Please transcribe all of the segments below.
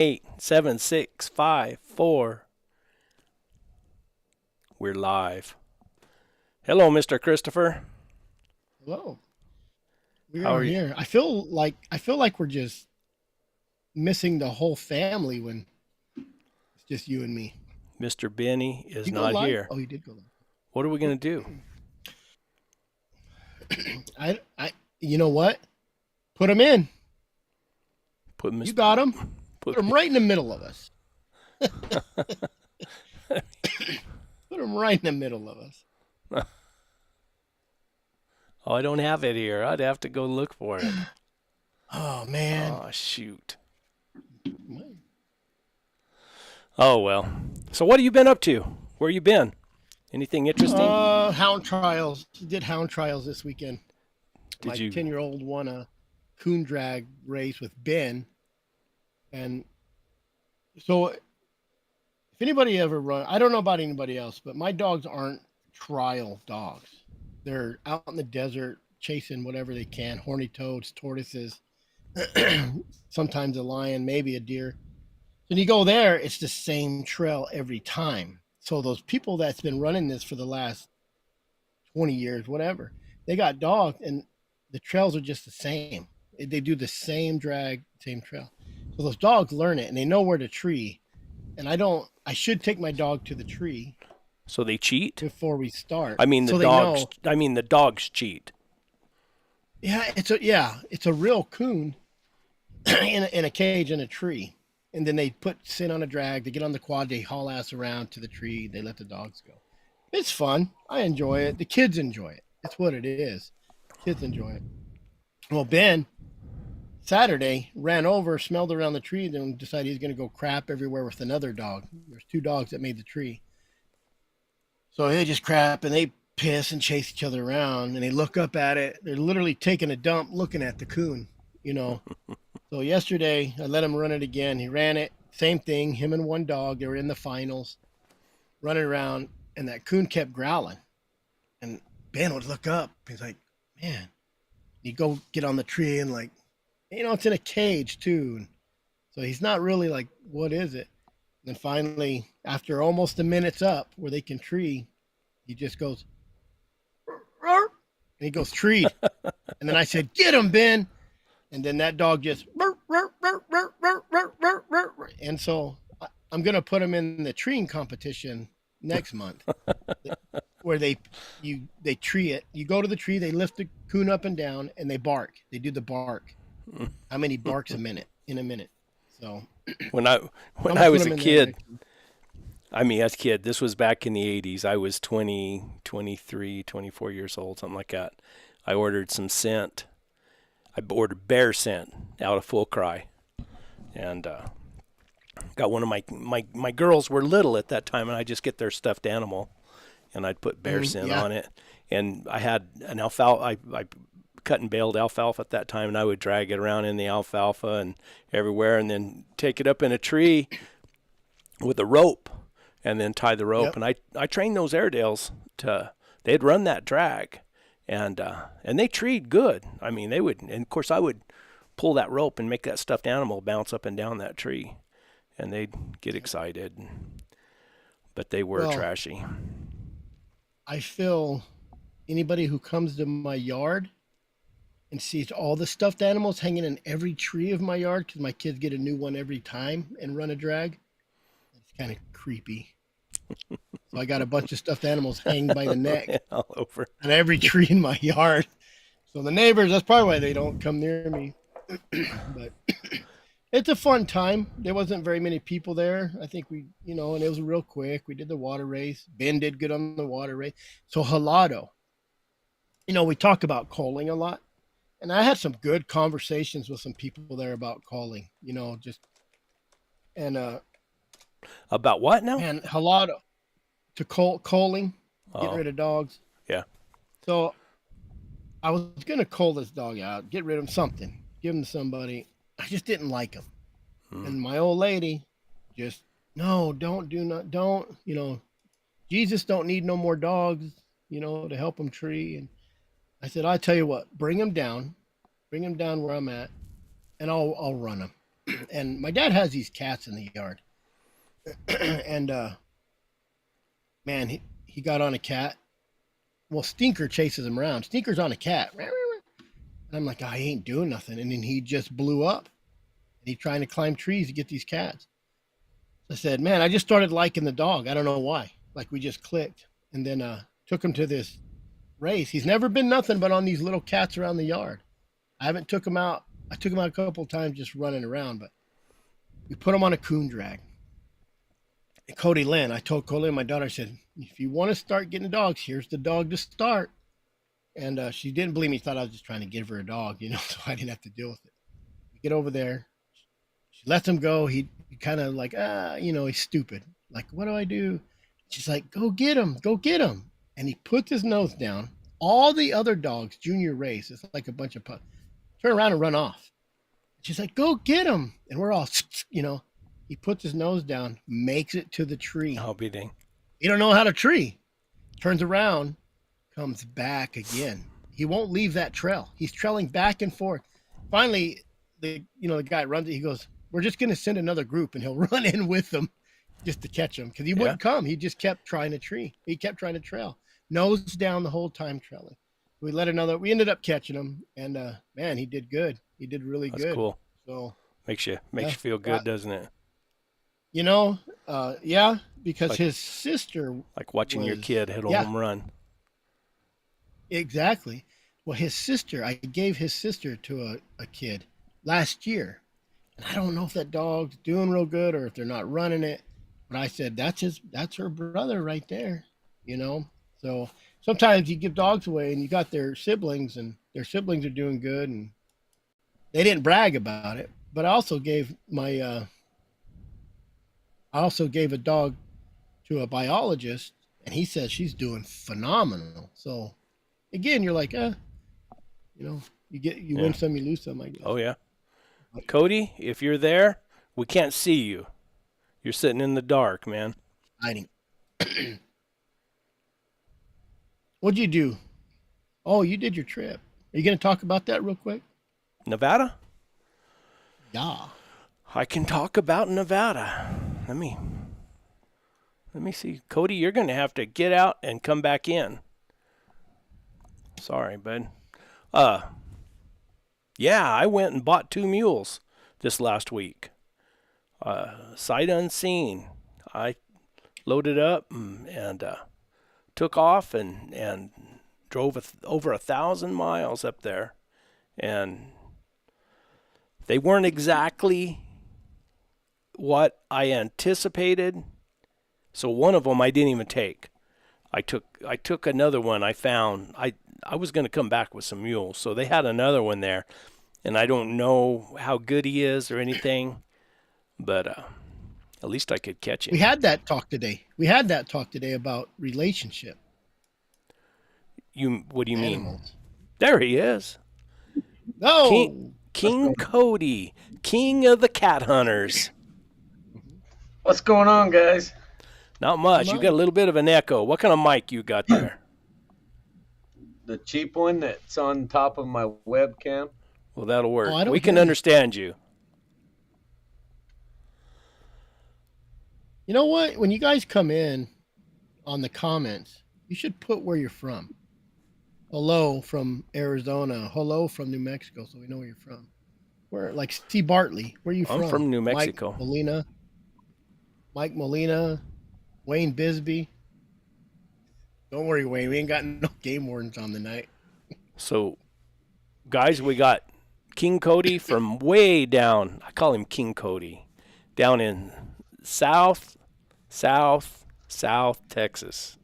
8, 7, 6, 5, 4. We're live. Hello, Mr. Christopher. Hello. We How are are you? here. I feel like we're just missing the whole family when it's just you and me. Mr. Benny is You go not live? here. Oh, you did go What are we going to do? live. I you know what? Put them in. Put You Mr. got them. Put Put them right in the middle of us. Put them right in the middle of us. Oh, I don't have it here. I'd have to go look for it. Oh man. Oh, shoot. Oh, well. So what have you been up to? Where you been? Anything interesting? Hound trials. Did hound trials this weekend. Did My you 10-year-old won a coon drag race with Ben, and so if anybody ever run, I don't know about anybody else, but my dogs aren't trial dogs. They're out in the desert chasing whatever they can, horny toads, tortoises, sometimes a lion, maybe a deer. When you go there, it's the same trail every time. So those people that's been running this for the last 20 years, whatever, they got dogs and the trails are just the same. They do the same drag, same trail. So those dogs learn it and they know where to tree. And I should take my dog to the tree so they cheat? before we start I mean the so they dogs know. I mean the dogs cheat. Yeah, it's a real coon in a cage in a tree. And then they put sin on a drag, they get on the quad, they haul ass around to the tree, they let the dogs go. It's fun. I enjoy it. The kids enjoy it. It's what it is. Kids enjoy it. Well, Ben Saturday ran over, smelled around the tree, then decided he's going to go crap everywhere with another dog. There's two dogs that made the tree. So they just crap and they piss and chase each other around and they look up at it. They're literally taking a dump looking at the coon, you know. So yesterday I let him run it again. He ran it. Same thing. Him and one dog. They were in the finals, running around, and that coon kept growling. And Ben would look up. He's like, man. You go get on the tree and like, it's in a cage too. And so he's not really like, what is it? And then finally, after almost a minute's up where they can tree, he just goes, "Roar," and he goes treed. And then I said, get him, Ben. And then that dog just, "Roar, roar, roar, roar, roar, roar, roar, roar, roar." And so I'm going to put him in the treeing competition next month where they tree it. You go to the tree, they lift the coon up and down, and they bark. They do the bark. How many barks a minute in a minute? So When I I'm when gonna I put was a him in there kid, next. I mean as a kid, this was back in the 80s. I was 20, 23, 24 years old, something like that. I ordered some scent. I ordered bear scent out of Full Cry, and got one of my girls were little at that time, and I just get their stuffed animal, and I'd put bear scent Yeah. on it. And I had an alfalfa. I cut and baled alfalfa at that time, and I would drag it around in the alfalfa and everywhere, and then take it up in a tree with a rope, and then tie the rope. Yep. And I trained those Airedales to they'd run that drag, and they treed good. I mean they would, and of course I would pull that rope and make that stuffed animal bounce up and down that tree, and they'd get excited. But they were Well, trashy. I feel anybody who comes to my yard and sees all the stuffed animals hanging in every tree of my yard because my kids get a new one every time and run a drag. It's kind of creepy. So I got a bunch of stuffed animals hanging by the neck All over. on every tree in my yard. So the neighbors, that's probably why they don't come near me. But it's a fun time. There wasn't very many people there. I think and it was real quick. We did the water race. Ben did good on the water race. So halado, we talk about calling a lot. And I had some good conversations with some people there about calling, just and About what now? man, halado to calling, getting Oh, rid of dogs. yeah. So I was gonna call this dog out, get rid of him, something, give him to somebody. I just didn't like him. Mm. And my old lady just, no, don't, Jesus don't need no more dogs, to help him tree. And I said, I tell you what, bring him down where I'm at, and I'll run him. And my dad has these cats in the yard, and man, he got on a cat. Well, Stinker chases him around. Stinker's on a cat, and I'm like, oh, he ain't doing nothing. And then he just blew up. And he's trying to climb trees to get these cats. I said, man, I just started liking the dog. I don't know why. Like we just clicked. And then took him to this race. He's never been nothing but on these little cats around the yard. I haven't took him out. I took him out a couple of times just running around, but we put him on a coon drag. And Cody Lynn, I told Cody Lynn, my daughter, I said, if you want to start getting dogs, here's the dog to start. And she didn't believe me. Thought I was just trying to give her a dog, so I didn't have to deal with it. We get over there. She lets him go. He kind of like, he's stupid. Like, what do I do? She's like, go get him. Go get him. And he puts his nose down. All the other dogs, junior race, it's like a bunch of pups, turn around and run off. She's like, go get him. And we're all, he puts his nose down, makes it to the tree. I'll be dang. He don't know how to tree. Turns around, comes back again. He won't leave that trail. He's trailing back and forth. Finally, the guy runs it. He goes, we're just going to send another group, and he'll run in with them just to catch him because he wouldn't come. He just kept trying to tree. He kept trying to trail. Nose down the whole time trailing. We ended up catching him, and man, he did good. He did really good. That's cool. So makes you feel good, doesn't it? Yeah, because his sister, like watching your kid hit a home run. Exactly. Well, I gave his sister to a kid last year, and I don't know if that dog's doing real good or if they're not running it. But I said that's her brother right there, So sometimes you give dogs away and you got their siblings and their siblings are doing good and they didn't brag about it. But I also gave a dog to a biologist and he says she's doing phenomenal. So again, you're like, you win some, you lose some, I guess. Oh yeah. Cody, if you're there, we can't see you. You're sitting in the dark, man. Hiding. What'd you do? Oh, you did your trip. Are you going to talk about that real quick? Nevada? Yeah. I can talk about Nevada. Let me see. Cody, you're going to have to get out and come back in. Sorry, bud. Yeah, I went and bought 2 mules this last week. Sight unseen. I loaded up and took off and drove over 1,000 miles up there. And they weren't exactly what I anticipated. So one of them I didn't even take. I took another one I found. I was going to come back with some mules. So they had another one there. And I don't know how good he is or anything. But at least I could catch him. We had that talk today about relationship. What do you Animals. mean? There he is. No. King Cody, king of the cat hunters. What's going on, guys? Not much. You got a little bit of an echo. What kind of mic you got there? The cheap one that's on top of my webcam. Well, that'll work. Oh, We can understand you. You know what? When you guys come in on the comments, you should put where you're from. Hello from Arizona. Hello from New Mexico, so we know where you're from. Where, like Steve Bartley, where are you from? I'm from New Mexico. Mike Molina, Wayne Bisbee. Don't worry, Wayne. We ain't got no game wardens on the night. So, guys, we got King Cody from way down. I call him King Cody. Down in South Texas.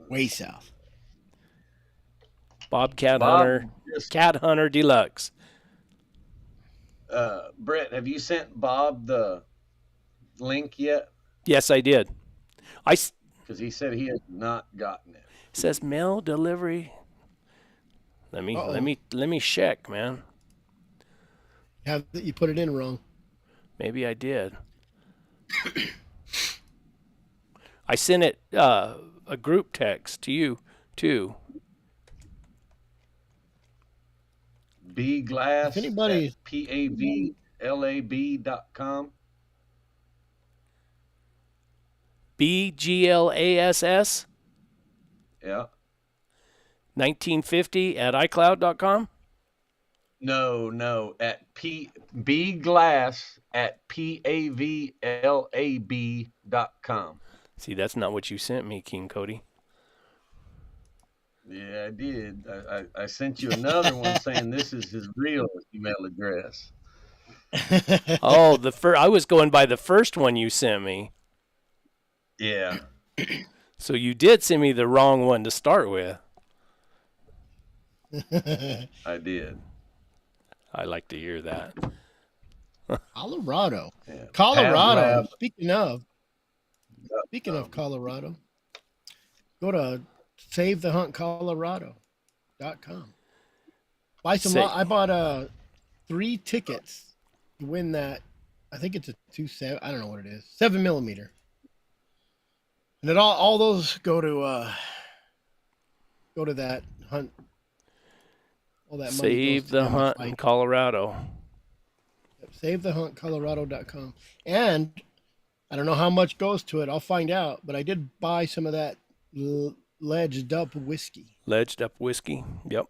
Way south. Cat Hunter Deluxe. Brett, have you sent Bob the link yet? Yes, I did. Because he said he has not gotten it. It says mail delivery. Let me check, man. You put it in wrong. Maybe I did. I sent it a group text to you too. B Glass. If anybody, PAVS bglass.com. BGLASS Yeah. 1950 at iCloud.com. No, at bglass at pavlab.com. See, that's not what you sent me, King Cody. Yeah, I did. I sent you another one saying this is his real email address. Oh, I was going by the first one you sent me. Yeah. So you did send me the wrong one to start with. I did. I like to hear that. Colorado. Yeah. Colorado. Pavlab. Speaking of Colorado, go to SaveTheHuntColorado.com. Buy some. Say, I bought 3 tickets to win that. I think it's a 2.7. I don't know what it is. 7mm. And it all those go to that hunt. All that money Save goes to the them to Hunt fight. in Colorado. SaveTheHuntColorado.com. And I don't know how much goes to it. I'll find out. But I did buy some of that ledged up whiskey. Ledged up whiskey. Yep.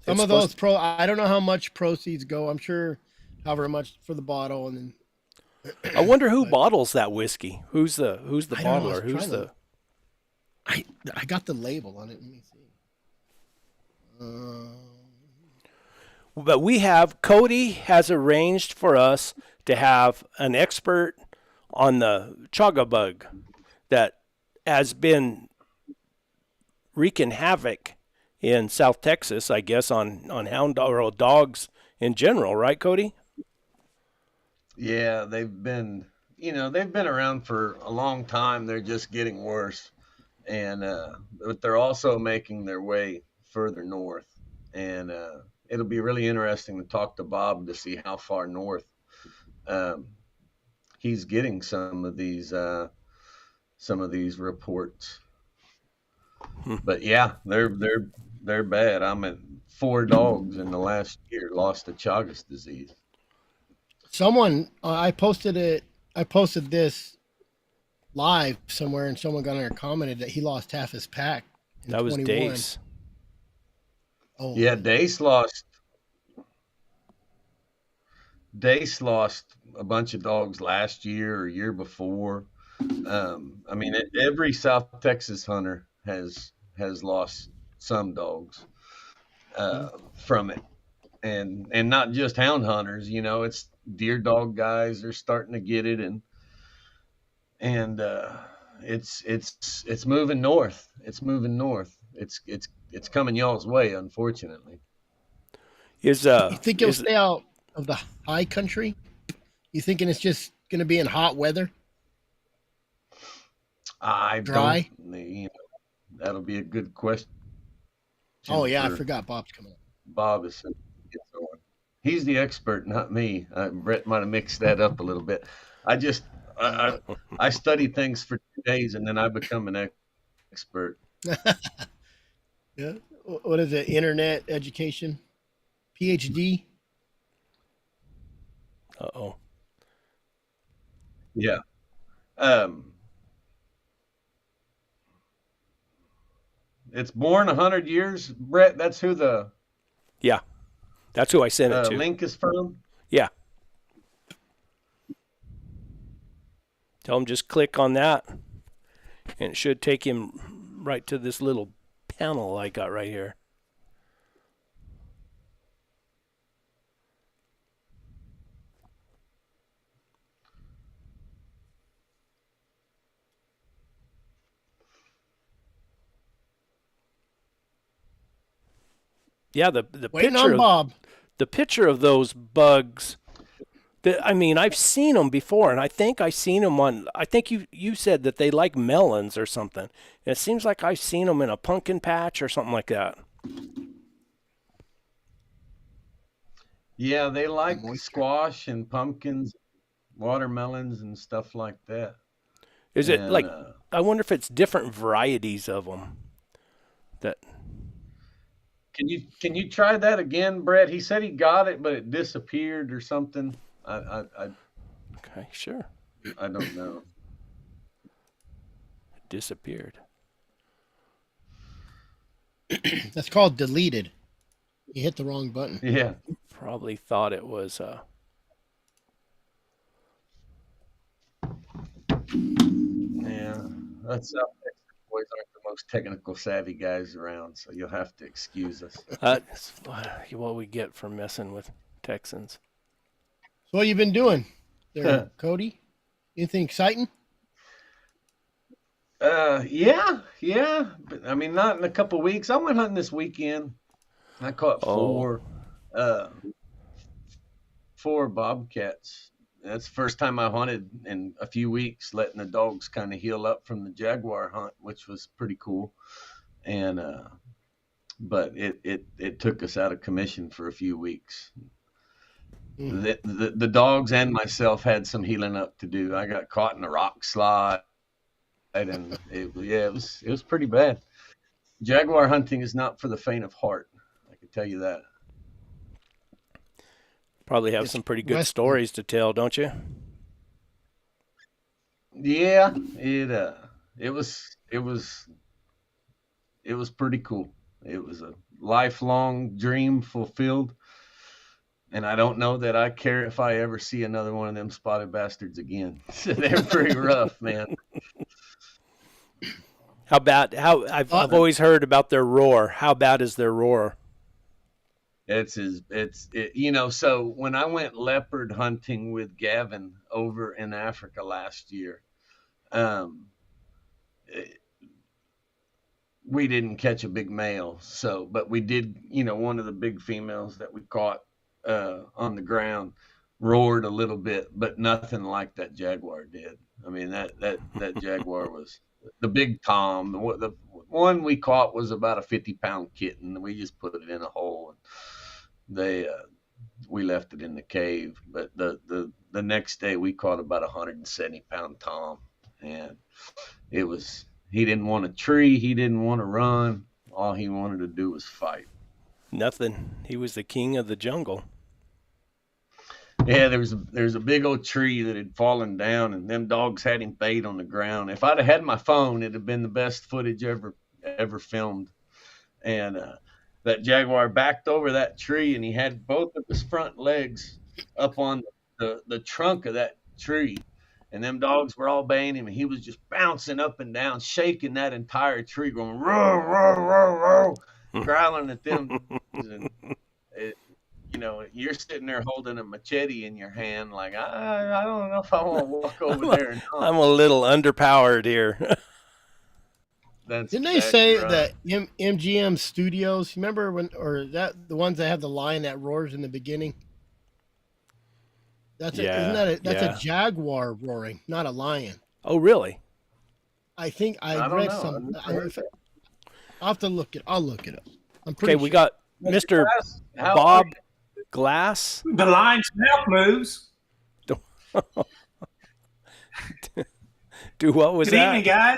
Some It's of those supposed- I don't know how much proceeds go. I'm sure however much for the bottle, and then I wonder who but- bottles that whiskey. Who's the I don't know, I bottler? was Who's trying the to- I got the label on it. Let me see. But Cody has arranged for us to have an expert on the Chagas Bug that has been wreaking havoc in South Texas, I guess, on hound or dogs in general, right, Cody? Yeah, they've been around for a long time. They're just getting worse. And but they're also making their way further north. And it'll be really interesting to talk to Bob to see how far north he's getting some of these reports. But yeah, they're bad. I'm at 4 dogs in the last year lost to Chagas disease. Someone I posted it. I posted this live somewhere, and someone got on there and commented that he lost half his pack. In That was 21. Dace. Oh Yeah, Dace lost a bunch of dogs last year or year before. I mean, every South Texas hunter has lost some dogs from it, and not just hound hunters. It's deer dog guys. They're starting to get it, and it's moving north. It's moving north. It's coming y'all's way, unfortunately. You think it'll stay out of the high country? You thinking it's just going to be in hot weather? I Dry? don't. That'll be a good question. Oh yeah, I for forgot Bob's coming up. Bob is he's the expert, not me. Brett might have mixed that up a little bit. I study things for 2 days and then I become an expert. Yeah. What is it? Internet education, PhD. Uh-oh. Yeah. It's born 100 years, Brett. That's who the Yeah. That's who I sent it to. link is from. Yeah. Tell him just click on that, and it should take him right to this little panel I got right here. Yeah, the Waiting picture on of Bob. the picture of those bugs. I mean, I've seen them before, and I think I seen them on. I think you said that they like melons or something. And it seems like I've seen them in a pumpkin patch or something like that. Yeah, they like Moisture. squash and pumpkins, watermelons and stuff like that. Is it And, like? I wonder if it's different varieties of them. That Can you try that again, Brett? He said he got it, but it disappeared or something. Okay, sure. I don't know. It disappeared. That's called deleted. You hit the wrong button. Yeah. Probably thought it was. Yeah. That's South Texas boys aren't the most technical savvy guys around, so you'll have to excuse us. That's what we get for messing with Texans. So what you been doing there, Cody? Anything exciting? Yeah. But I mean, not in a couple weeks. I went hunting this weekend. I caught Oh, uh, four bobcats. That's the first time I hunted in a few weeks, letting the dogs kind of heal up from the Jaguar hunt, which was pretty cool. And but it took us out of commission for a few weeks. Mm. The dogs and myself had some healing up to do. I got caught in a rock slide, and it was pretty bad. Jaguar hunting is not for the faint of heart. I can tell you that. probably have It's some pretty good Western. stories to tell, don't you? Yeah, it was it was pretty cool. It was a lifelong dream fulfilled, and I don't know that I care if I ever see another one of them spotted bastards again. They're pretty rough, man. How bad? How I've always heard about their roar. How bad is their roar? So when I went leopard hunting with Gavin over in Africa last year, um, we didn't catch a big male. So, but we did, one of the big females that we caught on the ground roared a little bit, but nothing like that Jaguar did. I mean, that Jaguar was the big Tom. The one we caught was about a 50-pound kitten. We just put it in a hole, and we left it in the cave. But the next day we caught about a 170-pound Tom, and he didn't want a tree, he didn't want to run. All he wanted to do was fight. Nothing. He was the king of the jungle. Yeah, there's a big old tree that had fallen down, and them dogs had him bait on the ground. If I'd have had my phone, it'd have been the best footage ever filmed. And that Jaguar backed over that tree, and he had both of his front legs up on the trunk of that tree. And them dogs were all baying him, and he was just bouncing up and down, shaking that entire tree, going roar, roar, roar, roar, growling at them. And it, you're sitting there holding a machete in your hand, like I don't know if I want to walk over there or not. I'm a little underpowered here. That's Didn't they exactly say right. that MGM Studios? Remember when, or that the ones that have the lion that roars in the beginning? Isn't Yeah, that that's a yeah. jaguar roaring, not a lion. Oh, really? I think I I don't read know. some. I'll have to look it. I'll look it up. I'm Okay, pretty we sure. got Mr. Mr. Glass, how are Bob you? Glass. The lion's mouth moves. Do what was Good that? evening, guys.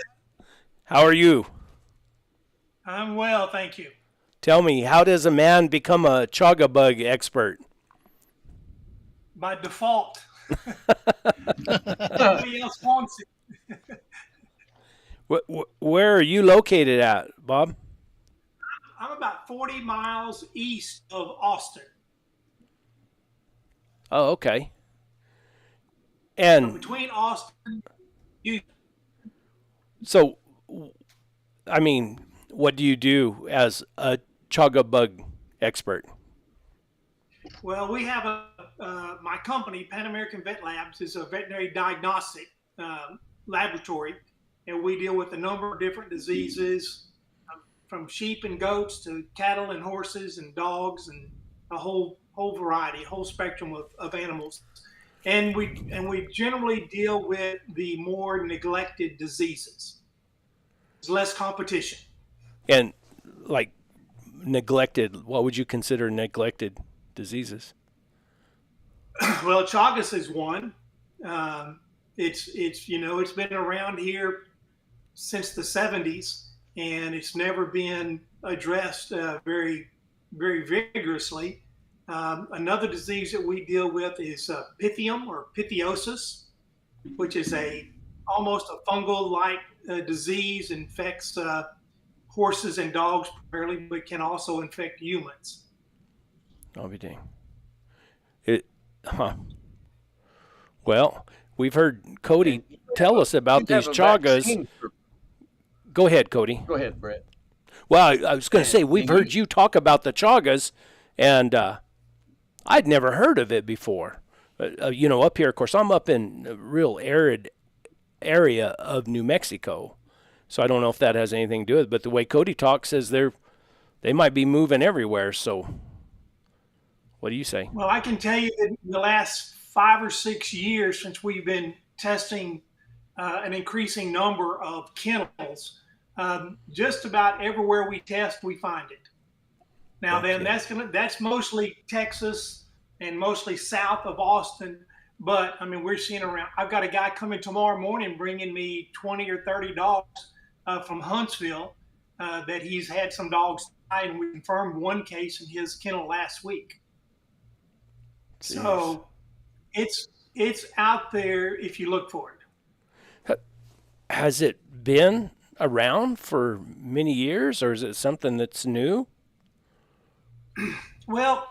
How are you? I'm well, thank you. Tell me, how does a man become a Chaga Bug expert? By default, nobody else wants it. Where are you located at, Bob? I'm about 40 miles east of Austin. Oh, okay. So And between Austin, you, so, I mean, what do you do as a Chaga Bug expert? well, we have my company, Pan American Vet Labs, is a veterinary diagnostic laboratory, and we deal with a number of different diseases, from sheep and goats to cattle and horses and dogs and a whole variety, whole spectrum of animals. And we generally deal with the more neglected diseases. There's less competition. And like neglected, what would you consider neglected diseases? Well, Chagas is one. It's been around here since the 70s, and it's never been addressed very very vigorously. Another disease that we deal with is pythium or pythiosis, which is almost a fungal-like disease, infects horses and dogs primarily, but can also infect humans. I'll be dang. Huh. Well, we've heard Cody tell us about these Chagas. Go ahead, Cody. Go ahead, Brett. Well, I was going to say, we've heard you talk about the Chagas, and I'd never heard of it before. Up here, of course, I'm up in a real arid area of New Mexico, so I don't know if that has anything to do with it. But the way Cody talks says they might be moving everywhere. So, what do you say? Well, I can tell you that in the last 5 or 6 years since we've been testing an increasing number of kennels, just about everywhere we test, we find it. Now, then that's mostly Texas and mostly south of Austin. But I mean, we're seeing around. I've got a guy coming tomorrow morning bringing me 20 or 30 dogs from Huntsville that he's had some dogs die, and we confirmed one case in his kennel last week. Jeez. So it's out there if you look for it. Has it been around for many years, or is it something that's new? Well,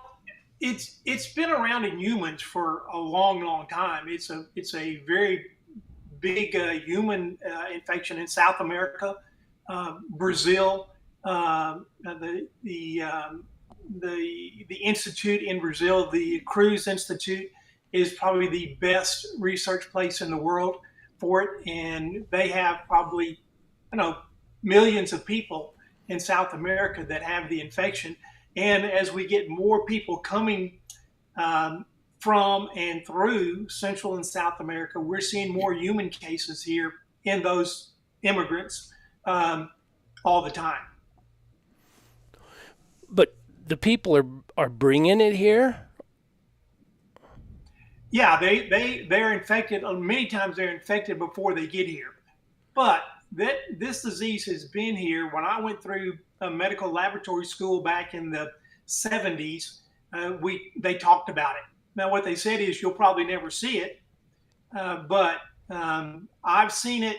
it's been around in humans for a long time. It's a very big human infection in South America, Brazil. The institute in Brazil, the Cruz Institute, is probably the best research place in the world for it, and they have probably millions of people in South America that have the infection. And as we get more people coming from and through Central and South America, we're seeing more human cases here in those immigrants all the time. But the people are bringing it here? Yeah, they're infected. Many times they're infected before they get here. But this disease has been here. When I went through a medical laboratory school back in the 70s, they talked about it. Now, what they said is you'll probably never see it, but I've seen it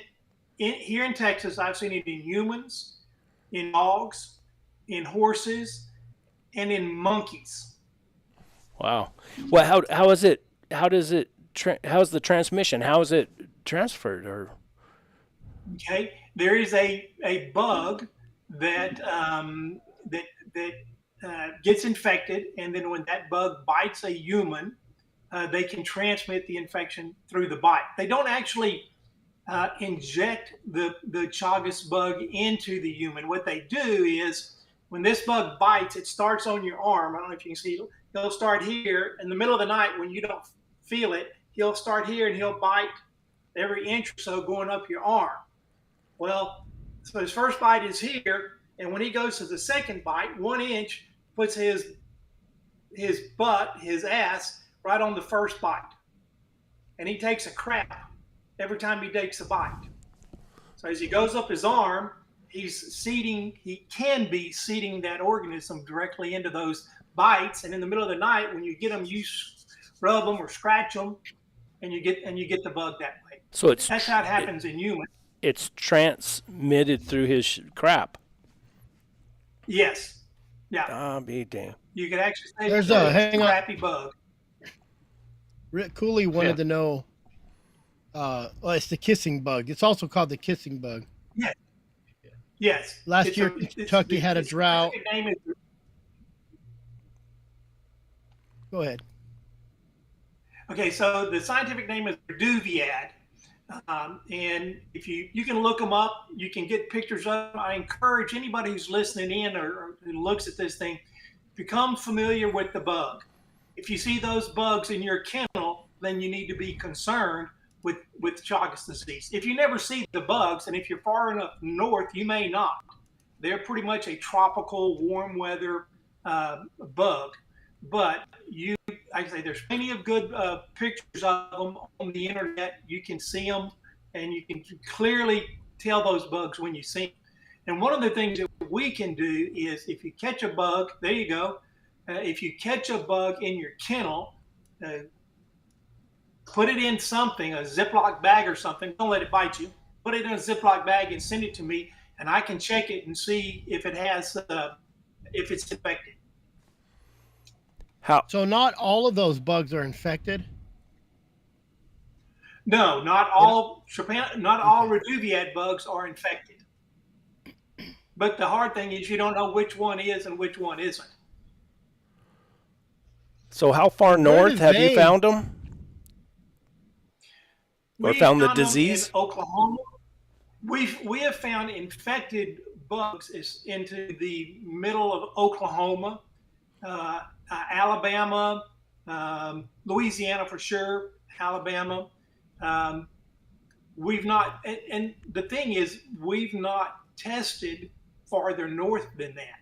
here in Texas. I've seen it in humans, in dogs, in horses, and in monkeys. Wow. Well, how is it? How's the transmission? How is it transferred? Or okay, there is a bug that gets infected, and then when that bug bites a human, they can transmit the infection through the bite. They don't actually inject the Chagas bug into the human. What they do is when this bug bites, it starts on your arm. I don't know if you can see. He'll start here in the middle of the night when you don't feel it. He'll start here and he'll bite every inch or so going up your arm. Well, so his first bite is here, and when he goes to the second bite, 1 inch puts his ass right on the first bite. And he takes a crap every time he takes a bite. So as he goes up his arm, he can be seeding that organism directly into those bites. And in the middle of the night, when you get them, you rub them or scratch them, and you get the bug that way. So that's how it happens in humans. It's transmitted through his crap. Yes. Yeah. I'll be damned. You could actually say there's a crappy bug. Rick Cooley wanted to know. It's the kissing bug. It's also called the kissing bug. Yes. Yes. Last year, Kentucky had a drought. Go ahead. Okay, so the scientific name is Reduviad. And if you can look them up, you can get pictures of them. I encourage anybody who's listening in or who looks at this thing, become familiar with the bug. If you see those bugs in your kennel, then you need to be concerned with Chagas disease. If you never see the bugs, and if you're far enough north, you may not. They're pretty much a tropical, warm weather bug. But like I say, there's plenty of good pictures of them on the internet. You can see them, and you can clearly tell those bugs when you see them. And one of the things that we can do is if you catch a bug, there you go, if you catch a bug in your kennel, uh, put it in something, a Ziploc bag or something. Don't let it bite you. Put it in a Ziploc bag and send it to me, and I can check it and see if it has, if it's infected. How? So not all of those bugs are infected. No, not They don't- all not all Okay. reduviad bugs are infected. But the hard thing is you don't know which one is and which one isn't. So how far Where north do have you they? found them, or We found the found them in disease? Oklahoma. We have found infected bugs into the middle of Oklahoma, Alabama, Louisiana for sure, Alabama. Um, we've not, and the thing is, we've not tested farther north than that.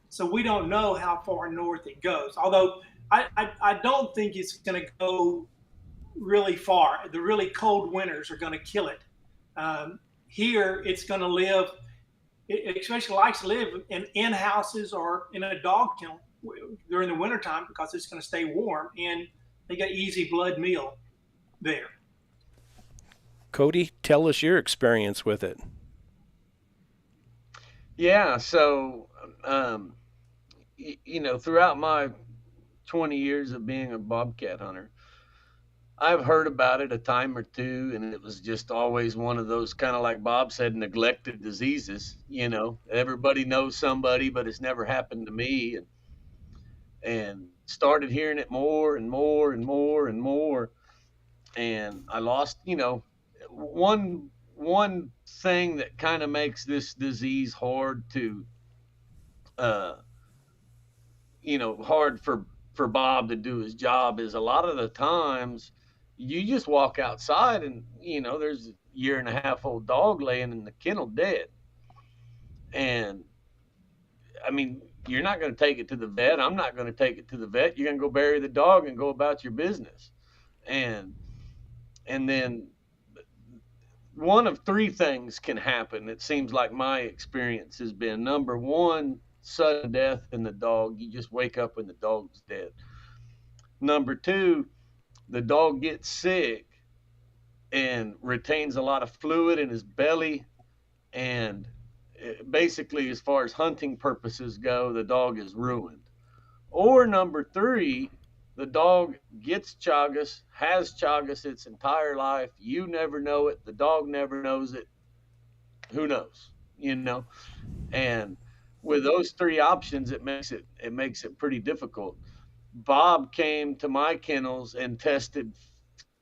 So we don't know how far north it goes. Although I don't think it's going to go really far. The really cold winters are going to kill it. Here, it's going to live. It especially likes to live in houses or in a dog kennel during the wintertime because it's going to stay warm and they get easy blood meal there. Cody, tell us your experience with it. Yeah. So, throughout my 20 years of being a bobcat hunter, I've heard about it a time or two, and it was just always one of those kind of like Bob said, neglected diseases. Everybody knows somebody, but it's never happened to me, and started hearing it more and more and more and more, and I lost. One thing that kind of makes this disease hard to, uh, hard for Bob to do his job is a lot of the times you just walk outside and there's a year and a half old dog laying in the kennel dead. And I mean, you're not going to take it to the vet. I'm not going to take it to the vet. You're going to go bury the dog and go about your business. And then one of three things can happen. It seems like my experience has been: number one, sudden death in the dog. You just wake up and the dog's dead. Number two, the dog gets sick and retains a lot of fluid in his belly. And basically, as far as hunting purposes go, the dog is ruined. Or number three, the dog gets Chagas, has Chagas its entire life. You never know it. The dog never knows it. Who knows? And with those three options, it makes it pretty difficult. Bob came to my kennels and tested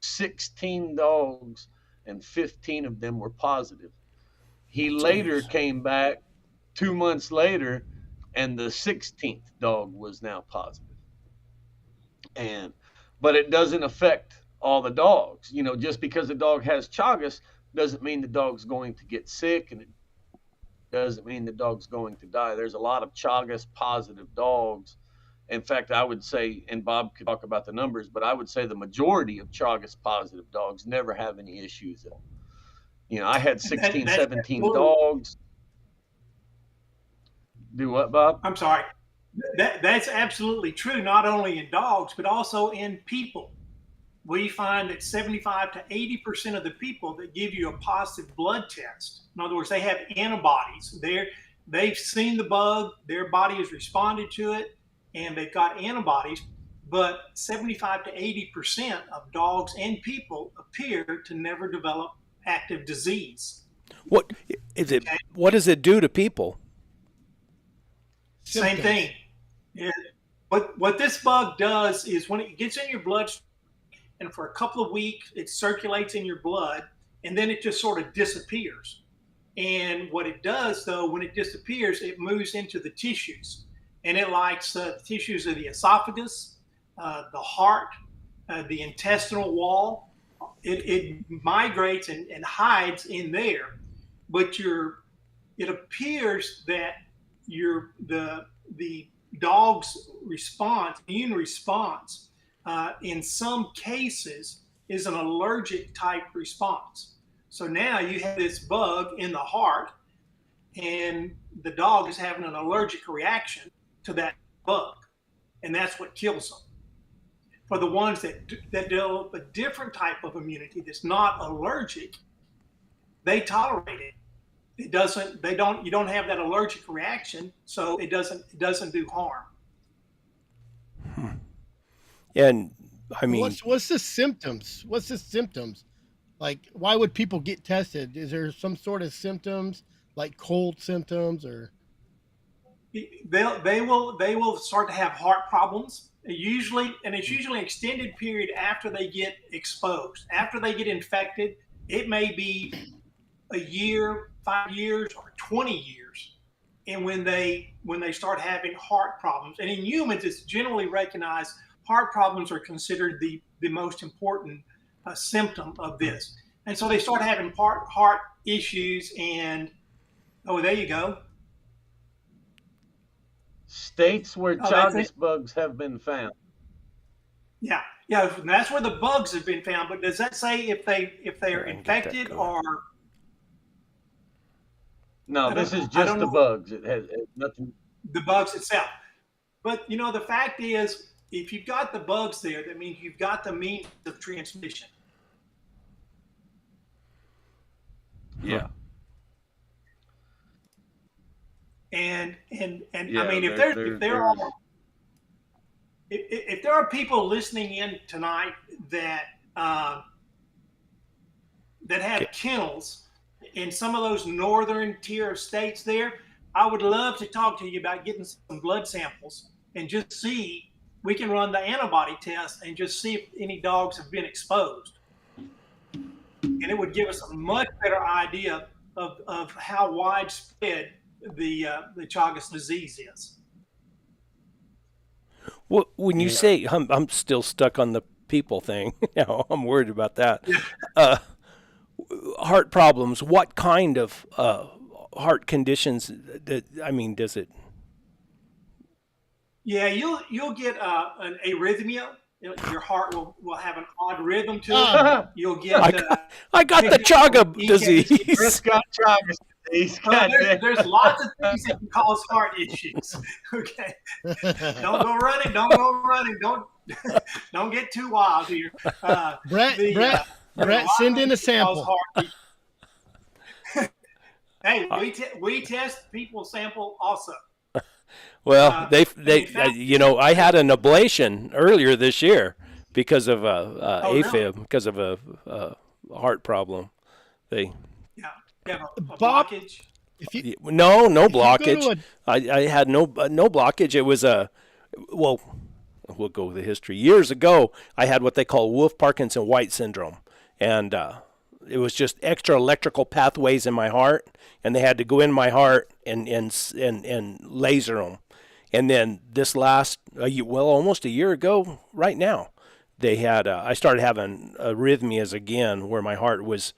16 dogs, and 15 of them were positive. He later Jeez. came back 2 months later, and the 16th dog was now positive. And but it doesn't affect all the dogs. Just because the dog has Chagas doesn't mean the dog's going to get sick, and it doesn't mean the dog's going to die. There's a lot of Chagas positive dogs. In fact, I would say, and Bob could talk about the numbers, but I would say the majority of Chagas positive dogs never have any issues at all. I had And 16, that's 17 absolutely, dogs. Do what, Bob? I'm sorry, that's absolutely true, not only in dogs, but also in people. We find that 75 to 80% of the people that give you a positive blood test, in other words, they have antibodies. They've seen the bug, their body has responded to it, and they've got antibodies. But 75 to 80% of dogs and people appear to never develop active disease. What is it? Okay, What does it do to people? same thing. Symptoms. Yeah. What this bug does is when it gets in your bloodstream, and for a couple of weeks it circulates in your blood, and then it just sort of disappears. And what it does, though, when it disappears, it moves into the tissues, and it likes the tissues of the esophagus, the heart, the intestinal wall. It migrates and hides in there, but it appears that the dog's immune response, in some cases, is an allergic type response. So now you have this bug in the heart, and the dog is having an allergic reaction to that bug. and that's what kills them. For the ones that develop a different type of immunity that's not allergic, they tolerate it. It doesn't. They don't. You don't have that allergic reaction, so it doesn't do harm. And I mean, what's the symptoms? What's the symptoms? Like, why would people get tested? Is there some sort of symptoms, like cold symptoms, or? They will start to have heart problems. Usually, and it's usually an extended period after they get exposed. After they get infected, it may be a year, 5 years, or 20 years. And when they start having heart problems, and in humans, it's generally recognized heart problems are considered the most important symptom of this. And so they start having heart issues, and there you go. States where Chagas bugs have been found. Yeah, and that's where the bugs have been found. But does that say if they are infected or? No, this is just the bugs. It has nothing. The bugs itself. But the fact is, if you've got the bugs there, that means you've got the means of transmission. Yeah. And Yeah, I mean, if there are people listening in tonight that have kennels in some of those northern tier of states there, I would love to talk to you about getting some blood samples and just see. We can run the antibody test and just see if any dogs have been exposed, and it would give us a much better idea of how widespread the Chagas disease is. Well, when you say, I'm still stuck on the people thing. I'm worried about that. Yeah. Heart problems. What kind of heart conditions? Does it? Yeah, you'll get an arrhythmia. Your heart will have an odd rhythm to it. You'll get. I got the Chagas disease. Chris got Chagas disease. There's lots of things that can cause heart issues. Okay, don't go running. Don't get too wild here. Brett, send in a sample. Hey, we test people's sample also. Well, I had an ablation earlier this year because of AFib, really? Because of a heart problem. You have a blockage. No blockage. I had no blockage. It was we'll go with the history. Years ago, I had what they call Wolff-Parkinson-White syndrome, and it was just extra electrical pathways in my heart, and they had to go in my heart and laser them. And then this last, almost a year ago, right now, they had I started having arrhythmias again, where my heart was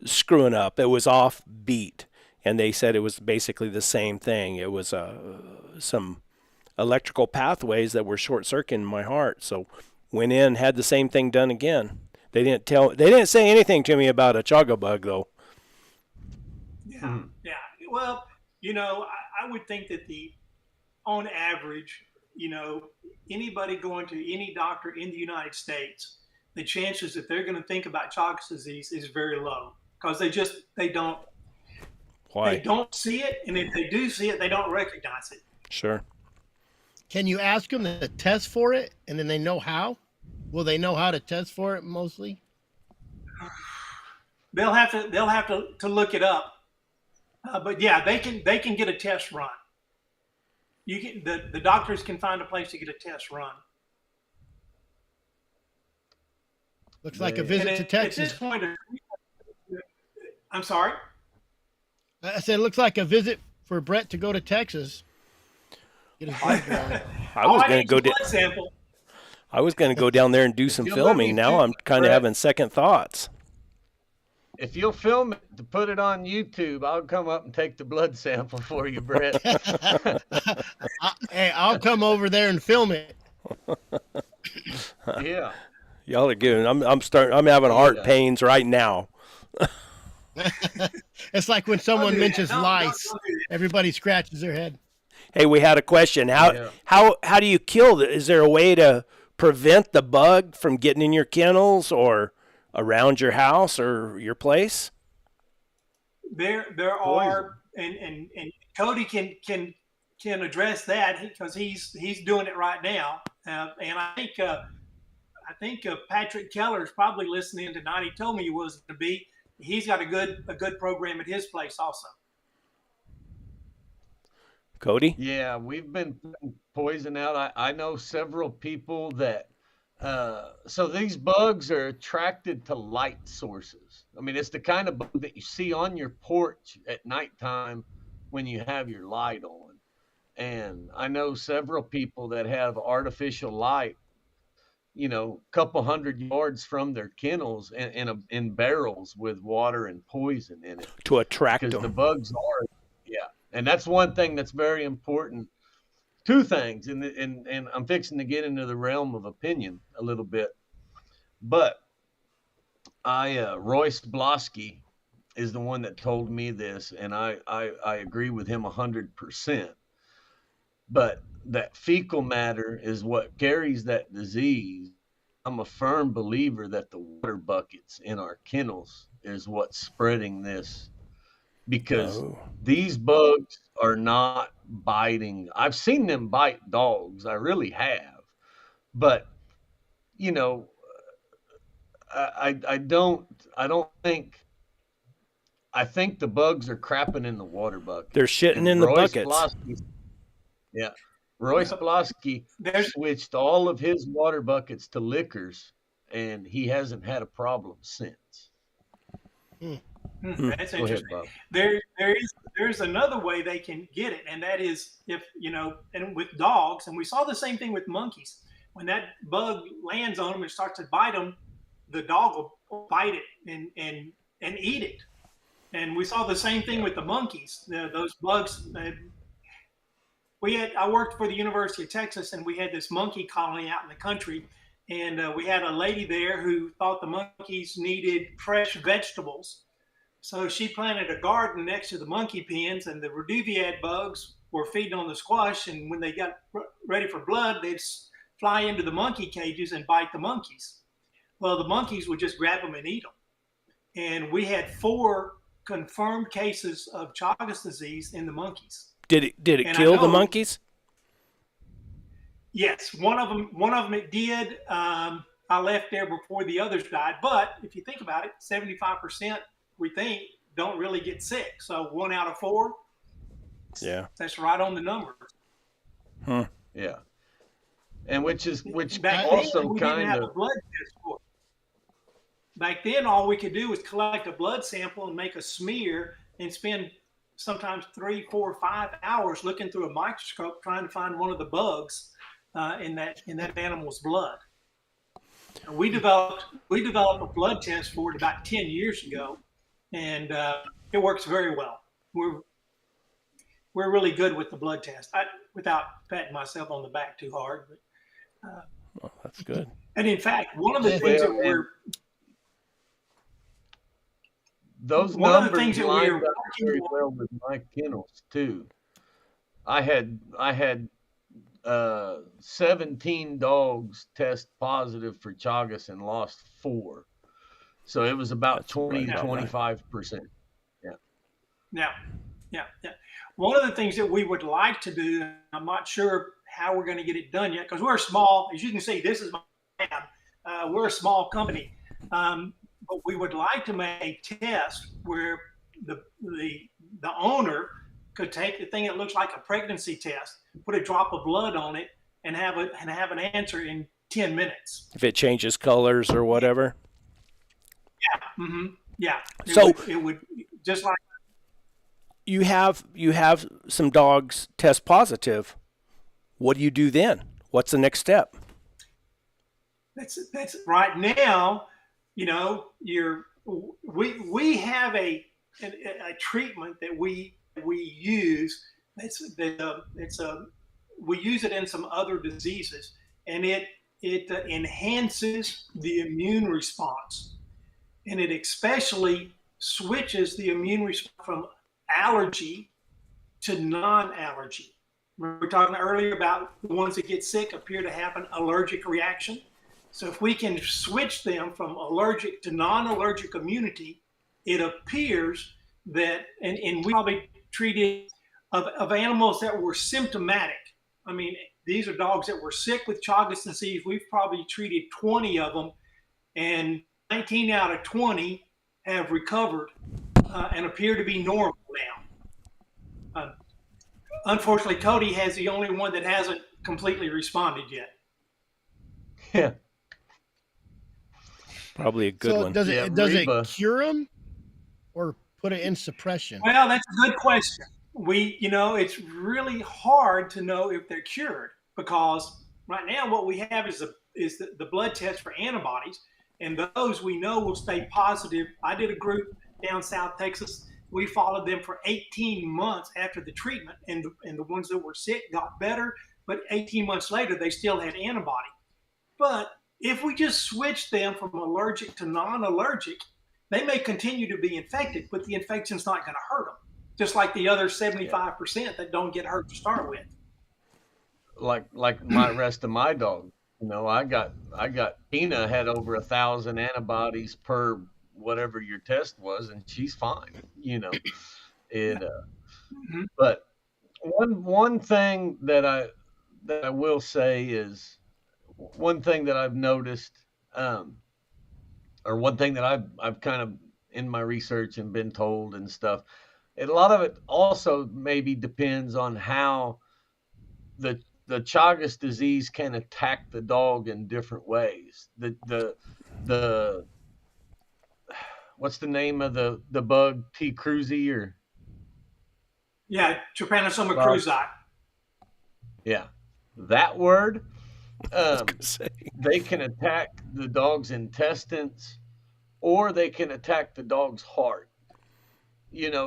screwing up. It was off beat, and they said it was basically the same thing. It was some electrical pathways that were short-circuiting my heart. So went in, had the same thing done again. They didn't say anything to me about a Chagas bug, though. Yeah. Well, I would think that on average, anybody going to any doctor in the United States, the chances that they're going to think about Chagas disease is very low, because they don't. Why? They don't see it, and if they do see it, they don't recognize it. Sure. Can you ask them to test for it, and then they know how? Will they know how to test for it mostly? They'll have to look it up. But yeah, they can get a test run. The doctors can find a place to get a test run. Looks like a visit to Texas. At this point, I'm sorry? I said it looks like a visit for Brett to go to Texas. Get his blood drawn. I was going to go blood sample. I was going to go down there and do some filming. Now I'm kind of having second thoughts. If you'll film it to put it on YouTube, I'll come up and take the blood sample for you, Brett. Hey, I'll come over there and film it. Yeah. Y'all are good. I'm having heart pains right now. It's like when someone mentions lice, everybody scratches their head. Hey, we had a question. Yeah. How do you kill it? Is there a way to prevent the bug from getting in your kennels or around your house or your place? There Poison. are, and Cody can address that because he's doing it right now. And I think Patrick Keller is probably listening tonight. He told me he was going to be. He's got a good program at his place also. Cody? Yeah, we've been putting poison out. I know several people that so these bugs are attracted to light sources. I mean, it's the kind of bug that you see on your porch at nighttime when you have your light on. And I know several people that have artificial light, a couple hundred yards from their kennels in barrels with water and poison in it To attract because the them. bugs are, yeah. And that's one thing that's very important. Two things, and I'm fixing to get into the realm of opinion a little bit, but Royce Blosky is the one that told me this, and I agree with him 100%. But that fecal matter is what carries that disease. I'm a firm believer that the water buckets in our kennels is what's spreading this because Oh. these bugs are not biting. I've seen them bite dogs. I really have. But, you know, I don't think I think the bugs are crapping in the water They're buckets. shitting And in the buckets. Yeah, Royce Blosky There's switched all of his water buckets to liquors, and he hasn't had a problem since. that's Go ahead, interesting. Bob. There's another way they can get it, and that is if and with dogs, and we saw the same thing with monkeys. When that bug lands on them and starts to bite them, the dog will bite it and eat it. And we saw the same thing Yeah, with the monkeys. Those bugs. I worked for the University of Texas, and we had this monkey colony out in the country, and we had a lady there who thought the monkeys needed fresh vegetables. So she planted a garden next to the monkey pens, and the Reduviad bugs were feeding on the squash. And when they got ready for blood, they'd fly into the monkey cages and bite the monkeys. Well, the monkeys would just grab them and eat them. And we had 4 confirmed cases of Chagas disease in the monkeys. Did it And I kill the know, monkeys? yes, one of them it did. I left there before the others died. But if you think about it, 75% we think don't really get sick. So 1 out of 4, Yeah. that's right on the number. Huh. yeah, and which Back then, also we didn't kind have a of blood test for it. Back then, all we could do was collect a blood sample and make a smear and spend sometimes 3, 4, 5 hours looking through a microscope trying to find one of the bugs in that animal's blood. And we developed a blood test for it about 10 years ago, and it works very well. We're really good with the blood test. Without patting myself on the back too hard, but Well, that's good. and in fact, one of the Yeah. things well, that and we're those one of the numbers things that lined we're up working very on. well with my kennels too. I had 17 dogs test positive for Chagas and lost 4. So it was about That's right 20 to about right. 25%. Yeah. Yeah, yeah. One of the things that we would like to do, I'm not sure how we're going to get it done yet, because we're small. As you can see, this is my lab. We're a small company, but we would like to make a test where the owner could take the thing that looks like a pregnancy test, put a drop of blood on it, and have an answer in 10 minutes. If it changes colors or whatever. Mm-hmm. Yeah. So it would just like. you have some dogs test positive. What do you do then? What's the next step? That's right now. We have a treatment that we use. We use it in some other diseases, and it enhances the immune response, and it especially switches the immune response from allergy to non-allergy. We were talking earlier about the ones that get sick appear to have an allergic reaction. So if we can switch them from allergic to non-allergic immunity, it appears that, and we probably treated of animals that were symptomatic. I mean, these are dogs that were sick with Chagas disease. We've probably treated 20 of them, and 19 out of 20 have recovered and appear to be normal now. Unfortunately, Cody has the only one that hasn't completely responded yet. Yeah. Probably a good one. Does Yeah, it does Reba. it cure them or put it in suppression? Well, that's a good question. It's really hard to know if they're cured because right now what we have is the blood test for antibodies, and those we know will stay positive. I did a group down South Texas. We followed them for 18 months after the treatment, and the ones that were sick got better, but 18 months later they still had antibody. But if we just switch them from allergic to non-allergic, they may continue to be infected, but the infection's not going to hurt them, just like the other 75% that don't get hurt to start with. Like my rest of my dog, I got Tina had over 1,000 antibodies per whatever your test was, and she's fine. It. Mm-hmm. But one thing that I will say is one thing that I've noticed, or one thing that I've kind of in my research and been told and stuff. And a lot of it also maybe depends on how the Chagas disease can attack the dog in different ways. The what's the name of the bug? T. cruzi or Yeah, Trypanosoma cruzi. Yeah, that word. I was gonna say. They can attack the dog's intestines, or they can attack the dog's heart.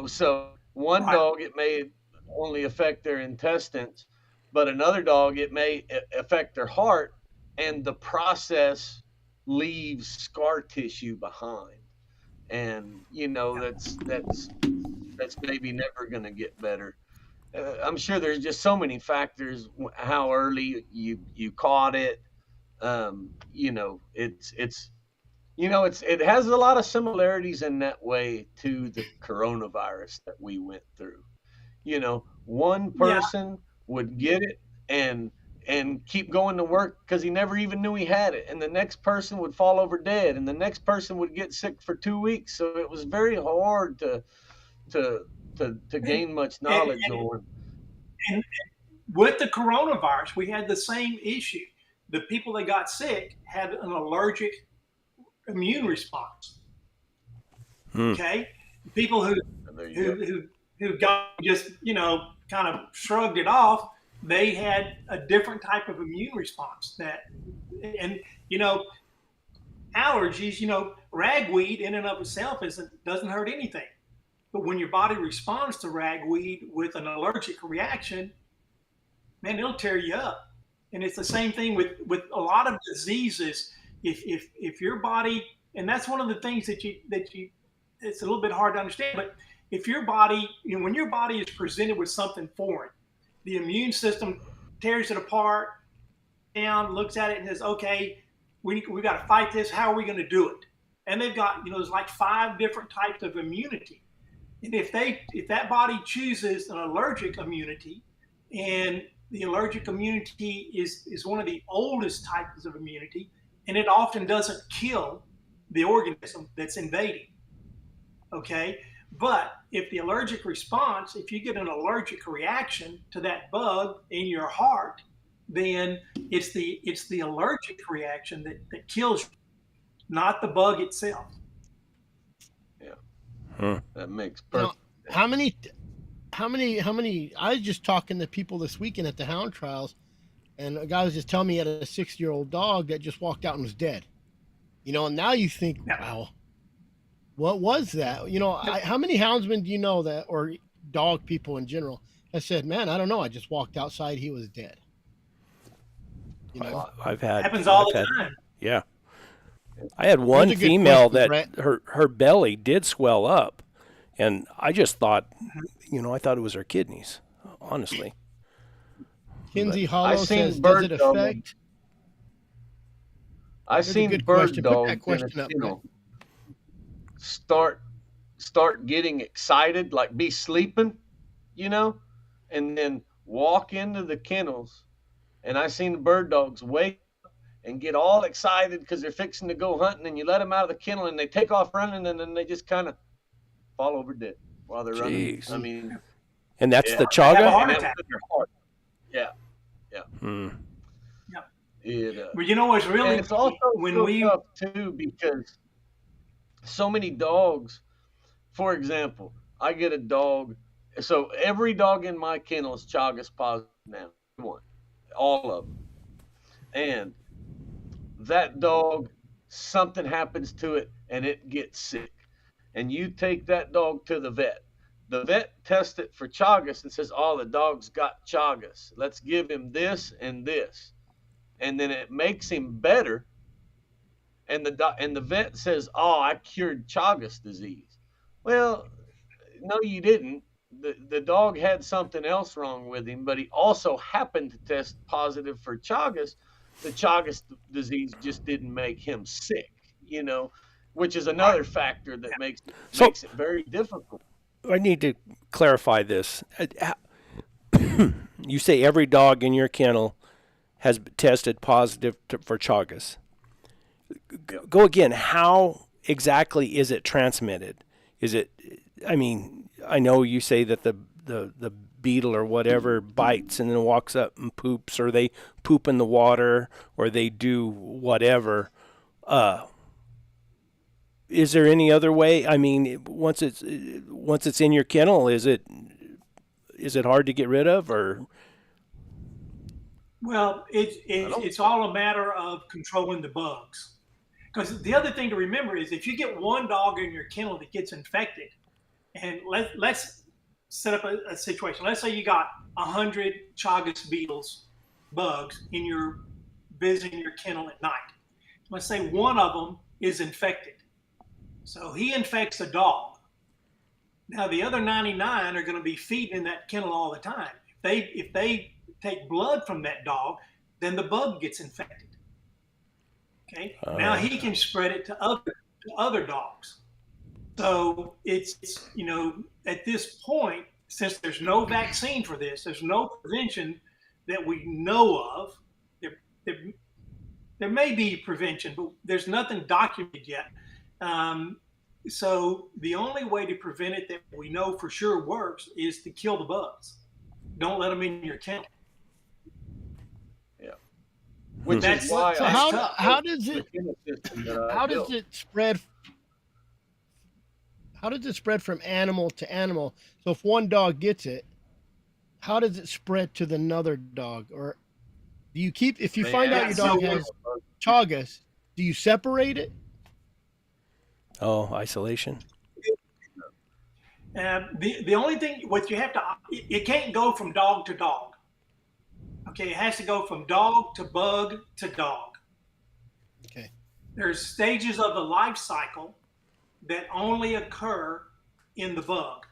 So one Right. dog, it may only affect their intestines, but another dog, it may affect their heart, and the process leaves scar tissue behind. And that's maybe never going to get better. I'm sure there's just so many factors. How early you caught it. It has a lot of similarities in that way to the coronavirus that we went through. One person would get it and keep going to work because he never even knew he had it, and the next person would fall over dead, and the next person would get sick for 2 weeks. So it was very hard to gain much knowledge on. And with the coronavirus, we had the same issue. The people that got sick had an allergic immune response. Okay, people who got just kind of shrugged it off, they had a different type of immune response. Allergies, ragweed in and of itself doesn't hurt anything. But when your body responds to ragweed with an allergic reaction, man, it'll tear you up. And it's the same thing with a lot of diseases. If your body, and that's one of the things that you it's a little bit hard to understand, but if your body, when your body is presented with something foreign, the immune system tears it apart, down, looks at it and says, okay, we got to fight this. How are we going to do it? And they've got, there's like 5 different types of immunity. And if that body chooses an allergic immunity, and the allergic immunity is one of the oldest types of immunity, and it often doesn't kill the organism that's invading. Okay, but if the allergic response, if you get an allergic reaction to that bug in your heart, then it's the allergic reaction that kills you, not the bug itself. That makes perfect. How many? I was just talking to people this weekend at the Hound trials, and a guy was just telling me he had a 6-year-old dog that just walked out and was dead. And now you think, wow, what was that? How many houndsmen do you know that, or dog people in general, have said, man, I don't know, I just walked outside, he was dead. I've had happens all the time. Yeah. I had one female that her belly did swell up, and I just thought, I thought it was her kidneys, honestly. Kinsey But I Hollow says, seen does bird it dogs. affect? I That's a seen good bird question. Put that dogs in a question up, Brett. kennel start getting excited, like be sleeping, you know, and then walk into the kennels. And I seen the bird dogs wake and get all excited because they're fixing to go hunting, and you let them out of the kennel and they take off running, and then they just kind of fall over dead while they're running. Jeez. I mean, And that's yeah, the They have a chaga? heart and that was attack. in their heart. Yeah, yeah. Hmm. Yeah. It, But you know what's really and it's also when so we tough too because so many dogs. For example, I get a dog. So every dog in my kennel is Chagas positive now. One, all of them, and that dog, something happens to it and it gets sick, and you take that dog to the vet. The vet tests it for Chagas and says, "Oh, the dog's got Chagas. Let's give him this and this," and then it makes him better. And the vet says, "Oh, I cured Chagas disease." Well, no, you didn't. The dog had something else wrong with him, but he also happened to test positive for Chagas. The Chagas disease just didn't make him sick, you know, which is right. another factor that So makes it very difficult. I need to clarify this. You say every dog in your kennel has tested positive for Chagas. Yep. Go again. How exactly is it transmitted? Is it? I mean, I know you say that the beetle or whatever bites and then walks up and poops, or they poop in the water, or they do whatever. Is there any other way? I mean, once it's in your kennel, is it hard to get rid of, or? Well, it's all a matter of controlling the bugs. Because the other thing to remember is if you get one dog in your kennel that gets infected, and let's set up a situation. Let's say you got 100 Chagas beetles, bugs in your visiting your kennel at night. Let's say one of them is infected. So he infects a dog. Now the other 99 are going to be feeding in that kennel all the time. If they take blood from that dog, then the bug gets infected. Okay. Now he can spread it to other dogs. So it's at this point, since there's no vaccine for this, there's no prevention that we know of. There may be prevention, but there's nothing documented yet. So the only way to prevent it that we know for sure works is to kill the bugs. Don't let them in your kennel. Yeah. Which That's- is why So I how does it kennel system that I how does built. it spread? How does it spread from animal to animal? So if one dog gets it, how does it spread to the another dog? Or do you keep if you find out your dog has Chagas, do you separate it? Oh, isolation. The only thing what you have to it can't go from dog to dog. Okay, it has to go from dog to bug to dog. Okay. There's stages of the life cycle that only occur in the bug,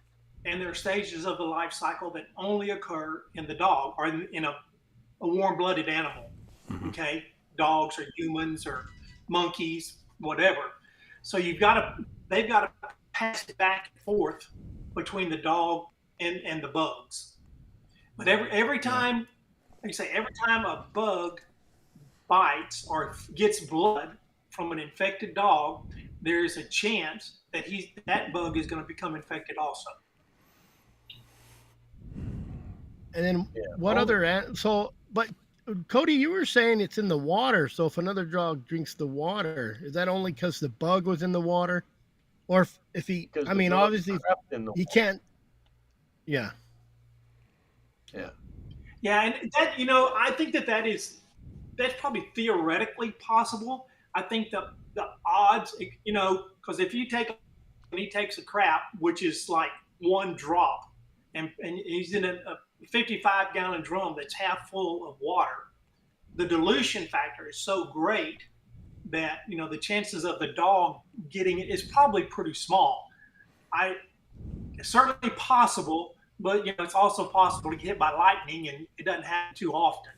and there are stages of the life cycle that only occur in the dog or in a warm-blooded animal. Okay, dogs or humans or monkeys, whatever. So they've got to pass it back and forth between the dog and the bugs. But every time, like you say, every time a bug bites or gets blood from an infected dog, there's a chance that that bug is going to become infected also. And then what other but Cody, you were saying it's in the water. So if another dog drinks the water, is that only because the bug was in the water, or if he? I mean, obviously he can't. Yeah. Yeah. Yeah, and that I think that's probably theoretically possible. I think the odds, because if you take and he takes a crap, which is like one drop, and he's in a 55-gallon drum that's half full of water, the dilution factor is so great that the chances of the dog getting it is probably pretty small. It's certainly possible, but it's also possible to get hit by lightning, and it doesn't happen too often.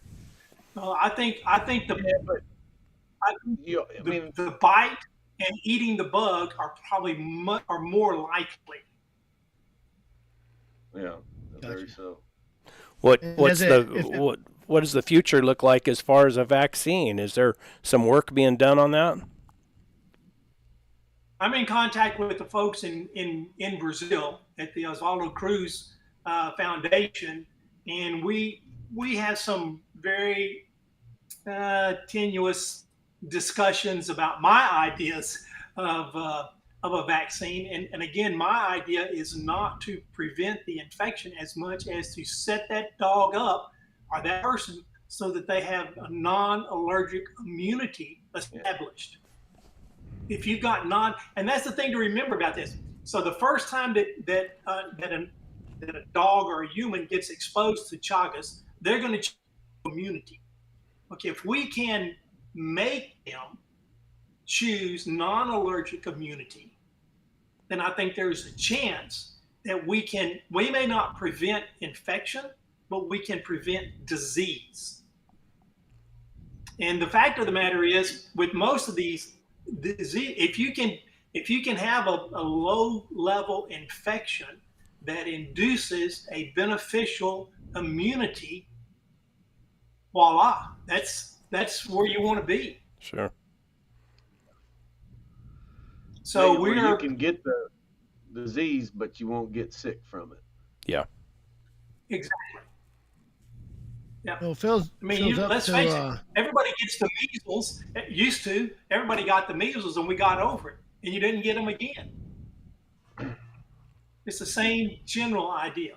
I think Yeah, but I mean, the bite and eating the bug are probably are more likely. yeah, very Gotcha. so. What And what's what does the future look like as far as a vaccine? Is there some work being done on that? I'm in contact with the folks in Brazil at the Osvaldo Cruz Foundation, and we have some very tenuous discussions about my ideas of a vaccine. And again, my idea is not to prevent the infection as much as to set that dog up or that person so that they have a non-allergic immunity established. If you've got and that's the thing to remember about this. So the first time that a dog or a human gets exposed to Chagas, they're going to change immunity. Okay, if we can make them choose non-allergic immunity, then I think there's a chance that we may not prevent infection, but we can prevent disease. And the fact of the matter is, with most of these disease, if you can have a low level infection that induces a beneficial immunity, voila, that's where you want to be. Sure. So where you can get the disease, but you won't get sick from it. Yeah. Exactly. Yeah. Well, Phil's let's face it. Everybody gets the measles. Used to. Everybody got the measles, and we got over it, and you didn't get them again. It's the same general idea.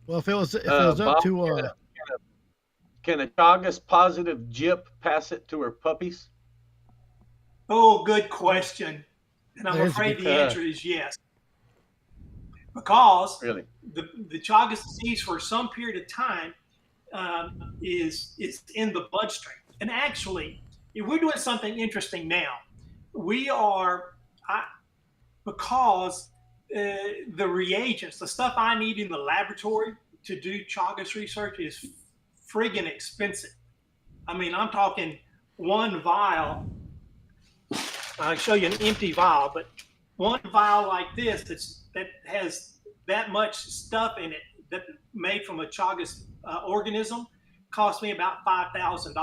Well, if it was up Bob, to can a Chagas positive Jip pass it to her puppies? Oh, good question. And I'm afraid the answer is yes. Because really, the Chagas disease for some period of time is in the bloodstream. And actually, we're doing something interesting now. We are, because the reagents, the stuff I need in the laboratory to do Chagas research is friggin' expensive. I mean, I'm talking one vial. I'll show you an empty vial, but one vial like this that has that much stuff in it that made from a Chagas organism cost me about $5,000.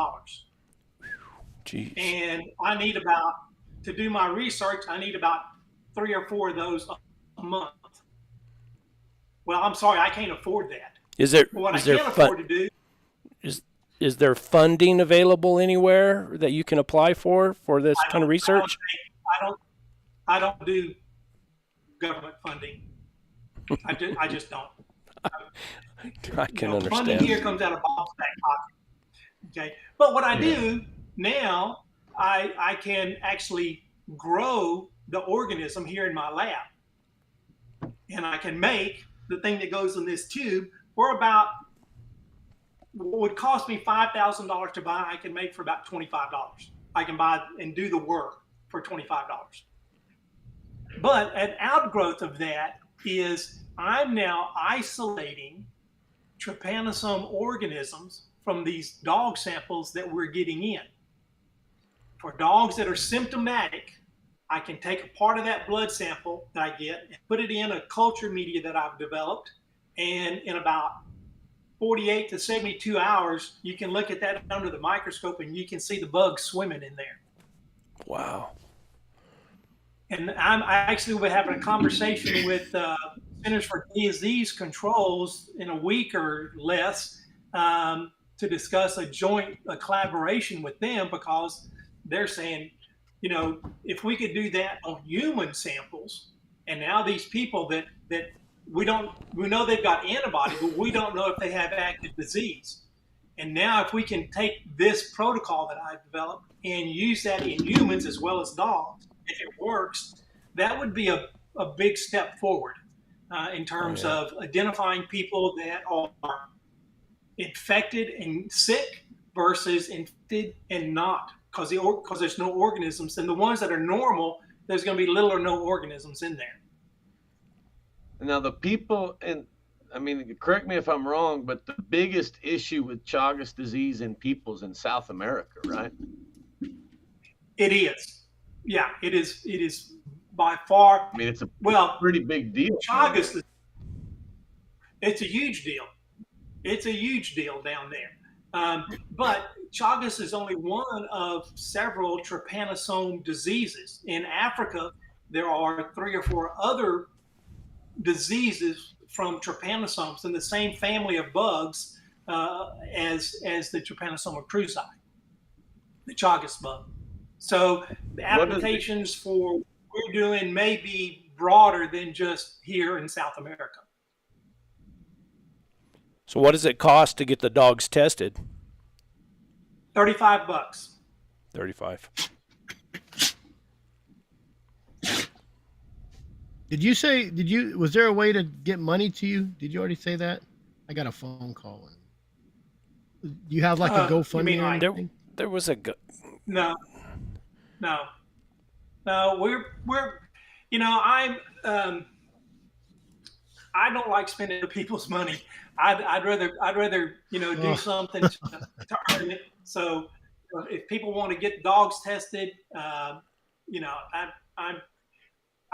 Jeez. And I need to do my research, I need about 3 or 4 of those a month. Well, I'm sorry, I can't afford that. Is there afford to do is there funding available anywhere that you can apply for this kind of research? I don't do government funding. I just don't. I can understand. Funding here comes out of Bob's back pocket. Okay, but what I do now, I can actually grow the organism here in my lab, and I can make the thing that goes in this tube for about what would cost me $5,000 to buy. I can make for about $25. I can buy and do the work for $25. But an outgrowth of that is I'm now isolating trypanosome organisms from these dog samples that we're getting in. For dogs that are symptomatic, I can take a part of that blood sample that I get and put it in a culture media that I've developed, and in about 48 to 72 hours, you can look at that under the microscope and you can see the bugs swimming in there. Wow. And I actually will be having a conversation with Centers for Disease Controls in a week or less to discuss a collaboration with them, because they're saying, if we could do that on human samples, and now these people that we know they've got antibodies, but we don't know if they have active disease. And now if we can take this protocol that I've developed and use that in humans as well as dogs, if it works, that would be a big step forward in terms of identifying people that are infected and sick versus infected and not, because there's no organisms. And the ones that are normal, there's going to be little or no organisms in there. Now the people, and I mean, correct me if I'm wrong, but the biggest issue with Chagas disease in people's in South America, right? It is. Yeah, it is. It is by far. I mean, it's a Well, pretty big deal down there. Chagas, it's a huge deal. It's a huge deal down there. But Chagas is only one of several trypanosome diseases. In Africa, there are 3 or 4 other diseases from trypanosomes in the same family of bugs as the Trypanosoma cruzi, the Chagas bug. So the applications for what we're doing may be broader than just here in South America. So what does it cost to get the dogs tested? $35. 35. Was there a way to get money to you? Did you already say that? I got a phone call. Do you have like a GoFundMe or anything? There was a No. We're I don't like spending other people's money. I'd rather do something to earn it. So if people want to get dogs tested, I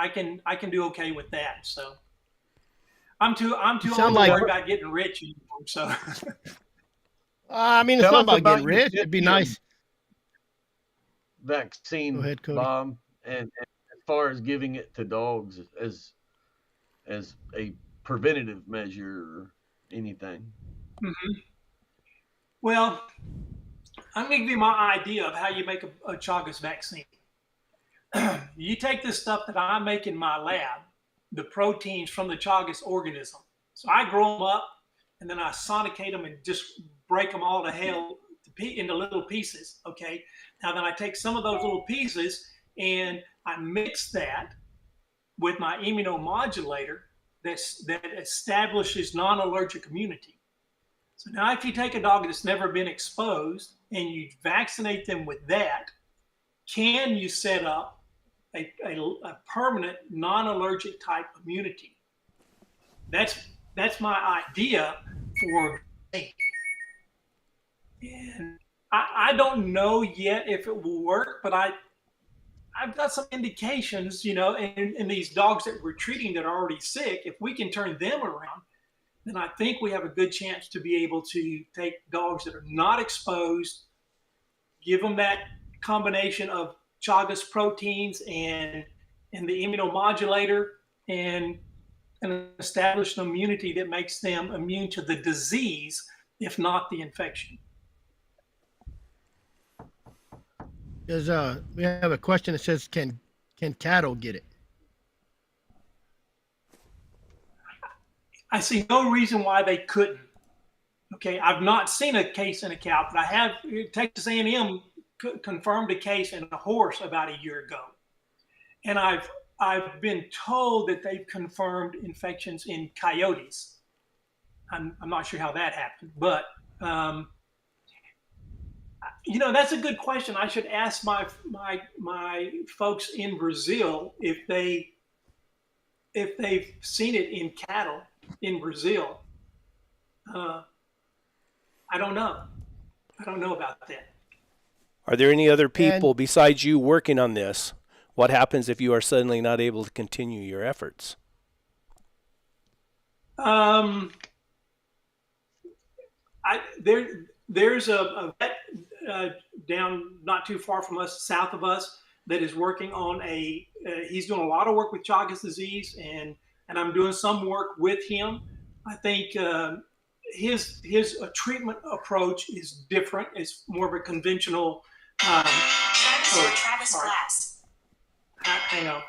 can do okay with that. So I'm too old to worry about getting rich anymore. So I mean, it's not about getting rich. It'd be nice. Vaccine, Go ahead, Cody. Bob, and as far as giving it to dogs as a preventative measure or anything. Mm-hmm. Well, I'm going to give you my idea of how you make a Chagas vaccine. You take this stuff that I make in my lab, the proteins from the Chagas organism. So I grow them up, and then I sonicate them and just break them all to hell into little pieces. Okay. Now then I take some of those little pieces and I mix that with my immunomodulator that establishes non-allergic immunity. So now if you take a dog that's never been exposed and you vaccinate them with that, can you set up a permanent non-allergic type immunity? That's my idea for me. And I don't know yet if it will work, but I've got some indications, in these dogs that we're treating that are already sick. If we can turn them around, then I think we have a good chance to be able to take dogs that are not exposed, give them that combination of Chagas proteins and the immunomodulator, and establish an immunity that makes them immune to the disease, if not the infection. We have a question that says, can cattle get it? I see no reason why they couldn't. Okay, I've not seen a case in a cow, but I have. Texas A&M confirmed a case in a horse about a year ago, and I've been told that they've confirmed infections in coyotes. I'm not sure how that happened, but that's a good question. I should ask my folks in Brazil if they've seen it in cattle in Brazil. I don't know. I don't know about that. Are there any other people besides you working on this? What happens if you are suddenly not able to continue your efforts? There's a vet down not too far from us, south of us, that is working on he's doing a lot of work with Chagas disease, and I'm doing some work with him. I think his treatment approach is different. It's more of a conventional. Travis class. Hang on.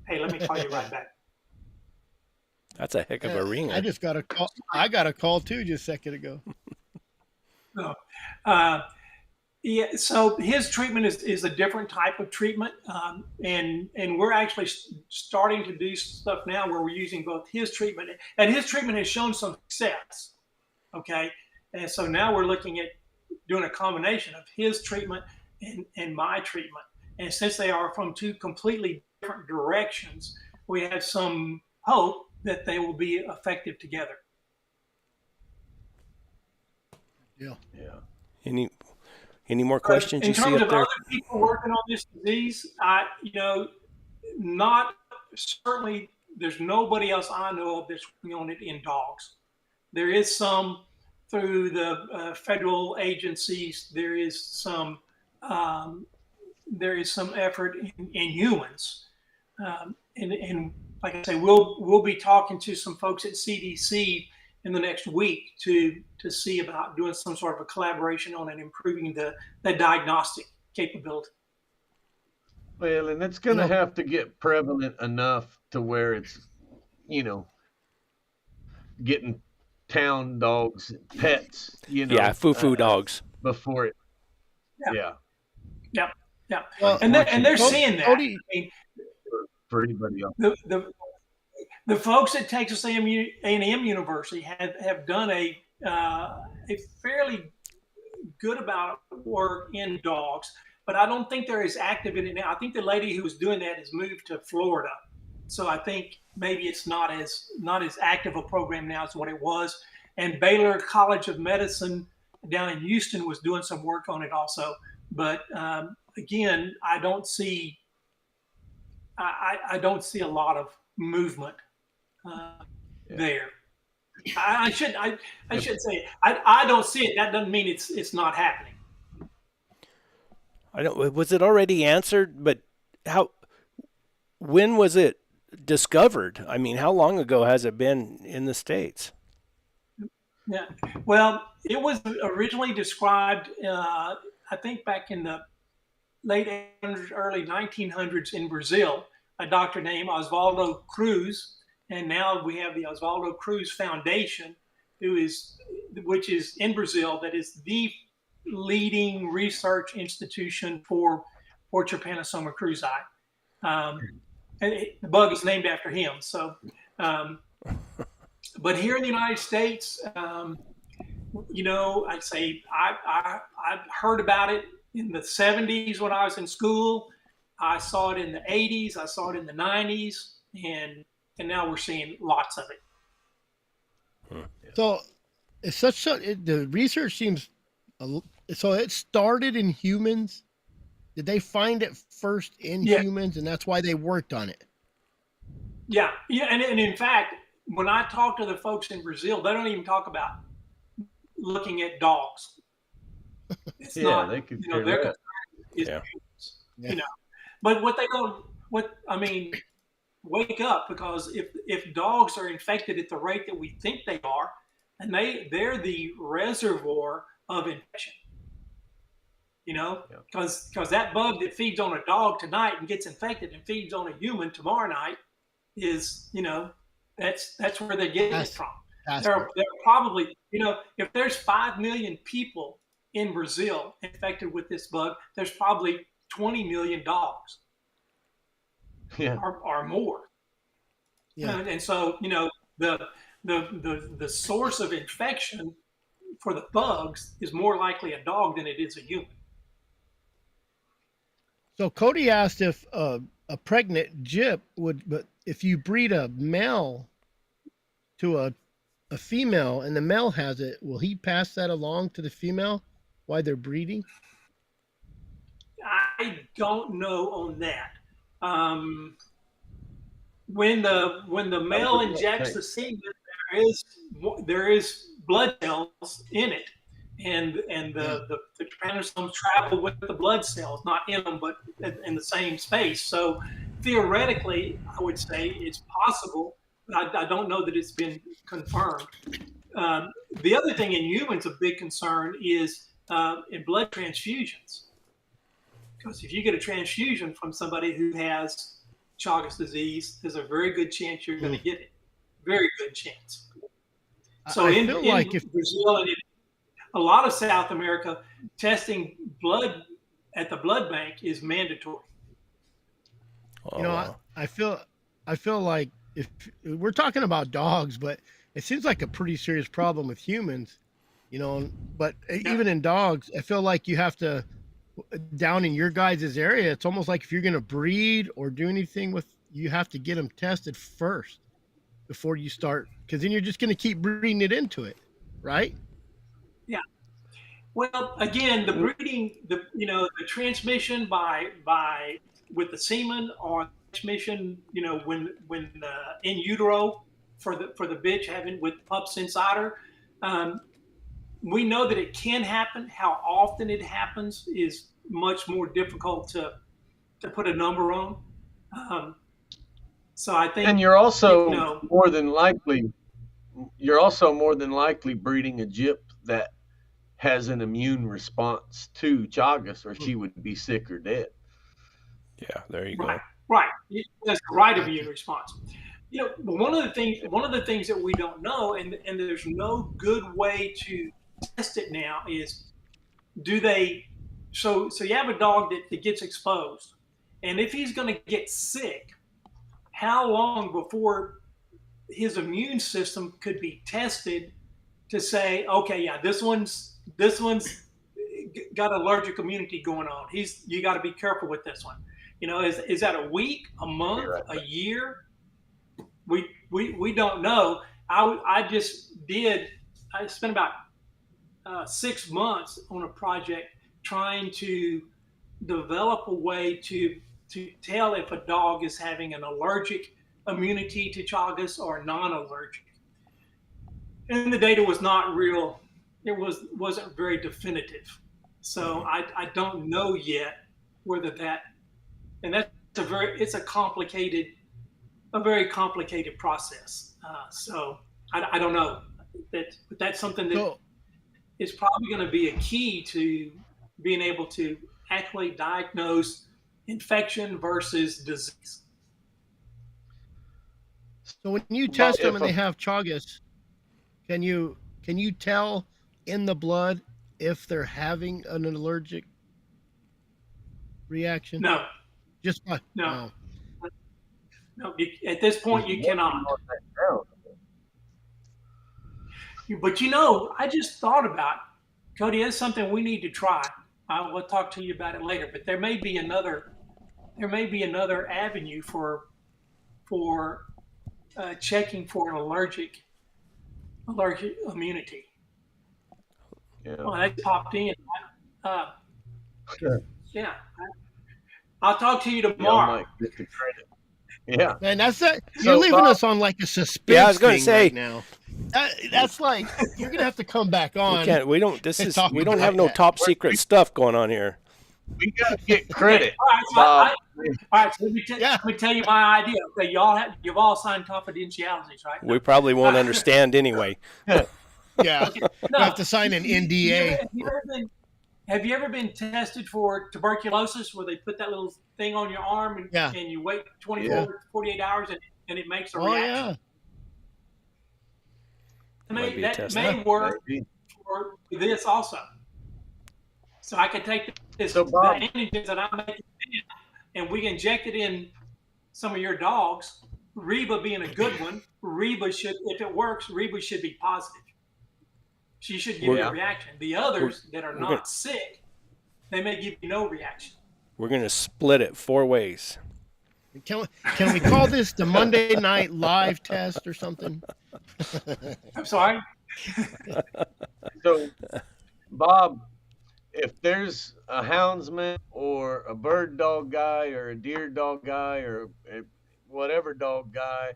Hey, let me call you right back. That's a heck of a ringer. I just got a call. I got a call too just a second ago. No. Yeah, so his treatment is a different type of treatment, and we're actually starting to do stuff now where we're using both his treatment, and his treatment has shown some success. Okay, and so now we're looking at doing a combination of his treatment and my treatment, and since they are from two completely different directions, we have some hope that they will be effective together. Yeah. Yeah. Any more questions In you see terms up of there? other people working on this disease, not certainly. There's nobody else I know of that's working on it in dogs. There is some through the federal agencies. Um, there is some effort in humans, and like I say, we'll be talking to some folks at CDC in the next week to see about doing some sort of a collaboration on and improving the diagnostic capability. Well, and it's going to have to get prevalent enough to where it's, getting town dogs, pets, Yeah, foo-foo dogs. before it. Yeah. Yeah. Yeah. Well, And they're seeing that. Cody, I mean, for anybody else. The folks at Texas A&M University have done a fairly good amount of work in dogs, but I don't think they're as active in it now. I think the lady who was doing that has moved to Florida, so I think maybe it's not as active a program now as what it was. And Baylor College of Medicine down in Houston was doing some work on it also. But again, I don't see a lot of movement there. I should say I don't see it. That doesn't mean it's not happening. I don't. Was it already answered? But when was it discovered? I mean, how long ago has it been in the States? Yeah. Well, it was originally described, I think, back in the late 800s, early 1900s in Brazil. A doctor named Osvaldo Cruz, and now we have the Osvaldo Cruz Foundation, which is in Brazil, that is the leading research institution for Trypanosoma cruzi. The bug is named after him. So, but here in the United States, I'd say I heard about it in the 70s when I was in school. I saw it in the 80s. I saw it in the 90s, and now we're seeing lots of it. So it's the research seems so it started in humans. Did they find it first in humans, and that's why they worked on it? Yeah, and in fact, when I talk to the folks in Brazil, they don't even talk about looking at dogs. It's not, they could their concern is humans, But what they don't, wake up, because if dogs are infected at the rate that we think they are, and they're the reservoir of infection. Because that bug that feeds on a dog tonight and gets infected and feeds on a human tomorrow night is, that's where they get it from. They're probably, if there's 5 million people in Brazil infected with this bug, there's probably 20 million dogs. Or more. Yeah. And so, the source of infection for the bugs is more likely a dog than it is a human. So Cody asked if a pregnant gyp but if you breed a male to a female and the male has it, will he pass that along to the female while they're breeding? I don't know on that. When the male injects the semen, there is blood cells in it, and the trypanosomes travel with the blood cells, not in them, but in the same space. So theoretically, I would say it's possible, but I don't know that it's been confirmed. The other thing in humans, a big concern is in blood transfusions. Because if you get a transfusion from somebody who has Chagas disease, there's a very good chance you're going to get it. Very good chance. So in Brazil and in a lot of South America, testing blood at the blood bank is mandatory. I feel like if we're talking about dogs, but it seems like a pretty serious problem with humans, but even in dogs, I feel like you have to, down in your guys' area, it's almost like if you're going to breed or do anything you have to get them tested first. before you start, because then you're just going to keep breeding it into it, right? Yeah. Well, again, the breeding, the transmission by with the semen or transmission, when in utero for the bitch having with pups inside her, um, we know that it can happen. How often it happens is much more difficult to put a number on. Um, so I And think you know, you're also more than likely breeding a gyp that has an immune response to Chagas, or she would be sick or dead. Yeah, there you right, go. right, that's the right immune Gotcha. response. But one of the things that we don't know, and there's no good way to test it now is do they so you have a dog that gets exposed, and if he's going to get sick, how long before his immune system could be tested to say, okay, yeah, this one's got allergic immunity going on. You got to be careful with this one. Is that a week, a month, Right. a year? We don't know. I spent about 6 months on a project trying to develop a way to tell if a dog is having an allergic immunity to Chagas or non-allergic. And the data was not real. Wasn't very definitive. So I don't know yet whether that, and that's it's a very complicated process. So I don't know but that's something that So, is probably going to be a key to being able to accurately diagnose infection versus disease. so when you Bob, test them and they have Chagas, can you tell in the blood if they're having an allergic reaction? No, Just by no, oh, no. At this point, you cannot. on that now. But I just thought about, Cody. That's something we need to try. I will talk to you about it later. But there may be another avenue for checking for an allergic immunity. Yeah. Well, that popped in. Uh, Sure. yeah, I'll talk to you Y'all tomorrow. might get the credit. Yeah. man, that's that. You're So, leaving Bob, us on like a suspense Yeah, I was gonna thing say- right now. That's like you're gonna have to come back We on. can't. We don't. This and is. talk We don't about have no that. top secret stuff going on here. we got to get credit, Okay. Bob. All right. So let Yeah. me tell you my idea. Okay, you've all signed confidentialities, right? We probably won't understand anyway. Yeah, No. you have to sign an NDA. Have you ever been tested for tuberculosis, where they put that little thing on your arm and, Yeah. and you wait 24 Yeah. 48 hours and it makes a Oh reaction? yeah, Might be a That test. may work Maybe. for this also. So I could take So, Bob- the antigens that I'm making and we inject it in some of your dogs. Reba being a good one, if it works, Reba should be positive. She should give you Yeah. a reaction. The others that are we're not gonna- sick, they may give you no reaction. We're gonna split it 4 ways. can we call this the Monday Night Live test or something? I'm sorry. So, Bob, if there's a houndsman or a bird dog guy or a deer dog guy or a whatever dog guy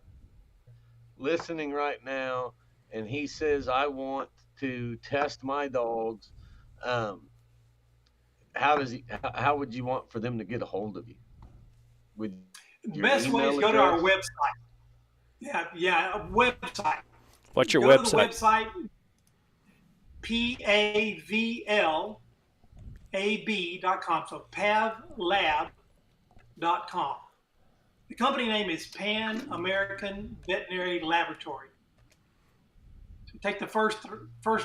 listening right now, and he says, I want to test my dogs, how would you want for them to get a hold of you? With The your best way is email go to our address? website. Yeah, a website. What's your Go website? to the website, pavlab.com. So pavlab.com. The company name is Pan American Veterinary Laboratory. So take the first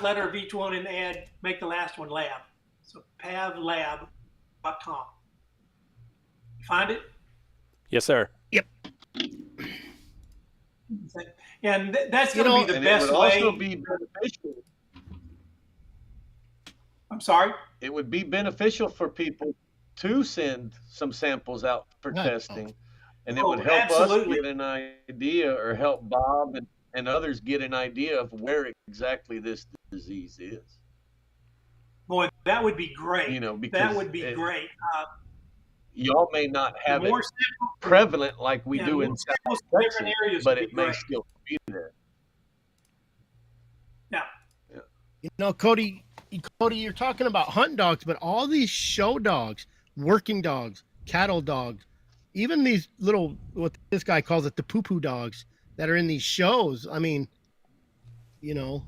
letter of each one and make the last one lab. So pavlab.com. Find it? Yes, sir. And that's going to be the And best it would way. also be beneficial. I'm sorry? It would be beneficial for people to send some samples out for Right. testing and it would Oh, help us absolutely. get an idea, or help Bob and others get an idea of where exactly this disease is. Boy, that would be great. That Because would be great. y'all may not The have it more samples, prevalent like we do more in samples South from different Texas, areas but would it be may great. still be there. Yeah. You know, Cody, you're talking about hunt dogs, but all these show dogs, working dogs, cattle dogs, even these little, what this guy calls it, the poo-poo dogs that are in these shows. I mean, you know,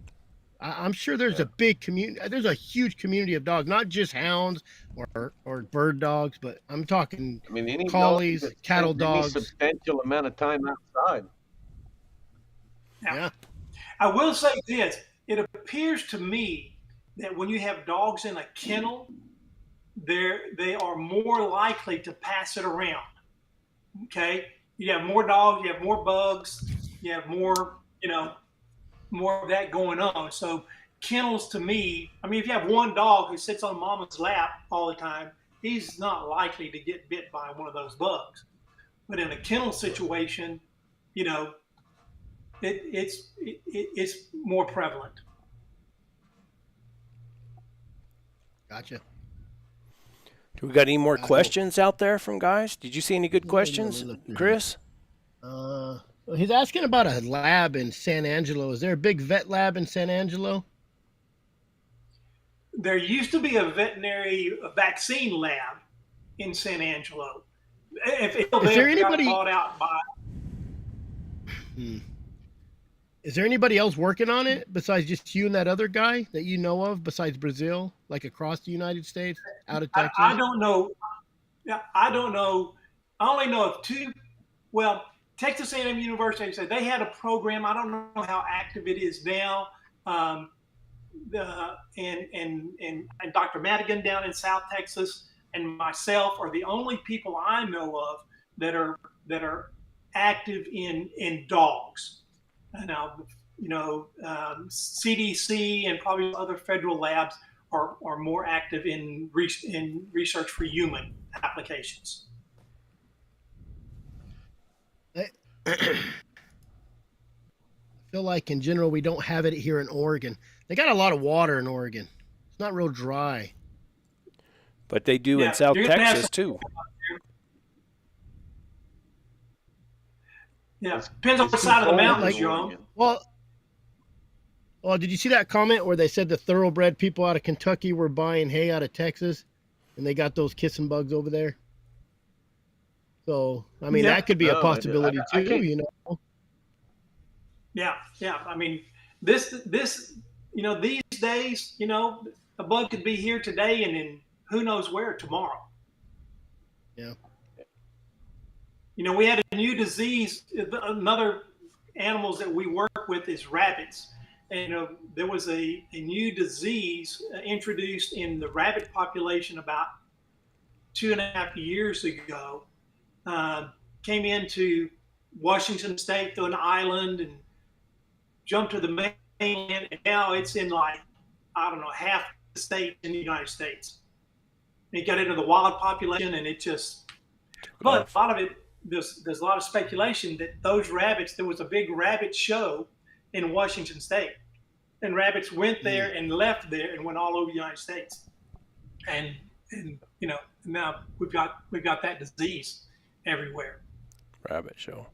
I'm sure there's a big community. There's a huge community of dogs, not just hounds or bird dogs, but I'm talking I mean, any dog collies, that cattle spends any dogs. substantial amount of time outside. Yeah. I will say this. It appears to me that when you have dogs in a kennel, they are more likely to pass it around. Okay? You have more dogs, you have more bugs, you have more, more of that going on. So kennels to me, I mean, if you have one dog who sits on mama's lap all the time, he's not likely to get bit by one of those bugs. But in a kennel situation, you know, it's more prevalent. Gotcha. Do we got any more questions out there from guys? Did you see any good questions, Chris? He's asking about a lab in San Angelo. Is there a big vet lab in San Angelo? There used to be a veterinary vaccine lab in San Angelo. If Is there anybody got bought out by? Is there anybody else working on it besides just you and that other guy that you know of, besides Brazil, like across the United States, out of Texas? I don't know. Yeah, I don't know. I only know of two. Well, Texas A&M University said they had a program. I don't know how active it is now. And Dr. Madigan down in South Texas and myself are the only people I know of that are active in dogs. Now, CDC and probably other federal labs are more active in research for human applications. I feel like in general we don't have it here in Oregon. They got a lot of water in Oregon. It's not real dry. But they do in South Texas too. Yeah, depends on what side of the mountains you're on. Well, did you see that comment where they said the thoroughbred people out of Kentucky were buying hay out of Texas, and they got those kissing bugs over there? So, I mean, that could be a possibility too, you know. Yeah. I mean, this, these days, a bug could be here today and in who knows where tomorrow. Yeah. We had a new disease. Another animals that we work with is rabbits. And there was a new disease introduced in the rabbit population about 2.5 years ago. Came into Washington State through an island and jumped to the mainland. And now it's in half the state in the United States. It got into the wild population and it just, but a lot of it, there's a lot of speculation that those rabbits, there was a big rabbit show in Washington State, and rabbits went there and left there and went all over the United States, and now we've got that disease everywhere. Rabbit show.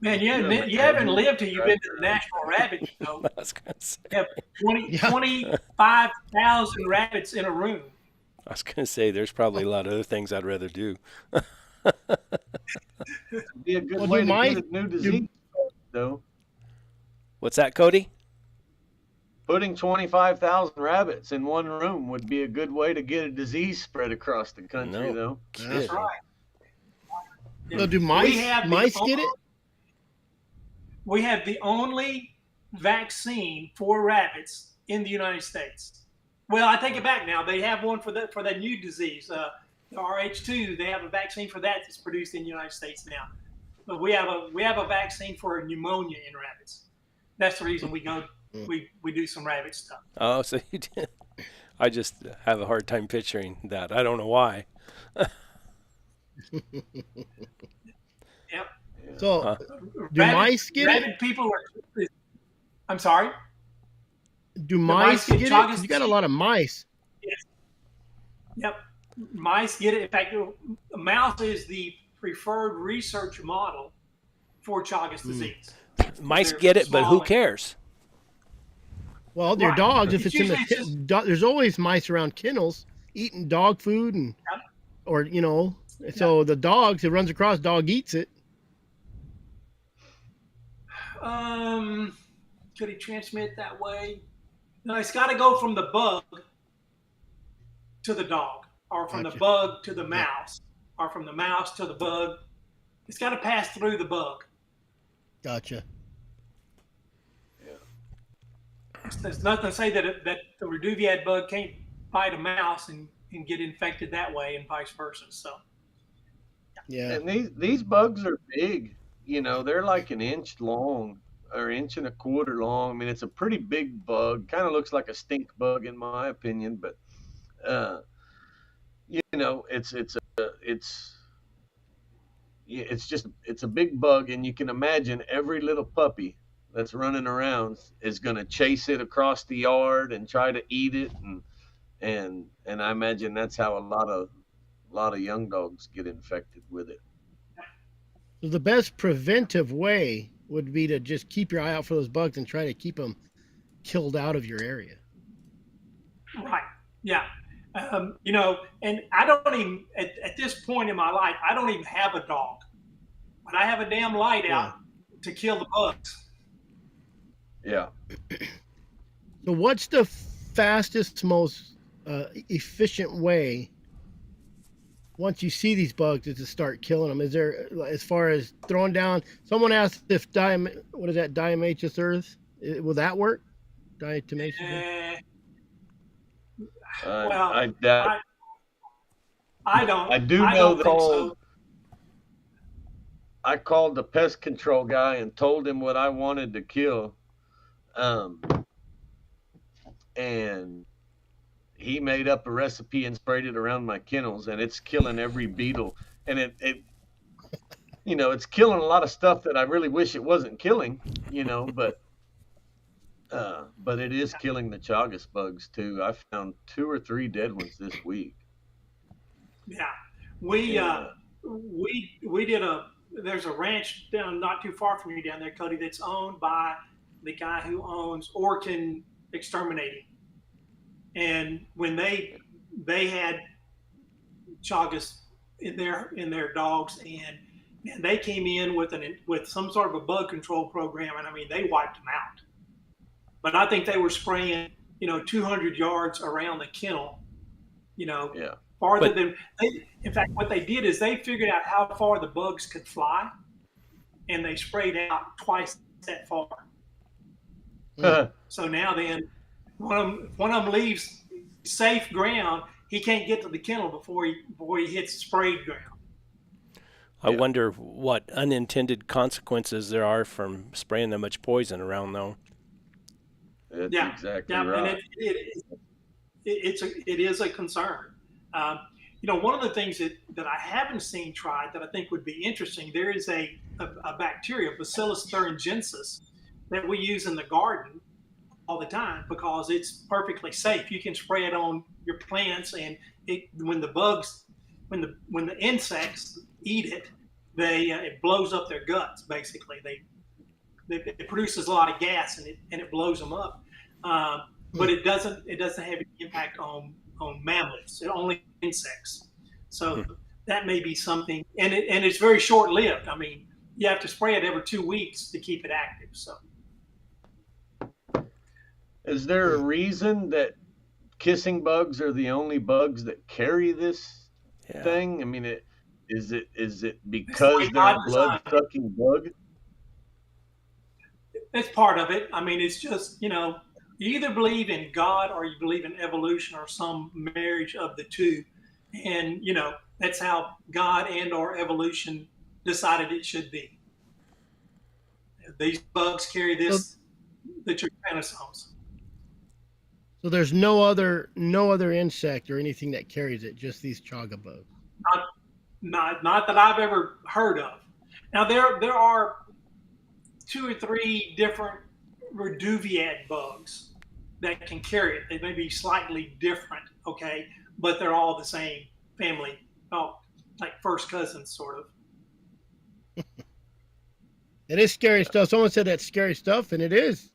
Man, you haven't lived till you've been to the National Rabbit Show. I was gonna say. You have 25,000 rabbits in a room. I was gonna say there's probably a lot of other things I'd rather do. Be a good way to get a new disease, though. What's that, Cody? Putting 25,000 rabbits in one room would be a good way to get a disease spread across the country, though. That's right. So do mice get it? We have the only vaccine for rabbits in the United States. Well, I take it back now. They have one for that new disease, the RH2. They have a vaccine for that that's produced in the United States now. But we have a vaccine for pneumonia in rabbits. That's the reason we go. We do some rabbit stuff. Oh, so you did. I just have a hard time picturing that. I don't know why. Yep. So, Huh. do mice get it? Rabid people are. I'm sorry. Do The mice mice get get it? Because Chagas you got a disease. lot of mice. Yes. Yep. Mice get it. In fact, a mouse is the preferred research model for Chagas disease. Mice They're get it, but who small. cares? Well, they're Right. dogs. If It's it's in the usually just there's always mice around kennels eating dog food or so the dogs, it runs across, dog eats it. could he transmit that way? No, it's got to go from the bug to the dog, or from the Gotcha. bug to the Yeah. mouse, or from the mouse to the bug. It's got to pass through the bug. Gotcha. There's nothing to say that the Reduviad bug can't bite a mouse and get infected that way, and vice versa. So, Yeah. And these bugs are big. They're like an inch long or inch and a quarter long. I mean, it's a pretty big bug. Kind of looks like a stink bug in my opinion, but uh, it's a big bug, and you can imagine every little puppy that's running around is going to chase it across the yard and try to eat it, and I imagine that's how a lot of young dogs get infected with it. So the best preventive way would be to just keep your eye out for those bugs and try to keep them killed out of your area. right, yeah, and I don't even at this point in my life, I don't even have a dog, but I have a damn light out to kill the bugs. Yeah. So what's the fastest, most efficient way once you see these bugs is to start killing them? Is there, as far as throwing down? Someone asked if diatomaceous earth, will that work? Diatomaceous earth? Well, I doubt. I don't. I do I know don't think so. I called the pest control guy and told him what I wanted to kill, um, and he made up a recipe and sprayed it around my kennels, and it's killing every beetle. And it's killing a lot of stuff that I really wish it wasn't killing, but it is killing the Chagas bugs too. I found 2 or 3 dead ones this week. Yeah, we And, we did there's a ranch down not too far from you down there, Cody, that's owned by the guy who owns Orkin Exterminating. And when they had Chagas in their dogs, and they came in with some sort of a bug control program, and I mean they wiped them out. But I think they were spraying 200 yards around the kennel, yeah. farther than in fact, what they did is they figured out how far the bugs could fly, and they sprayed out twice that far. So now then, if one of them leaves safe ground, he can't get to the kennel before he hits sprayed ground. I wonder what unintended consequences there are from spraying that much poison around, though. That's Yeah, exactly yeah, right. and it is a concern. One of the things that I haven't seen tried that I think would be interesting. There is a bacteria, Bacillus thuringiensis, that we use in the garden all the time because it's perfectly safe. You can spray it on your plants, and when the insects eat it, it blows up their guts. Basically, it produces a lot of gas, and it blows them up. But it doesn't have any impact on mammals, only insects. So that may be something, and it's very short lived. I mean, you have to spray it every 2 weeks to keep it active. So, Is there a reason that kissing bugs are the only bugs that carry this thing? I mean, is it because they're a blood sucking bug? It's part of it. I mean, it's just, you either believe in God or you believe in evolution or some marriage of the two. And, that's how God and or evolution decided it should be. These bugs carry the trypanosomes. So there's no other insect or anything that carries it, just these chaga bugs. Not that I've ever heard of. Now there are 2 or 3 different reduviad bugs that can carry it. They may be slightly different, okay, but they're all the same family. Oh, like first cousins, sort of. It is scary stuff. Someone said that's scary stuff, and it is.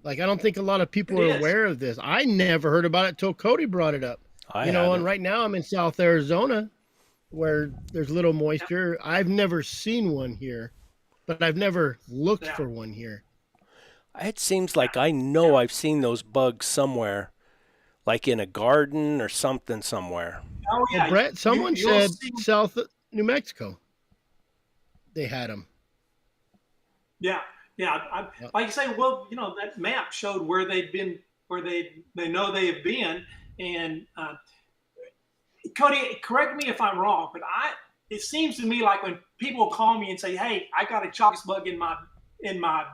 Like, I don't think a lot of people It are is. aware of this. I never heard about it till Cody brought it up. I And hadn't. right now I'm in South Arizona where there's little moisture. I've never seen one here, but I've never looked Yeah. for one here. It seems like I know I've seen those bugs somewhere, like in a garden or something somewhere. Oh yeah, Well, Brett, someone you'll said see. South New Mexico. They had them. Yeah, yeah. Like I say, well, that map showed where they'd been, where they know they have been, and Cody, correct me if I'm wrong, but it seems to me like when people call me and say, "Hey, I got a Chagas bug in my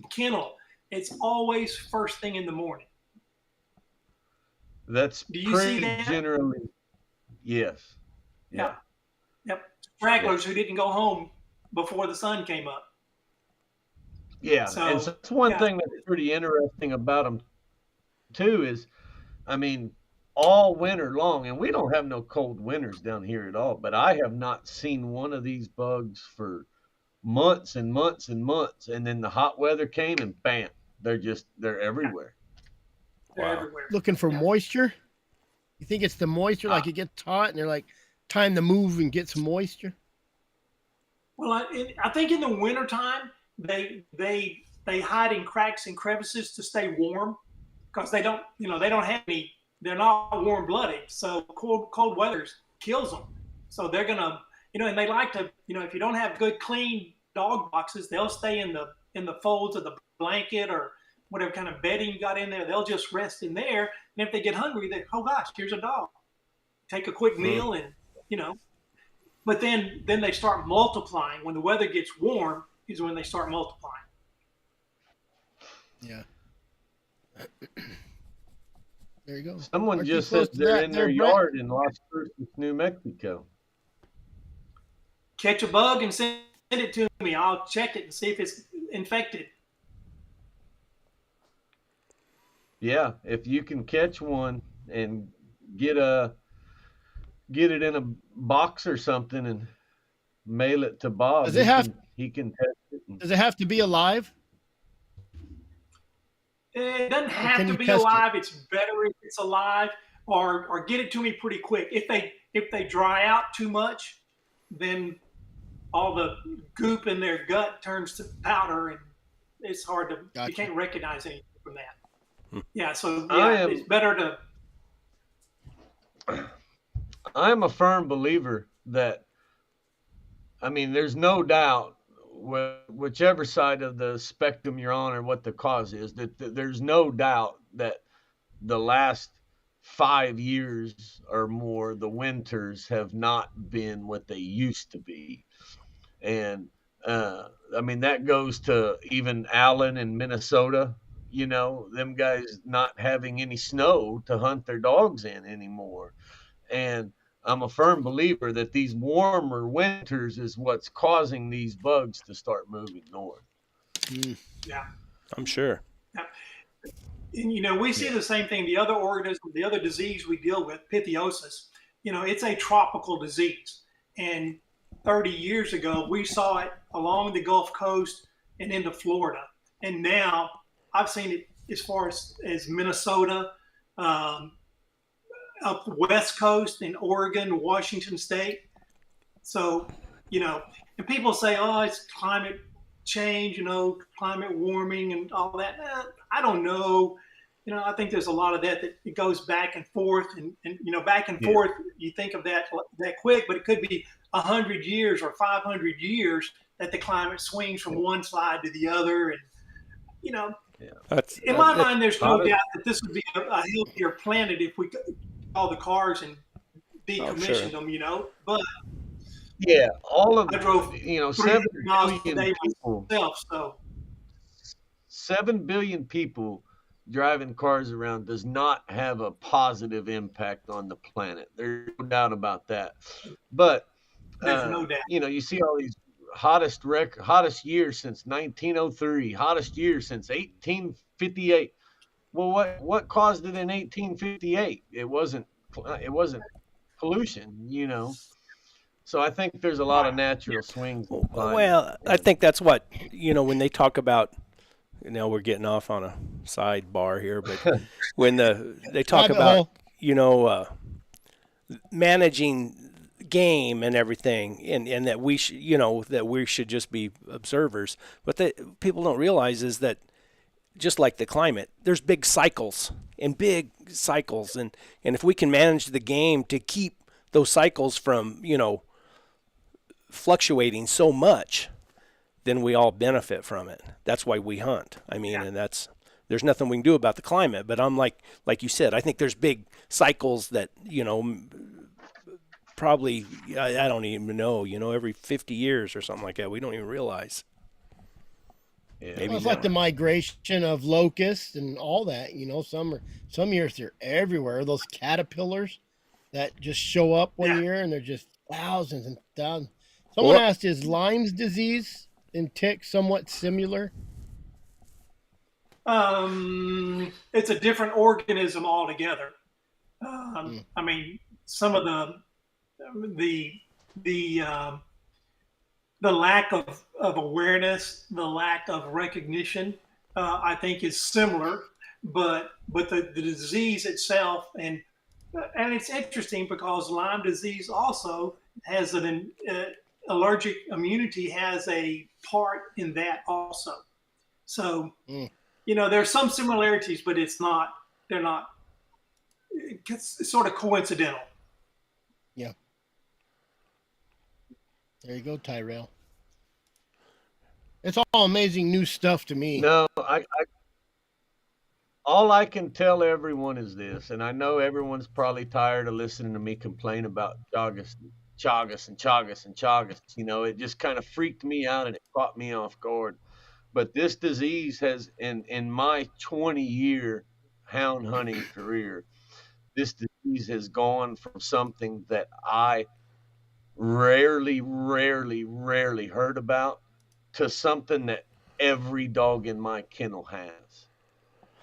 kennel," it's always first thing in the morning. That's Do you see pretty that? generally, yes. Yeah. Yep. Stragglers who didn't go home before the sun came up. Yeah, So, and so that's one yeah. thing that's pretty interesting about them too is, I mean, all winter long, and we don't have no cold winters down here at all, but I have not seen one of these bugs for months and months and months, and then the hot weather came and bam, they're everywhere. They're Wow. everywhere. Looking for moisture. You think it's the moisture, like it gets hot and they're like, time to move and get some moisture? Well, I think in the wintertime, they hide in cracks and crevices to stay warm because they don't have any. They're not warm blooded, so cold weather kills them. So they're gonna and they like to if you don't have good clean dog boxes, they'll stay in the folds of the blanket or whatever kind of bedding you got in there. They'll just rest in there, and if they get hungry, oh gosh, here's a dog. Take a quick meal and But then they start multiplying. When the weather gets warm is when they start multiplying. Yeah. There you go. Someone Aren't you just close said to they're that in there, their Brett? yard in Las Cruces, New Mexico. Catch a bug and send it to me. I'll check it and see if it's infected. Yeah, if you can catch one and get it in a box or something and mail it to Bob, Does it have he can test it. does it have to be alive? It doesn't Or have can to you be test it? alive. It's better if it's alive, or get it to me pretty quick. If they dry out too much, then all the goop in their gut turns to powder, and it's hard to Gotcha. you can't recognize anything from that. Yeah, so it's better to. I'm a firm believer that, I mean, there's no doubt, whichever side of the spectrum you're on or what the cause is, that there's no doubt that the last 5 years or more, the winters have not been what they used to be. And I mean, that goes to even Allen in Minnesota, them guys not having any snow to hunt their dogs in anymore. And I'm a firm believer that these warmer winters is what's causing these bugs to start moving north. Yeah. I'm sure. Yeah. And we see the same thing. The other organism, the other disease we deal with, pitheosis, it's a tropical disease. And 30 years ago, we saw it along the Gulf Coast and into Florida. And now I've seen it as far as Minnesota, up the West Coast in Oregon, Washington State. So, and people say, oh, it's climate change, climate warming and all that. I don't know. I think there's a lot of that it goes back and forth and back and forth. You think of that quick, but it could be 100 years or 500 years that the climate swings from one side to the other. And, in my mind, there's no doubt that this would be a healthier planet if we all the cars and decommissioned them, but yeah, all of I drove 7 miles a billion day people, myself, so 7 billion people driving cars around does not have a positive impact on the planet. There's no doubt about that. But There's no doubt. You see all these hottest years since 1903, hottest years since 1858. Well, what caused it in 1858? It wasn't pollution. So I think there's a lot of Right. natural swings in climate. Well, I And think that's what, when they talk about, we're getting off on a sidebar here, but when they talk Rabbit about, hole. managing game and everything, and that we should just be observers. What people don't realize is that just like the climate, there's big cycles, and if we can manage the game to keep those cycles from fluctuating so much, then we all benefit from it. That's why we hunt. I mean, and there's nothing we can do about the climate, but I'm like you said, I think there's big cycles that, probably, I don't even know, every 50 years or something like that. We don't even realize. yeah. Maybe Well, it's like the migration of locusts and all that. Some years they're everywhere. Those caterpillars that just show up one year and they're just thousands and thousands. Someone Well- asked, is Lyme's disease and tick somewhat similar? It's a different organism altogether. I mean, some of the lack of awareness, the lack of recognition, I think is similar, but the disease itself, and it's interesting because Lyme disease also has an allergic immunity has a part in that also. So, there's some similarities, but they're not, it's sort of coincidental. Yeah. There you go, Tyrell. It's all amazing new stuff to me. No, all I can tell everyone is this, and I know everyone's probably tired of listening to me complain about Chagas, and Chagas. It just kind of freaked me out and it caught me off guard. But this disease has, in my 20-year hound hunting career, this disease has gone from something that I rarely heard about to something that every dog in my kennel has.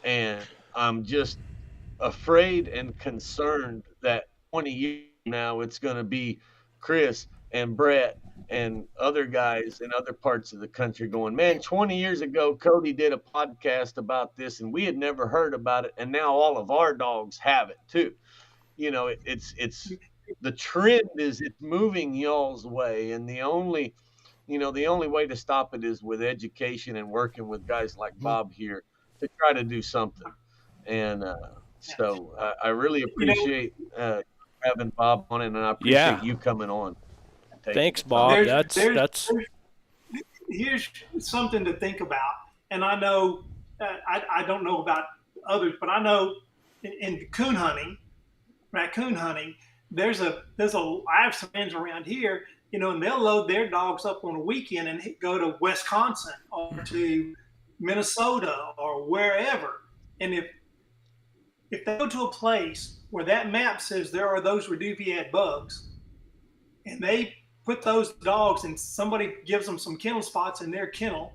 And I'm just afraid and concerned that 20 years from now it's going to be Chris and Brett and other guys in other parts of the country going, man, 20 years ago, Cody did a podcast about this and we had never heard about it. And now all of our dogs have it too. It's the trend is it's moving y'all's way. And the only way to stop it is with education and working with guys like Bob here to try to do something. And so I really appreciate having Bob on it, and I appreciate you coming on. Thanks, Bob. That's here's something to think about. And I know I don't know about others, but I know in raccoon hunting, there's a I have some friends around here, and they'll load their dogs up on a weekend and go to Wisconsin or to Minnesota or wherever. And if they go to a place where that map says there are those reduviad bugs, and they put those dogs and somebody gives them some kennel spots in their kennel,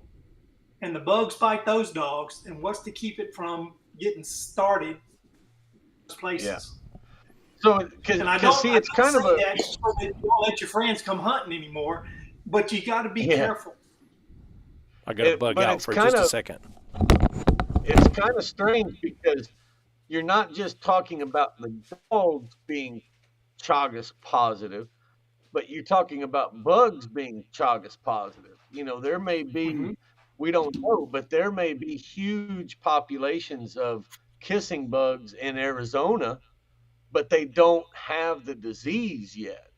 and the bugs bite those dogs, and what's to keep it from getting started in those places? Yeah. So, because see, it's kind of that so that you don't let your friends come hunting anymore, but you got to be careful. I got to bug out for just a second. It's kind of strange because you're not just talking about the dogs being Chagas positive, but you're talking about bugs being Chagas positive. There may be, we don't know, but there may be huge populations of kissing bugs in Arizona, but they don't have the disease yet.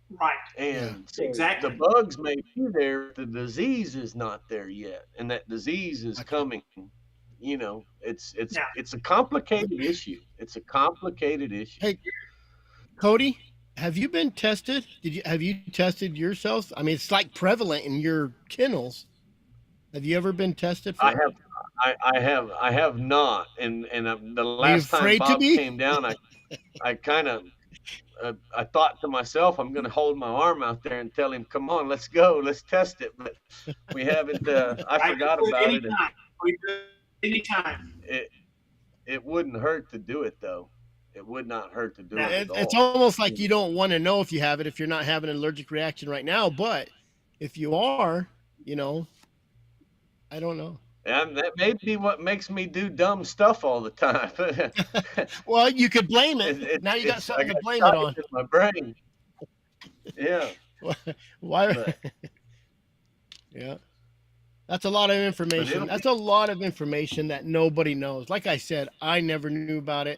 Right. And so exactly. the bugs may be there, the disease is not there yet. And that disease is coming. It's a complicated issue. It's a complicated issue. Hey, Cody, have you been tested? Have you tested yourself? I mean, it's like prevalent in your kennels. Have you ever been tested for it? I have not. And the last time Bob came down, I kind of I thought to myself, I'm going to hold my arm out there and tell him, "Come on, let's go, let's test it." But we haven't. I I can forgot do it about it, and anytime. We do it anytime. it it wouldn't hurt to do it though. It would not hurt to do Yeah. it at It's all. almost like you don't want to know if you have it if you're not having an allergic reaction right now. But if you are, you know, I don't know. And that may be what makes me do dumb stuff all the time. Well, you could blame it. Now you got It's I something to got blame it Chagas on. in my brain. Yeah, Why? but Yeah. That's a lot of but information. it'll be That's a lot of information that nobody knows. Like I said, I never knew about it,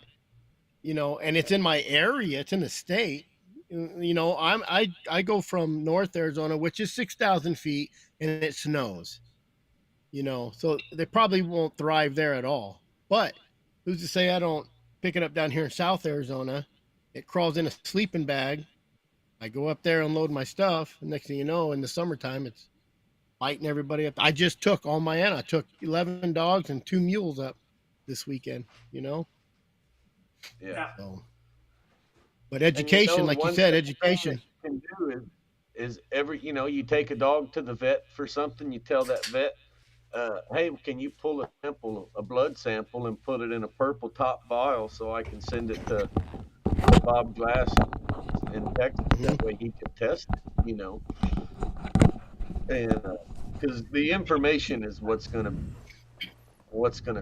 and it's in my area, it's in the state. I go from North Arizona, which is 6,000 feet, and it snows. So they probably won't thrive there at all. But who's to say I don't pick it up down here in South Arizona? It crawls in a sleeping bag. I go up there, unload my stuff. And next thing you know, in the summertime, it's biting everybody up. I just took all my I took 11 dogs and 2 mules up this weekend. You know, yeah. Yeah. so but And education, the like you one said, thing that education. you can do is every you take a dog to the vet for something. You tell that vet, "Hey, can you pull a blood sample, and put it in a purple top vial so I can send it to Bob Glass in Texas? Hmm. That way he can test it." And because the information is what's gonna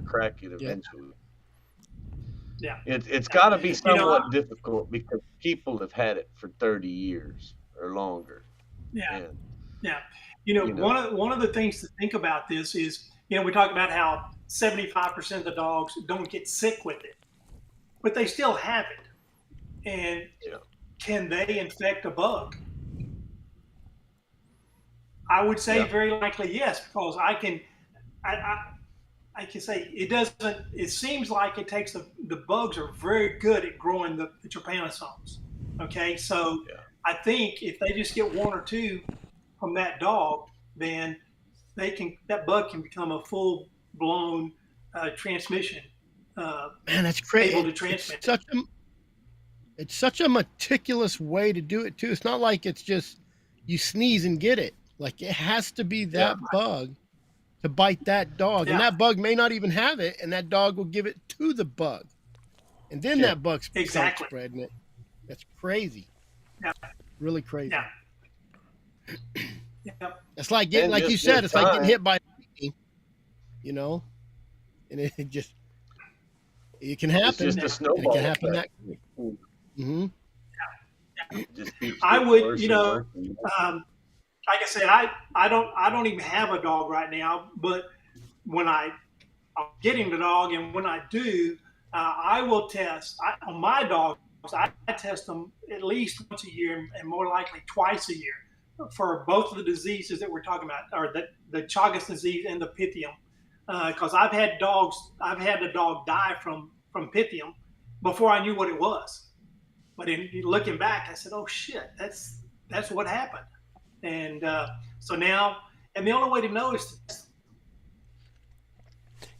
crack it Yeah. eventually. Yeah. It's got to be You know, somewhat difficult because people have had it for 30 years or longer, yeah. and Yeah. you One know, of the things to think about this is, we talk about how 75% of the dogs don't get sick with it, but they still have it. And yeah, can they infect a bug? I would say yeah, very likely yes, because I, I can say it doesn't. It seems like it takes the bugs are very good at growing the trypanosomes. Okay, so yeah. I think if they just get one or two from that dog, then that bug can become a full blown transmission, uh, Man, that's able crazy. to transmit it. It's such a meticulous way to do it too. It's not like it's just you sneeze and get it. Like it has to be Yeah. that bug to bite that dog, and Yeah, that bug may not even have it, and that dog will give it to the bug, and then Sure. that bug starts exactly. spreading it. That's crazy, Yeah, really crazy. yeah, yeah. It's like getting, And like you just said, with it's like getting time, hit by lightning, you know, and it just it can it's happen, just a and it can snowball happen effect. that quick. Hmm. It just keeps I getting would, worse and worse. like I said, I don't even have a dog right now, but when I'm getting the dog, and when I do, I will test on my dogs. I test them at least once a year, and more likely twice a year, for both of the diseases that we're talking about, or the Chagas disease and the Pythium. Because I've had a dog die from Pythium before I knew what it was. But in looking back, I said, "Oh shit, that's what happened." And so now, and the only way to know is to test.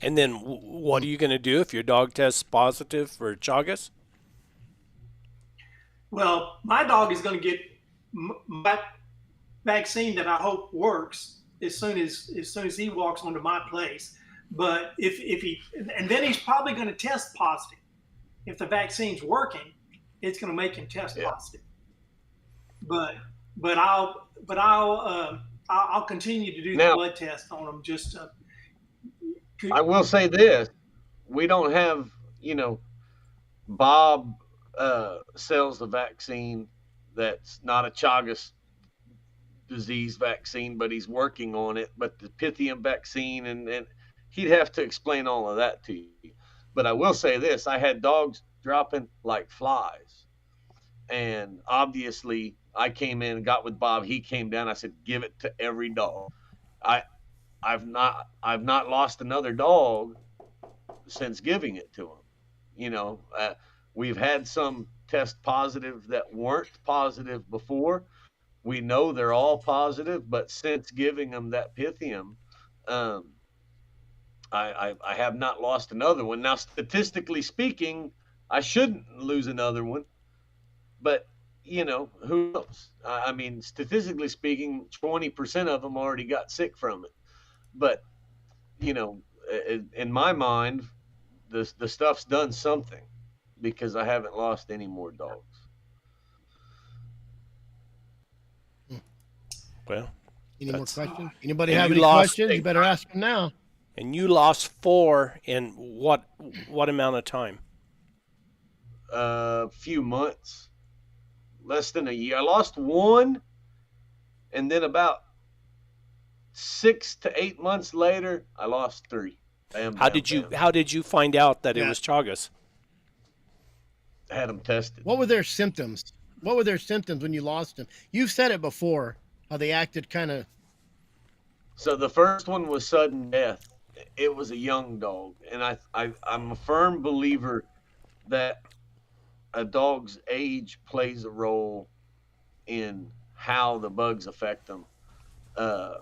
And then what are you going to do if your dog tests positive for Chagas? Well, my dog is going to get my vaccine that I hope works as soon as he walks onto my place. But if he, and then he's probably going to test positive. If the vaccine's working, it's going to make him test Yeah. positive. But I'll continue to do the Now, blood test on him just to. I will say this: we don't have, Bob sells the vaccine that's not a Chagas disease vaccine, but he's working on it. But the Pythium vaccine, and he'd have to explain all of that to you. But I will say this: I had dogs dropping like flies, and obviously I came in and got with Bob. He came down. I said, "Give it to every dog." I I've not lost another dog since giving it to him. We've had some test positive that weren't positive before. We know they're all positive, but since giving them that Pythium, um, I have not lost another one. Now, statistically speaking, I shouldn't lose another one, But who knows? I mean, statistically speaking, 20% of them already got sick from it. But in my mind, the stuff's done something because I haven't lost any more dogs. Well, Any more that's questions? Anybody and have you any lost questions? You better ask them now. and you lost 4 in what amount of time? A few months, less than a year. I lost one, and then about 6 to 8 months later, I lost three. Bam, How bam, did you bam. how did you find out that it Yeah. was Chagas? I had them tested. What were their symptoms? What were their symptoms when you lost them? You've said it before, how they acted kind of. So the first one was sudden death. It was a young dog, and I'm a firm believer that a dog's age plays a role in how the bugs affect them. Uh,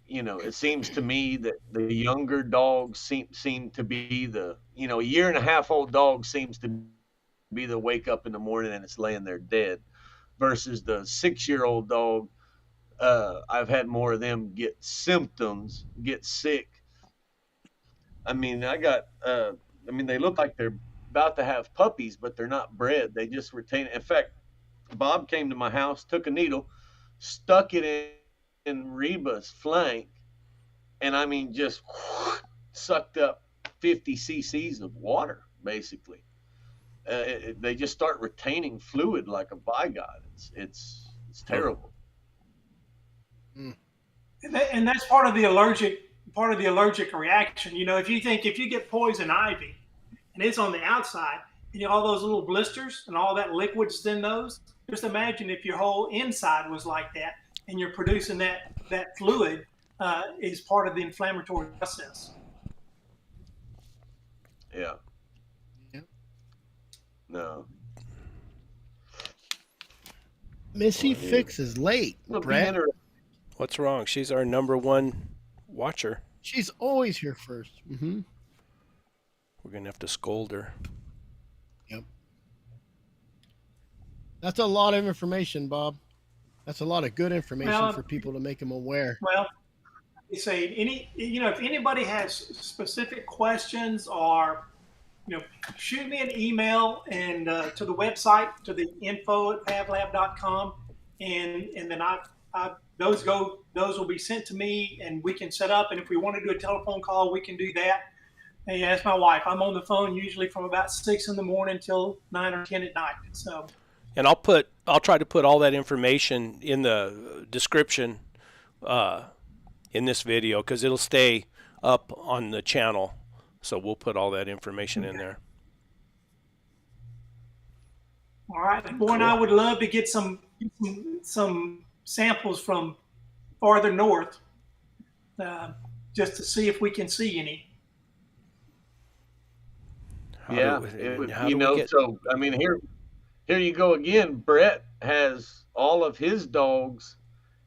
it seems to me that the younger dogs seem to be a year and a half old dog seems to be the wake up in the morning and it's laying there dead, versus the 6-year-old dog. I've had more of them get symptoms, get sick. I mean, they look like they're about to have puppies, but they're not bred. They just retain it. In fact, Bob came to my house, took a needle, stuck it in Reba's flank, and I mean, just sucked up 50 cc's of water, basically. They just start retaining fluid like a bigod. It's terrible. Mm. And that's part of the allergic reaction. If you get poison ivy and it's on the outside, and all those little blisters and all that liquid's in those, just imagine if your whole inside was like that, and you're producing that fluid is part of the inflammatory process. Yeah. Yeah. No. Missy Fix is late, Brett. What's wrong? She's our number one watcher. She's always here 1st. Mm-hmm. We're gonna have to scold her. Yep. That's a lot of information, Bob. That's a lot of good information for people to make them aware. Well, you say if anybody has specific questions, or shoot me an email and to the website, to the info@pavlab.com, and then those will be sent to me, and we can set up. And if we want to do a telephone call, we can do that. And yeah, that's my wife. I'm on the phone usually from about 6 in the morning till 9 or 10 at night. So. And I'll try to put all that information in the description in this video, because it'll stay up on the channel. So we'll put all that information in there. All right, boy, cool. And I would love to get some samples from farther north, just to see if we can see any. So I mean, here you go again. Brett has all of his dogs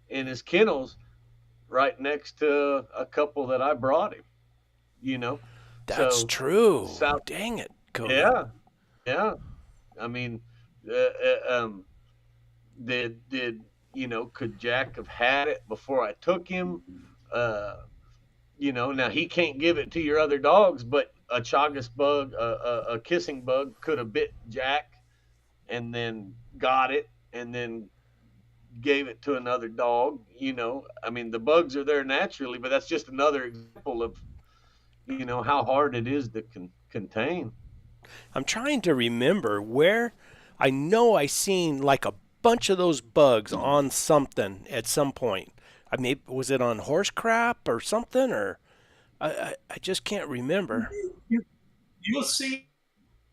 in his kennels right next to a couple that I brought him. That's true. Dang it, Cody. Yeah. I mean, could Jack have had it before I took him? Now he can't give it to your other dogs, but a Chagas bug, a kissing bug, could have bit Jack and then got it and then gave it to another dog. I mean, the bugs are there naturally, but that's just another example of how hard it is to contain. I'm trying to remember where. I know I seen like a bunch of those bugs on something at some point. I mean, was it on horse crap or something, or I just can't remember. You'll see.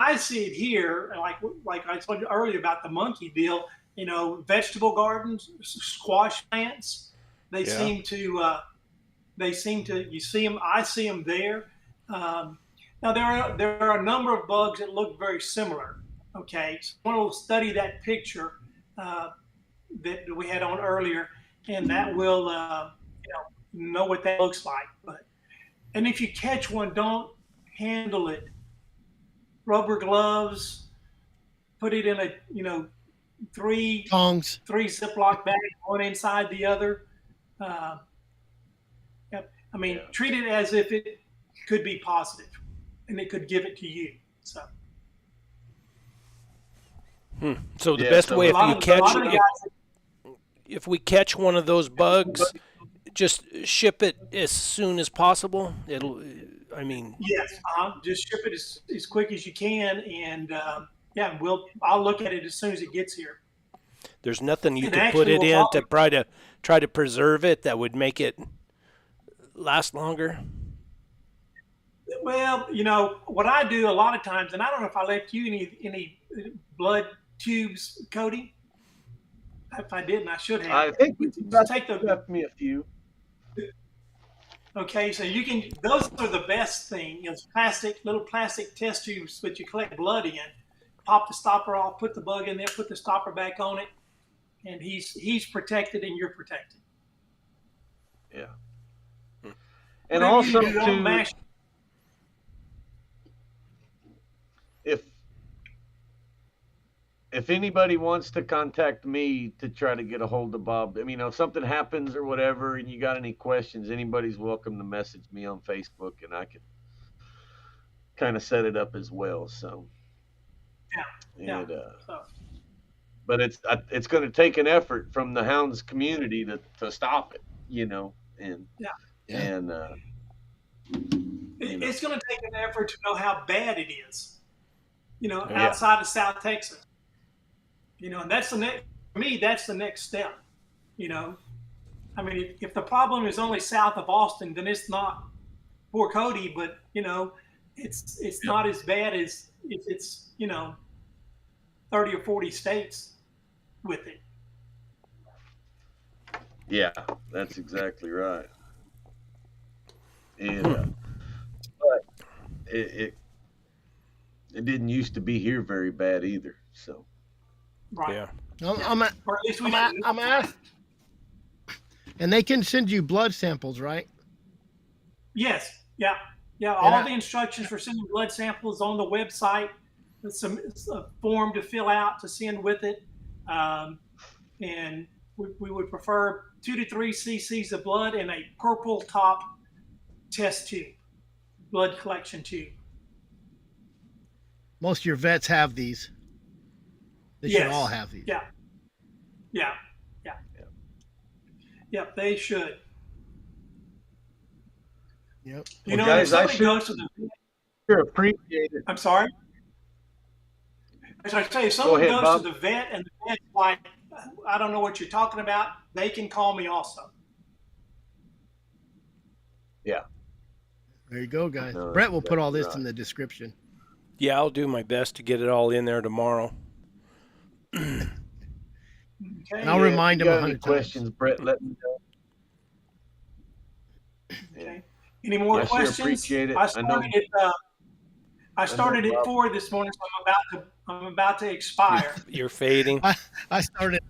I see it here, like I told you earlier about the monkey deal. Vegetable gardens, squash plants. They seem to. You see them. I see them there. Now there are a number of bugs that look very similar. Okay, so I want to study that picture that we had on earlier, and that will know what that looks like. And if you catch one, don't handle it. Rubber gloves. Put it in three Tongs. Ziploc bags, one inside the other. Uh, I mean, treat it as if it could be positive, and it could give it to you. So. So the best way if we catch one of those bugs, just ship it as soon as possible. Yes, just ship it as quick as you can, and I'll look at it as soon as it gets here. There's nothing you could put it in to try to preserve it that would make it last longer. Well, what I do a lot of times, and I don't know if I left you any blood tubes, Cody. If I didn't, I should have. I think you left me a few. Okay, so you can. Those are the best thing. It's little plastic test tubes that you collect blood in. Pop the stopper off, put the bug in there, put the stopper back on it, and he's protected and you're protected. Yeah. And also too, if anybody wants to contact me to try to get a hold of Bob, if something happens or whatever and you got any questions, anybody's welcome to message me on Facebook and I can kind of set it up as well. So, but it's going to take an effort from the Hounds community to stop it, and it's going to take an effort to know how bad it is, outside of South Texas. And that's the next, for me, that's the next step. If the problem is only south of Austin, then it's not poor Cody, but it's not as bad as if it's 30 or 40 states with it. Yeah, that's exactly right. And but it didn't used to be here very bad either. So. Right. Yeah. I'm asked. And they can send you blood samples, right? Yes. Yeah. Yeah. All the instructions for sending blood samples on the website. It's a form to fill out to send with it. And we would prefer 2 to 3 cc's of blood in a purple top test tube, blood collection tube. Most of your vets have these. They should all have these. Yeah. Yep, they should. Yep. Guys, I sure appreciate it. I'm sorry? As I say, if someone goes to the vet and the vet's like, I don't know what you're talking about, they can call me also. Yeah. There you go, guys. Brett will put all this in the description. Yeah, I'll do my best to get it all in there tomorrow. Okay. And I'll remind him 100 questions, Brett, let me know. Okay. Any more questions? Sure appreciate it. I started at 4 this morning, so I'm about to expire. You're fading. I started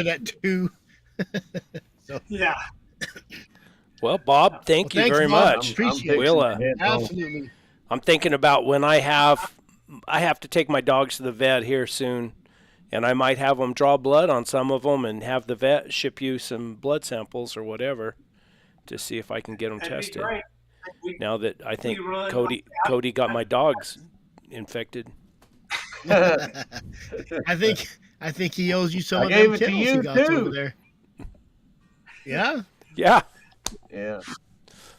at 2. So. Yeah. Well, Bob, thanks very much. Appreciate it. Absolutely. I'm thinking about when I have to take my dogs to the vet here soon. And I might have them draw blood on some of them and have the vet ship you some blood samples or whatever to see if I can get them tested. Now that I think Cody got my dogs infected. I think he owes you some of them kennels he got over there. Yeah. Yeah. Yeah.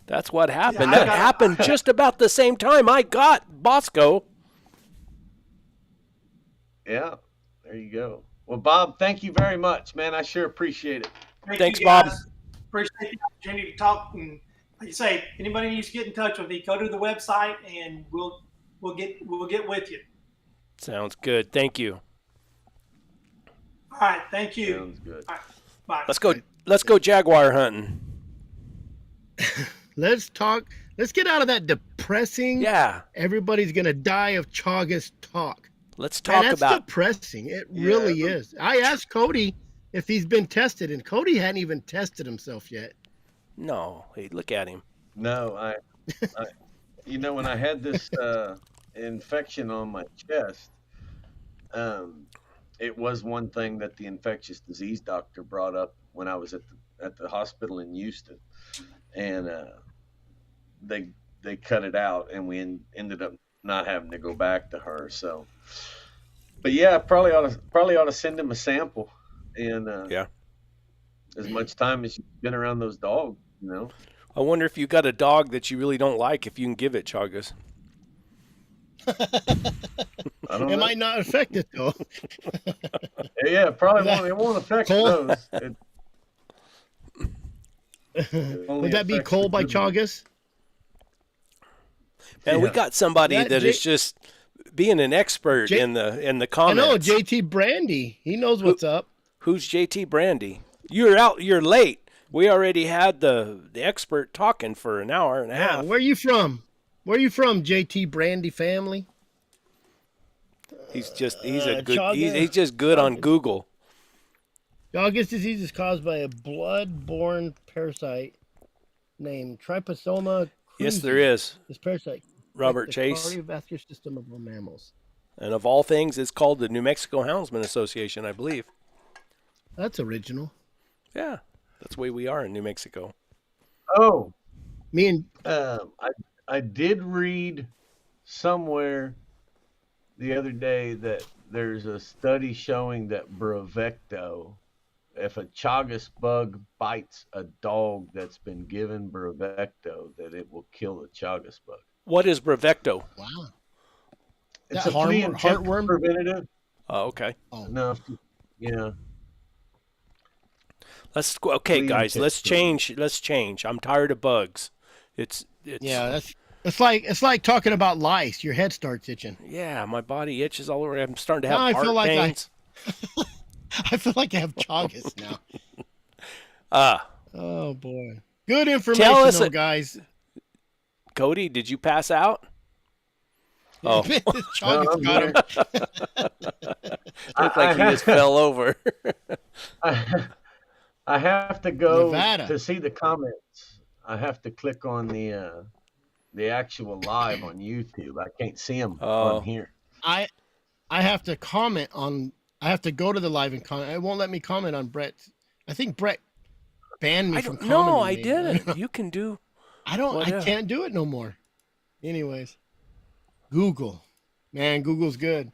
That's what happened. That happened just about the same time I got Bosco. Yeah. There you go. Well, Bob, thank you very much, man. I sure appreciate it. Thanks, Bob. Appreciate the opportunity to talk. And like you say, anybody needs to get in touch with me, go to the website, and we'll get with you. Sounds good. Thank you. All right. Thank you. Sounds good. All right. Bye. Let's go Jaguar hunting. Let's get out of that depressing. Yeah. Everybody's gonna die of Chagas talk. Let's talk about. That's depressing. It really is. I asked Cody if he's been tested, and Cody hadn't even tested himself yet. No, hey, look at him. No, I when I had this infection on my chest, it was one thing that the infectious disease doctor brought up when I was at the hospital in Houston, and they they cut it out, and we ended up not having to go back to her. So, but yeah, probably ought to send him a sample, and Yeah. as much time as you've been around those dogs, you know. I wonder if you got a dog that you really don't like, if you can give it, Chagas. I don't It know. might not affect it though. Yeah, probably That- won't. It won't affect Cole? those. It only Would that be affects Cole the by good ones. Chagas? And we Yeah. got somebody That that is just being an expert J- in the I comments. know JT Brandy. He knows what's up. Who's JT Brandy? You're late. We already had the expert talking for an hour and a Yeah, half. where you from? Where you from, JT Brandy family? He's a good Chagas. he's just good on Google. Chagas disease is caused by a blood-borne parasite named Trypanosoma cruzi. Yes, there is. This parasite Robert affects Chase. the cardiovascular system of all mammals. And of all things, it's called the New Mexico Houndsman Association, I believe. That's original. Yeah, that's the way we are in New Mexico. Oh, Me and I did read somewhere the other day that there's a study showing that Bravecto, if a Chagas bug bites a dog that's been given Bravecto, that it will kill the Chagas bug. What is Bravecto? wow. It's That a flea heartworm- and tick heartworm? preventative. Oh, okay. No, yeah. Let's go. Okay, Flea guys, and let's tick change. Let's change. I'm tired of bugs. It's Yeah, that's it's like talking about lice. Your head starts itching. yeah, my body itches all over. I'm starting to have Now I heart feel like pains. I feel like I have Chagas now. Ah, Oh boy. Good information Tell us though, a- guys. Cody, did you pass out? Oh, Chagas I'm got here. him. looked like he just fell over. I have to go Nevada. to see the comments. I have to click on the actual live on YouTube. I can't see them Oh. on here. I have to comment on. I have to go to the live and comment. It won't let me comment on Brett. I think Brett banned me I from don't. commenting. No, I maybe. didn't. You can do. I don't. What I else? can't do it no more. Anyways, Google, man, Google's good.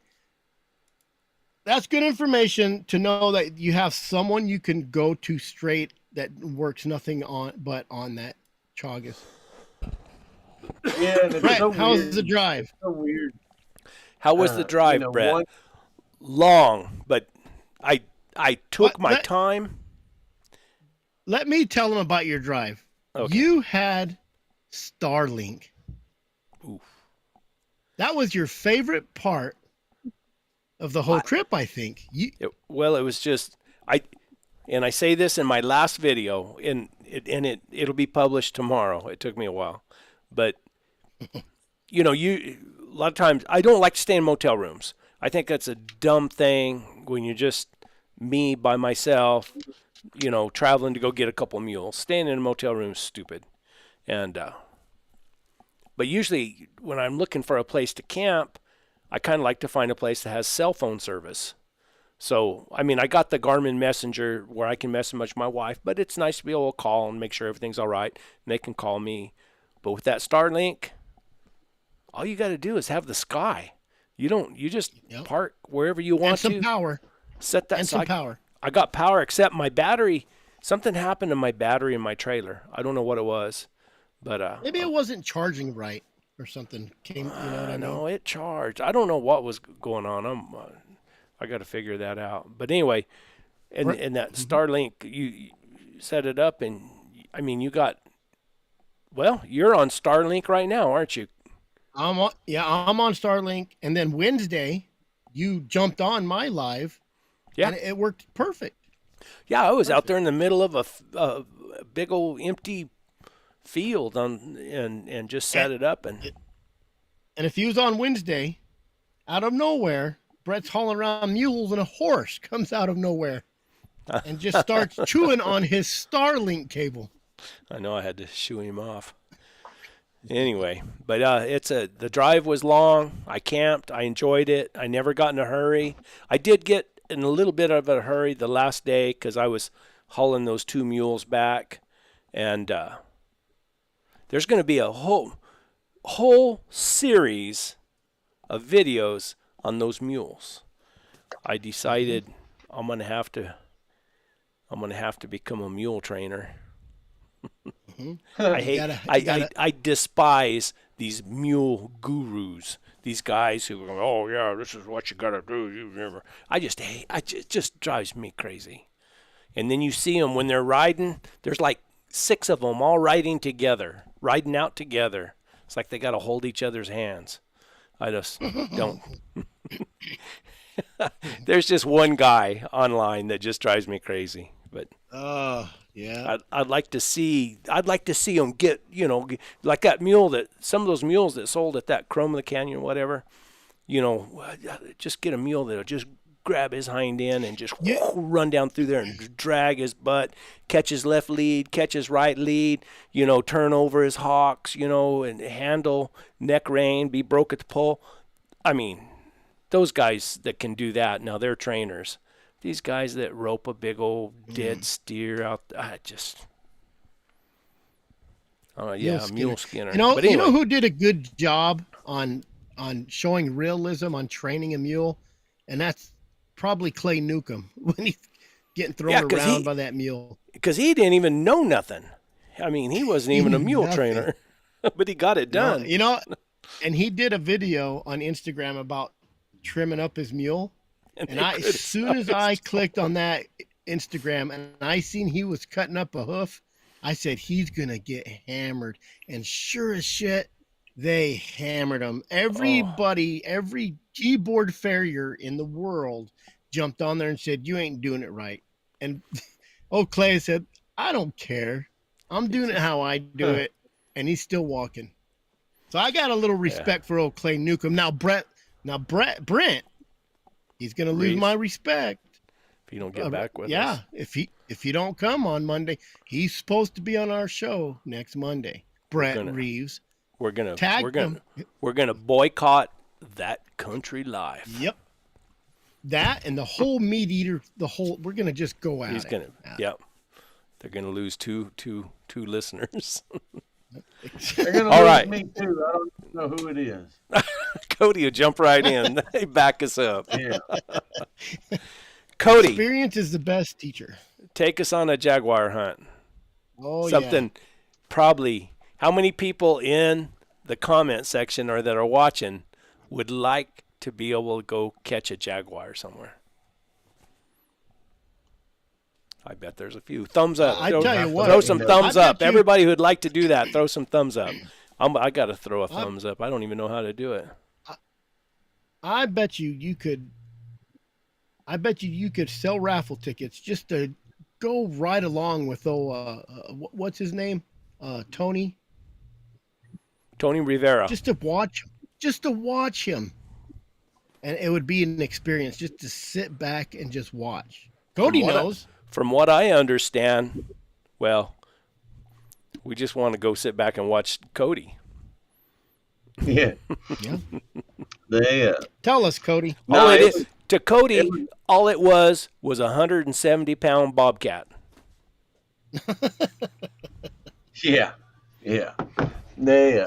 That's good information to know that you have someone you can go to straight that works nothing on but on that Chagas. Yeah, and it's Brett, so how's weird. the drive? So weird. How was the drive, Brett? one- Long, but I took What? my Let- time. Let me tell them about your drive. Okay. You had Starlink. Oof. That was your favorite part of the whole trip, I think. It was just and I say this in my last video, and it'll be published tomorrow. It took me a while, but you know, a lot of times I don't like to stay in motel rooms. I think that's a dumb thing when you're just me by myself, you know, traveling to go get a couple mules. Staying in a motel room is stupid, and but usually when I'm looking for a place to camp, I kind of like to find a place that has cell phone service. So, I mean, I got the Garmin Messenger where I can message my wife, but it's nice to be able to call and make sure everything's all right, and they can call me. But with that Starlink, all you got to do is have the sky. You just Yep. park wherever you And want some to. power. Set that And some side. power. I got power, except my battery. Something happened to my battery in my trailer. I don't know what it was, but Maybe it wasn't charging right or something. You know what I mean? no, it charged. I don't know what was going on. I got to figure that out. But anyway, and that Starlink, you set it up, and I mean, you're on Starlink right now, aren't you? I'm on Starlink, and then Wednesday, you jumped on my live. Yeah. And it worked perfect. Yeah, I was out there in the middle of a big old empty field and just set it up and. And if you was on Wednesday, out of nowhere, Brett's hauling around mules and a horse comes out of nowhere and just starts chewing on his Starlink cable. I know I had to shoo him off. Anyway, but the drive was long. I camped. I enjoyed it. I never got in a hurry. I did get in a little bit of a hurry the last day because I was hauling those 2 mules back, and there's going to be a whole series of videos on those mules. I decided I'm going to have to become a mule trainer. I despise these mule gurus. These guys who go, oh yeah, this is what you gotta do. You never. It just drives me crazy. And then you see them when they're riding. There's like 6 of them all riding out together. It's like they gotta hold each other's hands. I just don't. There's just one guy online that just drives me crazy. But yeah, I'd like to see them get, like that mule some of those mules that sold at that Chrome of the Canyon or whatever, just get a mule that'll just grab his hind end and just run down through there and drag his butt, catch his left lead, catch his right lead, turn over his hocks, and handle neck rein, be broke at the pole. I mean, those guys that can do that, now they're trainers. These guys that rope a big old dead steer out, mule skinner. But anyway. You know who did a good job on showing realism on training a mule, and that's probably Clay Newcomb when he's getting thrown around by that mule. Because he didn't even know nothing. I mean, he wasn't even a mule trainer, but he got it done. And he did a video on Instagram about trimming up his mule. And as soon as I clicked on that Instagram and I seen he was cutting up a hoof, I said, he's going to get hammered. And sure as shit, they hammered him. Everybody, every keyboard farrier in the world jumped on there and said, you ain't doing it right. And old Clay said, I don't care. I'm doing it how I do it. And he's still walking. So I got a little respect for old Clay Newcomb. Now, Brent, he's going to lose my respect. If you don't get back with us. Yeah, if you don't come on Monday, he's supposed to be on our show next Monday. Brent Reeves. We're gonna boycott That Country Life. Yep. That and the whole meat eater. We're gonna just go at it. Yep. They're gonna lose two listeners. They're gonna lose me too. I don't know who it is. Cody will jump right in. They back us up. Yeah. Cody. Experience is the best teacher. Take us on a Jaguar hunt. Oh, Something probably. How many people in the comment section or that are watching would like to be able to go catch a Jaguar somewhere? I bet there's a few. Thumbs up. Throw some thumbs up. Everybody who'd like to do that, throw some thumbs up. I got to throw a thumbs up. I don't even know how to do it. I bet you could. I bet you could sell raffle tickets just to go right along with what's his name, Tony Rivera. Just to watch him, and it would be an experience just to sit back and just watch. Cody knows. From what I understand, well, we just want to go sit back and watch Cody. Yeah. They tell us, Cody. To Cody, all it was a 170-pound bobcat. Yeah. They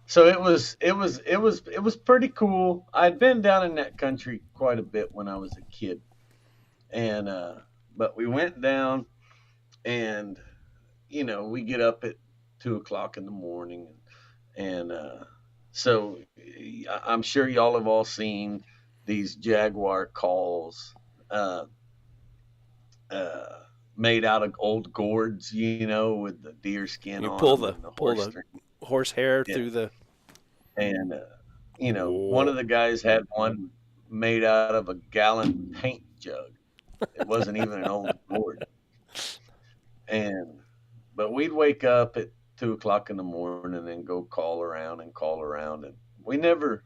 so it was pretty cool. I'd been down in that country quite a bit when I was a kid, and but we went down, and we get up at 2:00 in the morning, and so I'm sure y'all have all seen these Jaguar calls made out of old gourds, with the deer skin you on pull them. Pull the horse hair through the... And, one of the guys had one made out of a gallon paint jug. It wasn't even an old gourd. But we'd wake up at 2:00 in the morning and go call around, and we never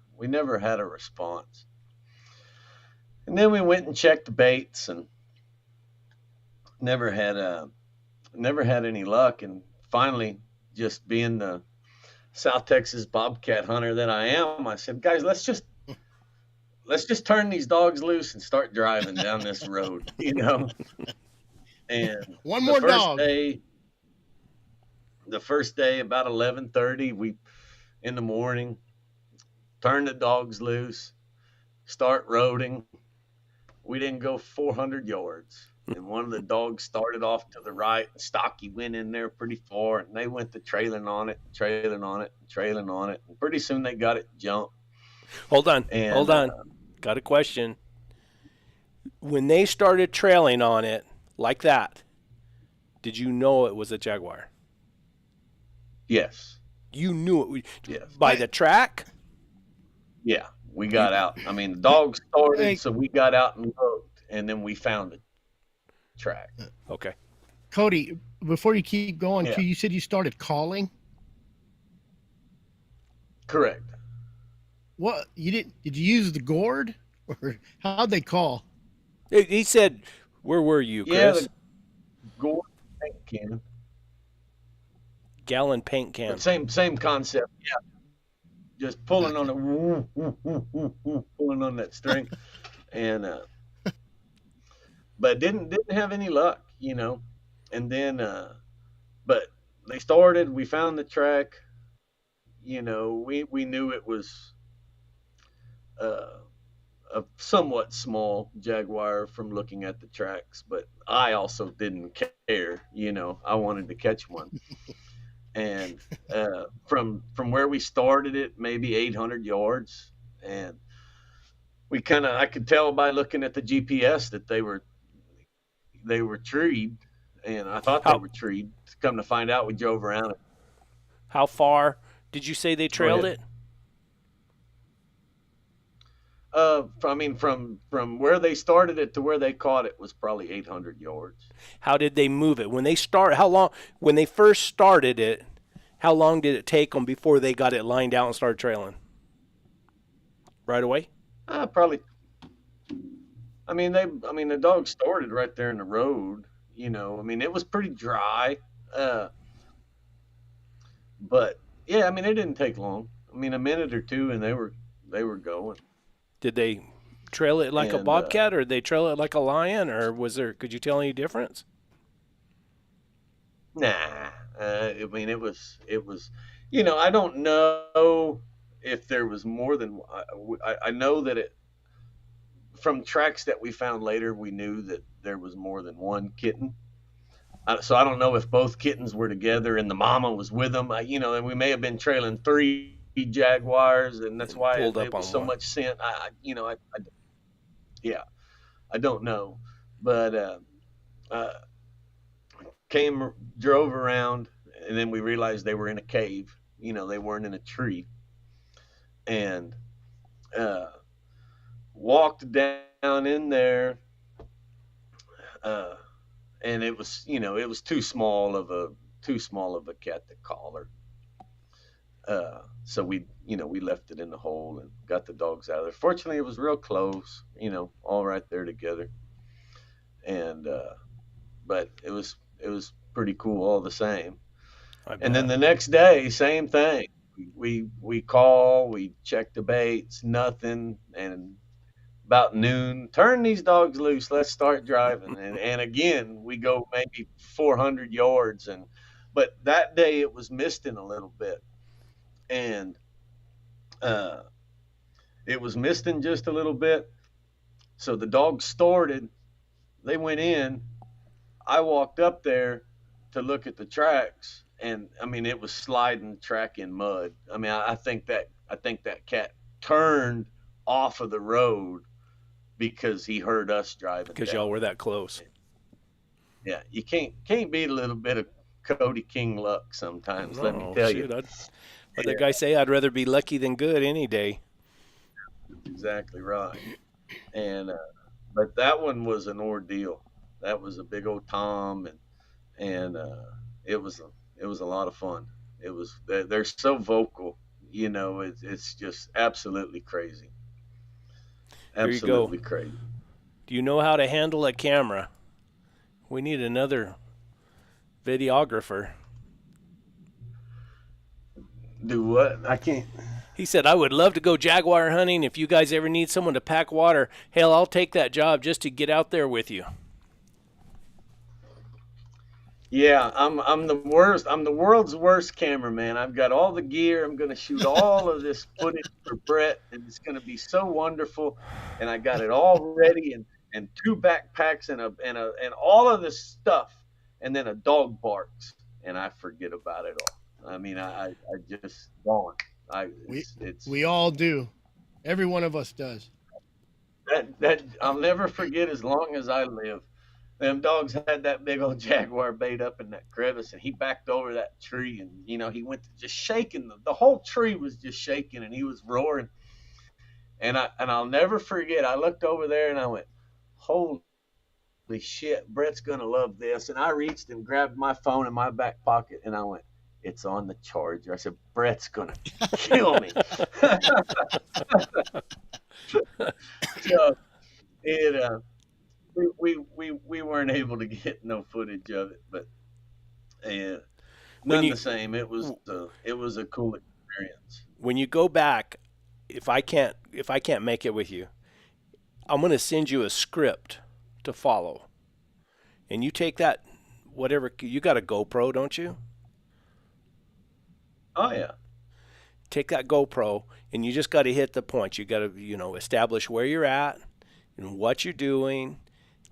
had a response. And then we went and checked the baits and never had any luck. And finally, just being the South Texas bobcat hunter that I am, I said, guys, let's let's just turn these dogs loose and start driving down this road, you know. And One the more first dog. day, the first day about 11:30, we in the morning turn the dogs loose, start roading. We didn't go 400 yards. And one of the dogs started off to the right, and Stocky went in there pretty far, and they went to trailing on it, trailing on it, trailing on it. And pretty soon they got it jumped. Hold on. And Hold on. Got a question. When they started trailing on it like that, did you know it was a Jaguar? yes, You knew it yes, by the track? yeah, we got out. I mean, the dogs started, Hey, so we got out and looked, and then we found the track. Okay. Cody, before you keep going, Yeah. too, you said you started calling. Correct. What you didn't? Did you use the gourd, or how'd they call? He said, "Where were you, Yeah, Chris?" the gore paint can, Gallon paint can. but same concept. Yeah, just pulling on Gotcha. the woo, woo, woo, woo, woo, pulling on that string, and but didn't have any luck, you know. And then, but they started. We found the track. You know, we knew it was uh, a somewhat small Jaguar from looking at the tracks, but I also didn't care. You know, I wanted to catch one. And from where we started it, maybe 800 yards, and I could tell by looking at the GPS that they were treed, and I thought they How were treed. Come to find out, we drove around it. how far did you say they Go trailed ahead. it? I mean, from where they started it to where they caught it was probably 800 yards. How did they move it? When they start, how long? When they first started it, how long did it take them before they got it lined out and started trailing? Right away. Probably. I mean, the dog started right there in the road. You know, I mean, it was pretty dry, uh, but yeah, I mean, it didn't take long. I mean, a minute or two, and they were going. Did they trail it like a And bobcat, or did they trail it like a lion, or was there? Could you tell any difference? nah, I mean, it was. You know, I don't know if there was more than. I know that it from tracks that we found later, we knew that there was more than one kitten. So I don't know if both kittens were together and the mama was with them. You know, and we may have been trailing three Jaguars, and that's And why pulled it up was on so one. much scent. Yeah, I don't know, but uh, came drove around, and then we realized they were in a cave. You know, they weren't in a tree, and uh, walked down in there, uh, and it was too small of a cat to collar. So we left it in the hole and got the dogs out of there. Fortunately, it was real close, all right there together. And but it was pretty cool all the same. I And then bet. the next day, same thing. We call, we check the baits, nothing, and about noon, turn these dogs loose. Let's start driving. And again, we go maybe 400 yards, but that day it was misting a little bit, and uh, it was misting just a little bit. So the dogs started. They went in. I walked up there to look at the tracks, and I mean it was sliding track in mud. I mean I think that cat turned off of the road because he heard us driving Because y'all down were it. that close. Yeah, you can't beat a little bit of Cody King luck sometimes. Let me No, tell you. shoot. What the Yeah, guy say? I'd rather be lucky than good any day. exactly right. And but that one was an ordeal. That was a big old Tom, and it was a lot of fun. They're so vocal. It's just absolutely crazy. Here you go. Absolutely crazy. Do you know how to handle a camera? We need another videographer. Do what? I can't. He said, I would love to go jaguar hunting. If you guys ever need someone to pack water, hell, I'll take that job just to get out there with you. Yeah, I'm the worst. I'm the world's worst cameraman. I've got all the gear. I'm going to shoot all of this footage for Brett, and it's going to be so wonderful. And I got it all ready, and two backpacks and all of this stuff, and then a dog barks, and I forget about it all. I mean, I just gone. We It's we all do. Every one of us does. that I'll never forget as long as I live. Them dogs had that big old jaguar bait up in that crevice, and he backed over that tree, and he went to just shaking. The whole tree was just shaking, and he was roaring. And I'll never forget. I looked over there and I went, "Holy shit, Brett's gonna love this." And I reached and grabbed my phone in my back pocket, and I went, "It's on the charger." I said, "Brett's gonna kill me." So it we weren't able to get no footage of it, but When none you the same. It was a cool experience. when you go back, if I can't make it with you, I'm going to send you a script to follow. And you take that whatever you got a GoPro, don't you? Oh yeah, Take that GoPro and you just got to hit the points. You got to, establish where you're at and what you're doing.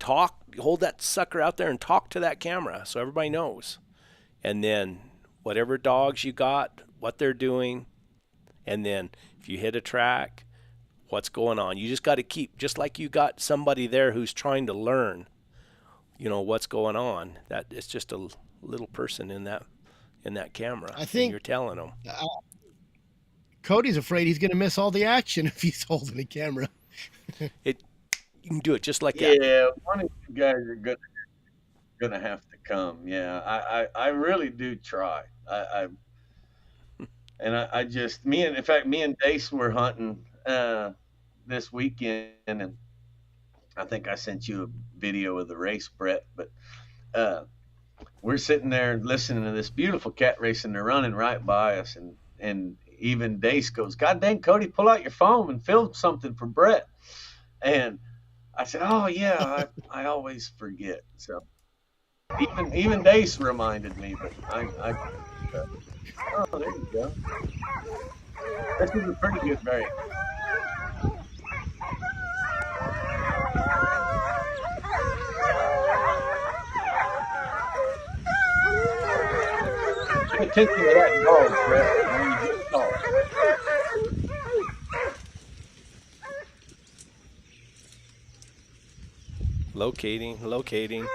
Hold that sucker out there and talk to that camera so everybody knows. And then whatever dogs you got, what they're doing, and then if you hit a track, what's going on. You just got to keep, just like you got somebody there who's trying to learn, what's going on. That it's just a little person in that camera. I and think you're telling them. Cody's afraid he's going to miss all the action if he's holding a camera. You can do it just like that. yeah. One of you guys are gonna have to come. Yeah, I really do try. I just in fact me and Dace were hunting this weekend, and I think I sent you a video of the race, Brett. But uh, we're sitting there listening to this beautiful cat race, and they're running right by us, and even Dace goes, "God dang, Cody, pull out your phone and film something for Brett." And I said, "Oh yeah, I always forget." So even Dace reminded me, but oh, there you go. This is a pretty good race. Pay attention to that dog, Brett. When you get caught. Locating.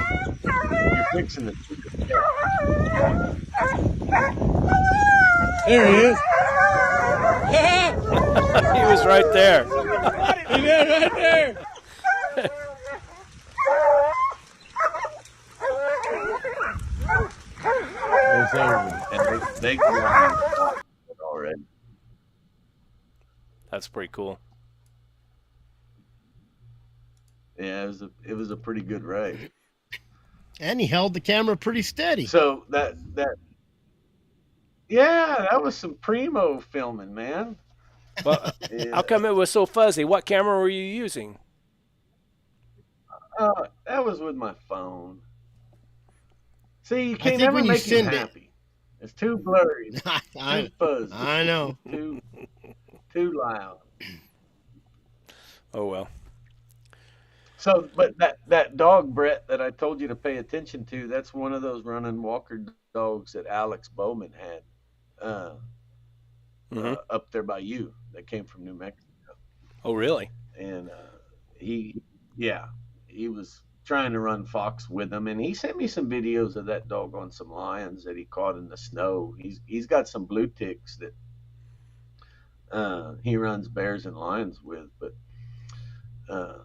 You're fixing the There he is. He was right there. He is right there. It's over. And they go already. That's pretty cool. Yeah, it was a pretty good race. And he held the camera pretty steady. So yeah, that was some primo filming, man. Well, Yeah. how come it was so fuzzy? What camera were you using? That was with my phone. See, you I can't think never when you make him send it- happy. It's too blurry, too I fuzzy, know. too loud. Oh well. So, but that dog, Brett, that I told you to pay attention to, that's one of those running walker dogs that Alex Bowman had up there by you that came from New Mexico. Oh really? And was trying to run fox with him, and he sent me some videos of that dog on some lions that he caught in the snow. He's got some blue ticks that he runs bears and lions with, uh,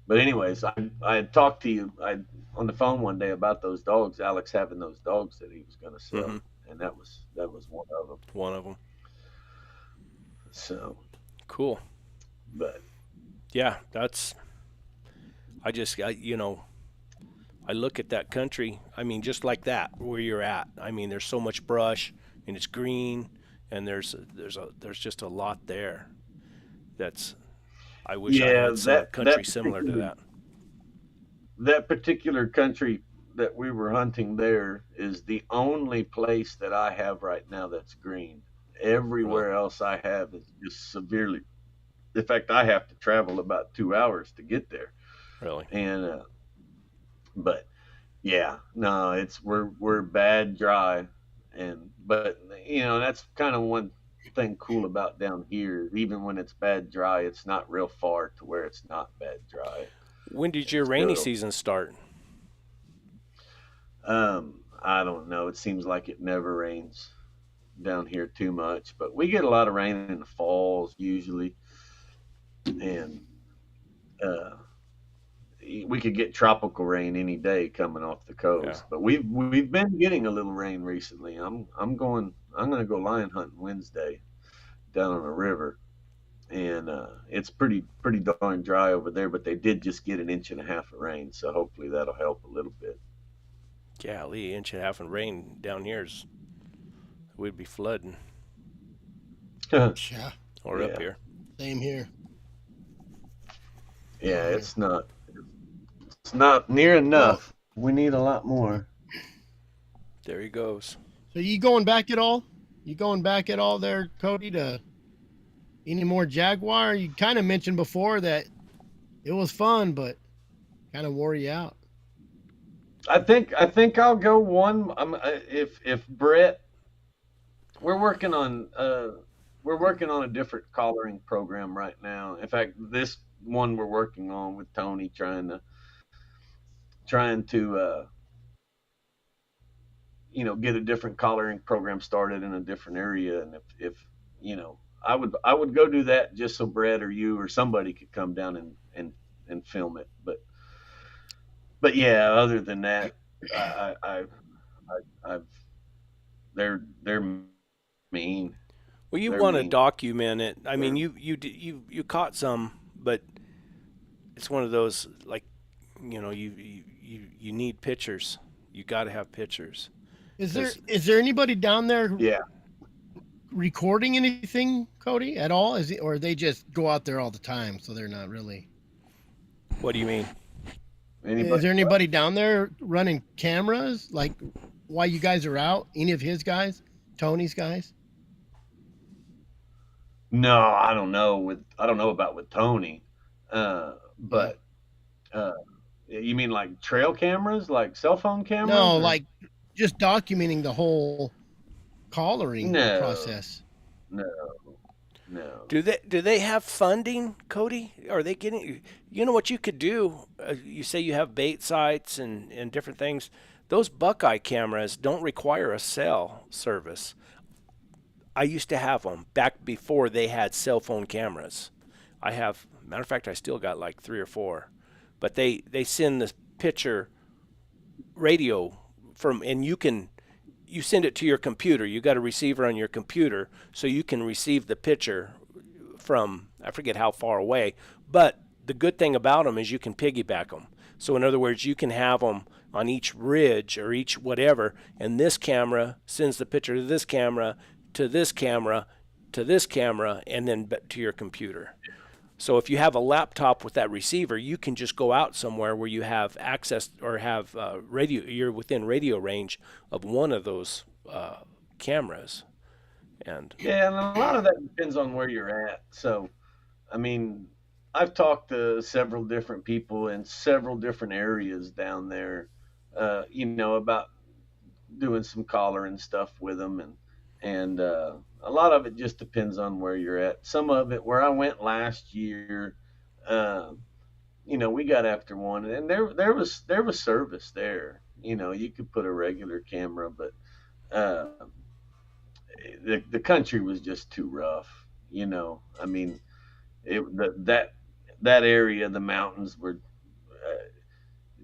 but anyways, I had talked to you on the phone one day about those dogs. Alex having those dogs that he was going to sell, Mm-hmm. and that was one of them. One of them. So, Cool. but Yeah, that's. I look at that country. I mean, just like that, where you're at. I mean, there's so much brush, and it's green, and there's just a lot there. That's. I wish I yeah, had some that country that similar to particular that. that particular country that we were hunting there is the only place that I have right now that's green. Really, Everywhere else I have is just severely. In fact, I have to travel about 2 hours to get there. really. And but yeah, no, we're bad dry, and but that's kind of one thing cool about down here. Even when it's bad dry, it's not real far to where it's not bad dry. When did your It's rainy still season start? I don't know. It seems like it never rains down here too much, but we get a lot of rain in the falls usually, and uh, we could get tropical rain any day coming off the Yeah. coast. But we've been getting a little rain recently. I'm gonna go lion hunting Wednesday down on the river, and it's pretty darn dry over there. But they did just get an inch and a half of rain, so hopefully that'll help a little bit. Golly, inch and a half of rain down here's we'd be flooding Yeah, or up Yeah, here. same here. yeah, Same here. it's not near Well, enough. We need a lot more. There he goes. so you going back at all? You going back at all there, Cody, to any more Jaguar? You kind of mentioned before that it was fun, but kind of wore you out. I think I'll go one. If Brett, we're working on a different collaring program right now. In fact, this one we're working on with Tony, trying to get a different collaring program started in a different area. And if I would go do that just so Brett or you or somebody could come down and film it. But yeah, other than that, I I've they're mean. Well, you They're want to mean. document it. I mean, They're you caught some, but it's one of those like, you need pictures. You got to have pictures Is there because is there anybody down there Yeah. recording anything, Cody, at all? Or they just go out there all the time, so they're not really. what do you mean? Is Anybody? there anybody down there running cameras like while you guys are out? Any of his guys, Tony's guys? No, I don't know about with Tony. Yeah. But you mean like trail cameras, like cell phone cameras, No, or like just documenting the whole collaring no, process. no, no. Do they have funding, Cody? Are they getting? You know what you could do? You say you have bait sites and different things. Those Buckeye cameras don't require a cell service. I used to have them back before they had cell phone cameras. I have, matter of fact, I still got like three or four, but they send the picture radio from, and you send it to your computer. You got a receiver on your computer, so you can receive the picture from, I forget how far away. But the good thing about them is you can piggyback them. So in other words, you can have them on each ridge or each whatever, and this camera sends the picture to this camera, to this camera, to this camera, and then to your computer. So if you have a laptop with that receiver, you can just go out somewhere where you have access or have radio. You're within radio range of one of those cameras, and Yeah, and a lot of that depends on where you're at. So, I mean, I've talked to several different people in several different areas down there, about doing some collar and stuff with them, and a lot of it just depends on where you're at. Some of it, where I went last year, uh, we got after one, and there was service there. You could put a regular camera, but uh, the country was just too rough. I mean, that area, the mountains were.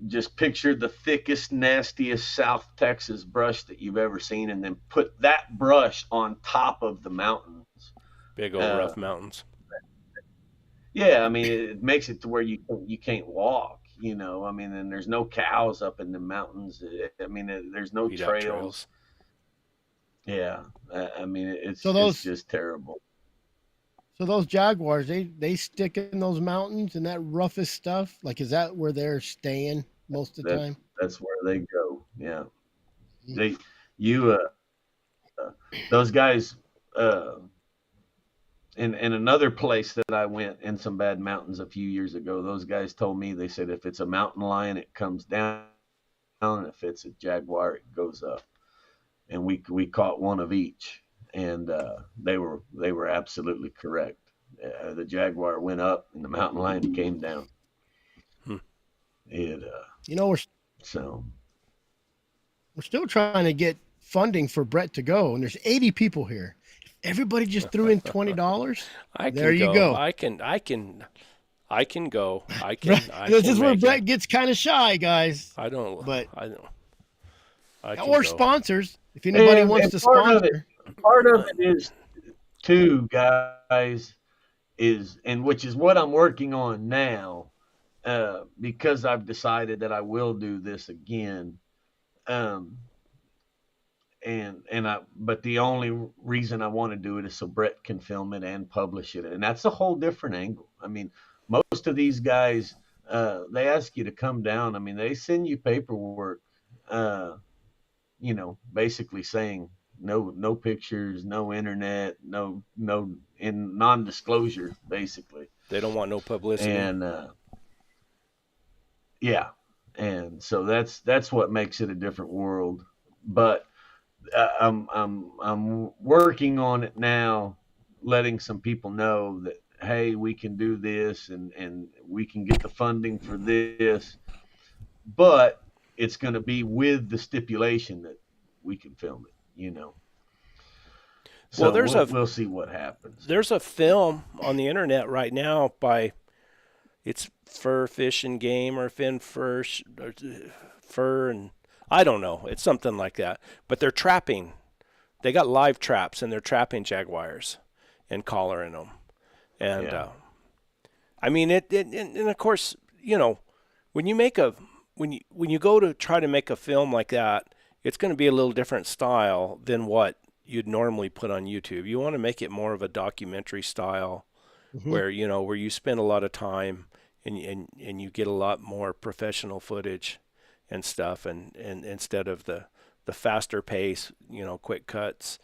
Just picture the thickest, nastiest South Texas brush that you've ever seen, and then put that brush on top of the mountains. Big old Uh, rough mountains. yeah, I mean, it makes it to where you can't walk. I mean, and there's no cows up in the mountains. I mean, there's no Beat out trails. Yeah, I mean, it's So it's those just terrible. so those Jaguars, they stick in those mountains and that roughest stuff. Like, is that where they're staying most of the That time? that's where they go. Yeah, Mm. they you those guys. Uh, in another place that I went in some bad mountains a few years ago, those guys told me, they said, if it's a mountain lion, it comes down. If it's a jaguar, it goes up. And we caught one of each, and they were absolutely correct. The jaguar went up, and the mountain lion came down. Hmm. It You know, so we're still trying to get funding for Brett to go, and there's 80 people here. If everybody just threw in $20, I there can you go. go. I can go. I This is can where make Brett it. gets kind of shy, guys. I don't. But I don't. I can or go. sponsors, if anybody and, wants and to part of it sponsor. is too, guys, and which is what I'm working on now, because I've decided that I will do this again. Um, but the only reason I want to do it is so Brett can film it and publish it, and that's a whole different angle. I mean, most of these guys, they ask you to come down. I mean, they send you paperwork, basically saying no pictures, no internet, no in non-disclosure, basically. They don't want no publicity. And yeah, and so that's what makes it a different world. But I'm working on it now, letting some people know that, hey, we can do this, and we can get the funding for this, but it's going to be with the stipulation that we can film it. Well, So we'll see what happens. there's a film on the internet right now by it's Fur Fish and Game or Fur and I don't know. It's something like that. But they're trapping. They got live traps and they're trapping jaguars and collaring them. And Yeah. I mean and of course, when you make a when you go to try to make a film like that, it's going to be a little different style than what you'd normally put on YouTube. You want to make it more of a documentary style Mhm. where you spend a lot of time and you get a lot more professional footage and stuff and instead of the faster pace, quick cuts,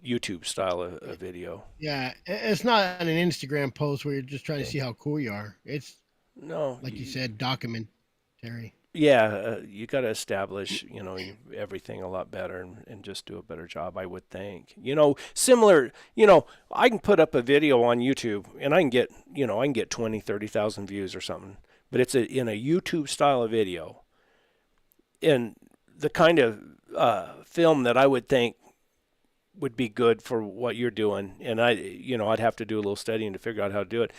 YouTube style of video. Yeah, it's not an Instagram post where you're just trying to see how cool you are. It's No, like you said, documentary. yeah, you got to establish, everything a lot better and just do a better job, I would think. Similar, I can put up a video on YouTube and I can get 20, 30,000 views or something, but it's in a YouTube style of video. And the kind of film that I would think would be good for what you're doing, and I'd have to do a little studying to figure out how to do it,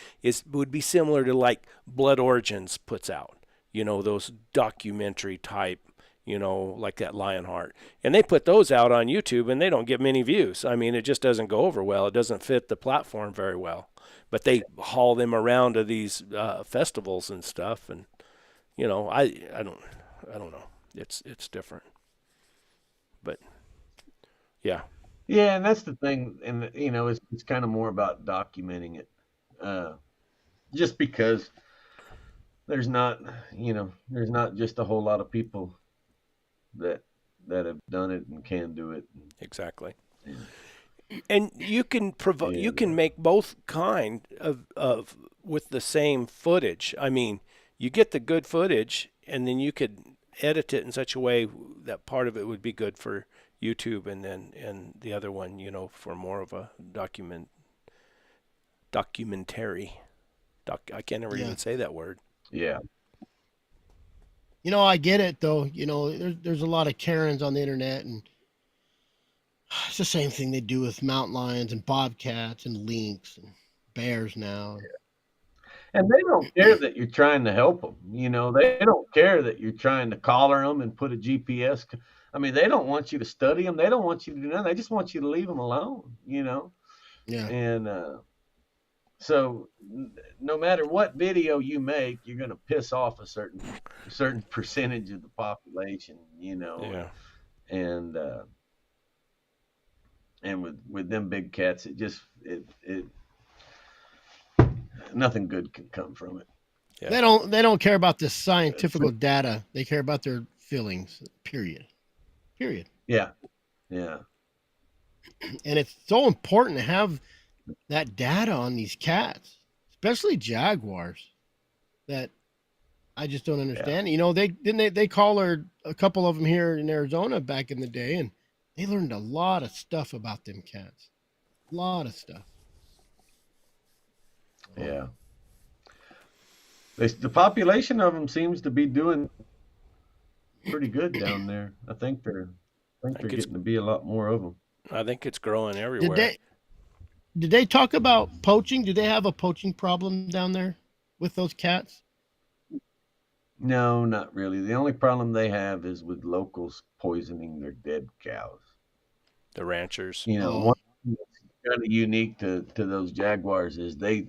would be similar to like Blood Origins puts out. Those documentary type, like that Lionheart. And they put those out on YouTube and they don't get many views. I mean, it just doesn't go over well. It doesn't fit the platform very well. But they haul them around to these festivals and stuff. And, I don't know. It's different. But, yeah. Yeah, and that's the thing, and it's kind of more about documenting it, just because there's not just a whole lot of people that have done it and can do it. Exactly. And, And you can you can make both kind of with the same footage. I mean, you get the good footage, and then you could edit it in such a way that part of it would be good for YouTube, and the other one, for more of a documentary. I can't ever even say that word. Yeah. You know, I get it though. You know, there's a lot of Karens on the internet, and it's the same thing they do with mountain lions and bobcats and lynx and bears now. And they don't care that you're trying to help them. You know, they don't care that you're trying to collar them and put a GPS. I mean, they don't want you to study them. They don't want you to do nothing. They just want you to leave them alone, you know? Yeah. And so no matter what video you make, you're going to piss off a certain percentage of the population, you know? Yeah. And with them big cats, it nothing good can come from it. Yeah. They don't care about the scientific data. They care about their feelings. Period. Yeah. Yeah. And it's so important to have that data on these cats, especially jaguars, that I just don't understand. You know, they collared a couple of them here in Arizona back in the day, and they learned a lot of stuff about them cats. A lot of stuff. Yeah. The population of them seems to be doing pretty good down there. I think they're getting to be a lot more of them. I think it's growing everywhere. Did they talk about poaching? Do they have a poaching problem down there with those cats? No, not really. The only problem they have is with locals poisoning their dead cows. The ranchers. You know, one thing that's kind of unique to those jaguars is they,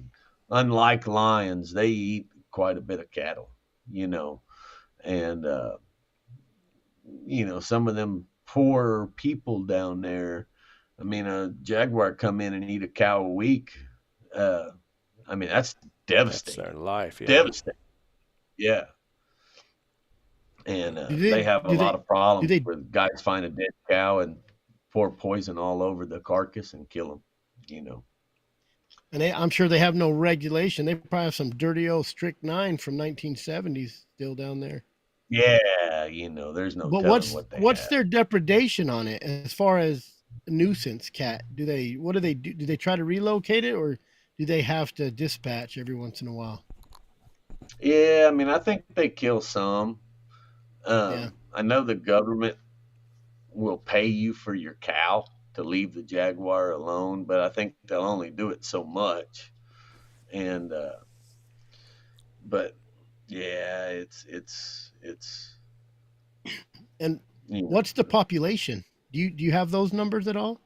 unlike lions, they eat quite a bit of cattle, you know. And you know, some of them poor people down there, I mean, a jaguar come in and eat a cow a week. I mean, that's devastating. That's their life. Yeah. Devastating. Yeah. And they have a lot of problems where guys find a dead cow and pour poison all over the carcass and kill them, you know. And I'm sure they have no regulation. They probably have some dirty old strychnine from 1970s still down there. Yeah, you know, there's no telling what they what's have. their depredation on it as far as a nuisance cat? What do they do? Do they try to relocate it, or do they have to dispatch every once in a while? Yeah, I mean, I think they kill some. Yeah. I know the government will pay you for your cow to leave the jaguar alone, but I think they'll only do it so much. And but yeah, it's And you know, what's the population? Do you have those numbers at all?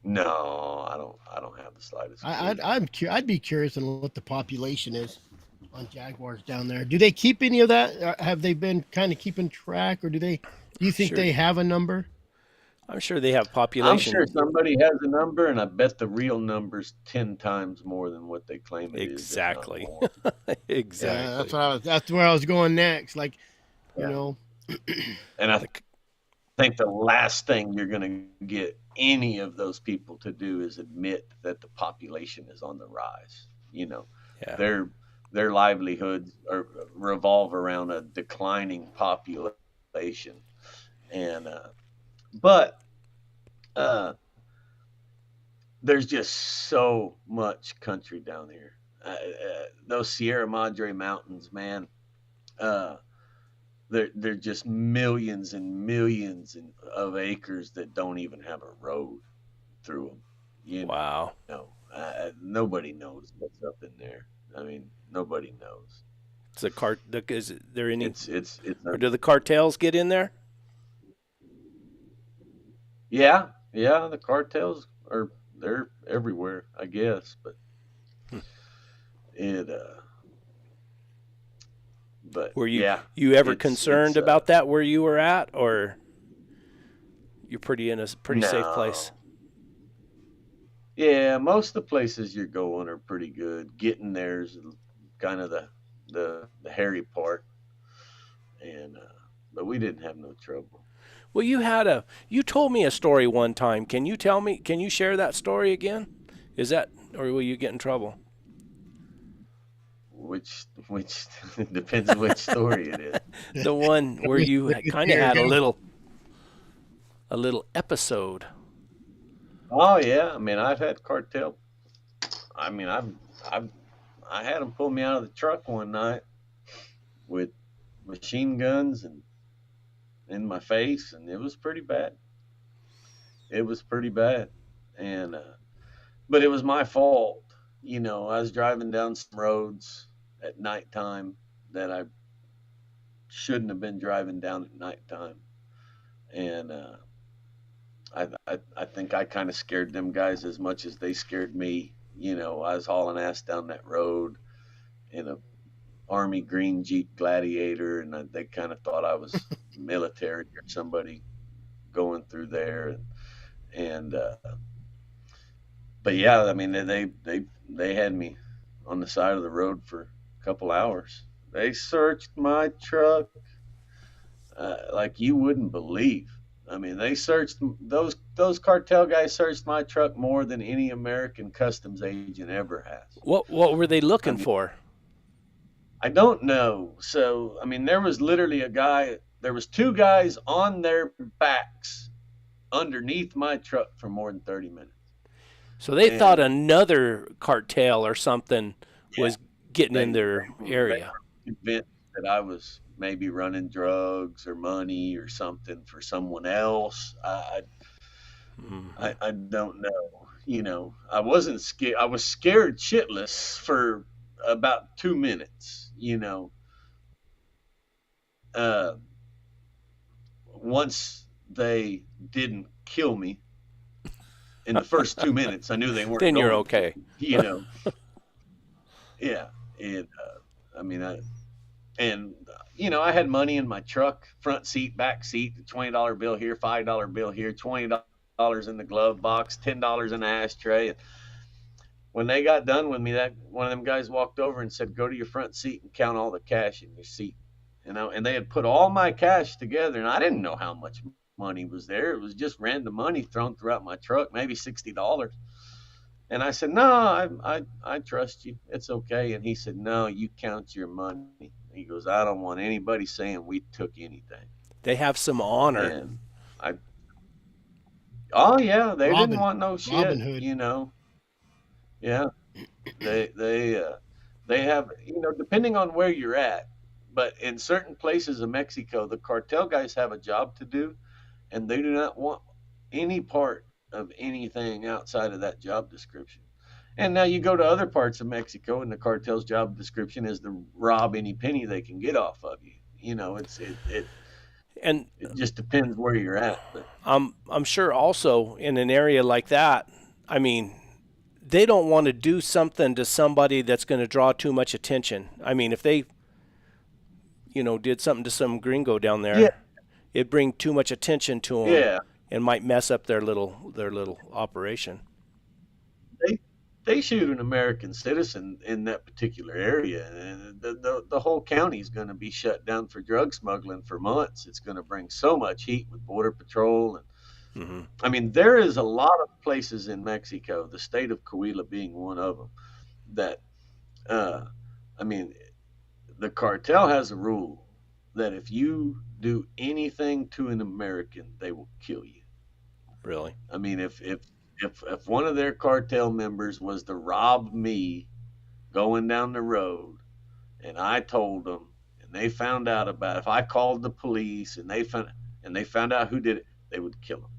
no, I don't have the slightest clue. I'd be curious on what the population is on jaguars down there. Do they keep any of that? Have they been kind of keeping track, or do you think Sure. they have a number? I'm sure they have I'm population. sure somebody has a number, and I bet the real number's 10 times more than what they claim it Exactly. is. If not more. Exactly. Yeah, that's where I was going next. Like, Yeah. you know, And I think the last thing you're going to get any of those people to do is admit that the population is on the rise. You know, Yeah. their livelihoods revolve around a declining population, and but there's just so much country down here. Those Sierra Madre mountains, man. They're just millions and millions of acres that don't even have a road through them. You Wow. know, nobody knows what's up in there. I mean, nobody knows. Is there any? It's Or do the cartels get in there? yeah. The cartels they're everywhere, I guess, but it but Were you yeah, you ever it's concerned about that where you were at, or you're in a pretty safe place? Yeah, most of the places you're going are pretty good. Getting there's kind of the hairy part, and but we didn't have no trouble. Well, you told me a story one time. Can you share that story again? Is that, or will you get in trouble? Which depends on which story it is. The one where you kind of had a little episode. Oh yeah, I mean I've had cartel. I mean I had them pull me out of the truck one night with machine guns and in my face, and it was pretty bad. It was pretty bad, and but it was my fault. I was driving down some roads at nighttime that I shouldn't have been driving down at nighttime, and I think I kind of scared them guys as much as they scared me. I was hauling ass down that road in a Army green Jeep Gladiator, and they kind of thought I was military or somebody going through there, and but yeah, I mean they had me on the side of the road for a couple hours. They searched my truck like you wouldn't believe. I mean, they searched those cartel guys searched my truck more than any American customs agent ever has. What were they looking I mean, for? I don't know. So, I mean, there was literally there was two guys on their backs underneath my truck for more than 30 minutes. So they And thought another cartel or something yeah, was getting in they their area. were convinced that I was maybe running drugs or money or something for someone else. I don't know. I wasn't scared. I was scared shitless for about 2 minutes. Uh, Once they didn't kill me in the first 2 minutes, I knew they weren't Then you're going okay. to. Yeah. And I mean, I had money in my truck, front seat, back seat, $20 bill here, $5 bill here, $20 in the glove box, $10 in the ashtray. And when they got done with me, that one of them guys walked over and said, "Go to your front seat and count all the cash in your seat." And they had put all my cash together, and I didn't know how much money was there. It was just random money thrown throughout my truck, maybe $60. And I said, "No, I trust you. It's okay." And he said, "No, you count your money." He goes, "I don't want anybody saying we took anything." They have some honor. And I, oh yeah, they didn't Robin want no shit, Hood. Yeah, they have, depending on where you're at, but in certain places of Mexico, the cartel guys have a job to do, and they do not want any part of anything outside of that job description. And now you go to other parts of Mexico, and the cartel's job description is to rob any penny they can get off of you. And It just depends where you're at. But I'm sure also in an area like that, I mean, they don't want to do something to somebody that's going to draw too much attention. I mean, if they, did something to some gringo down there, yeah, it'd bring too much attention to them yeah, and might mess up their little operation. they shoot an American citizen in that particular area, and the whole county is going to be shut down for drug smuggling for months. It's going to bring so much heat with Border Patrol. And Hmm. I mean, there is a lot of places in Mexico, the state of Coahuila being one of them, that, uh, I mean, the cartel has a rule that if you do anything to an American, they will kill you. Really? I mean, if one of their cartel members was to rob me going down the road, and I told them, and they found out about it, if I called the police and they found out who did it, they would kill them.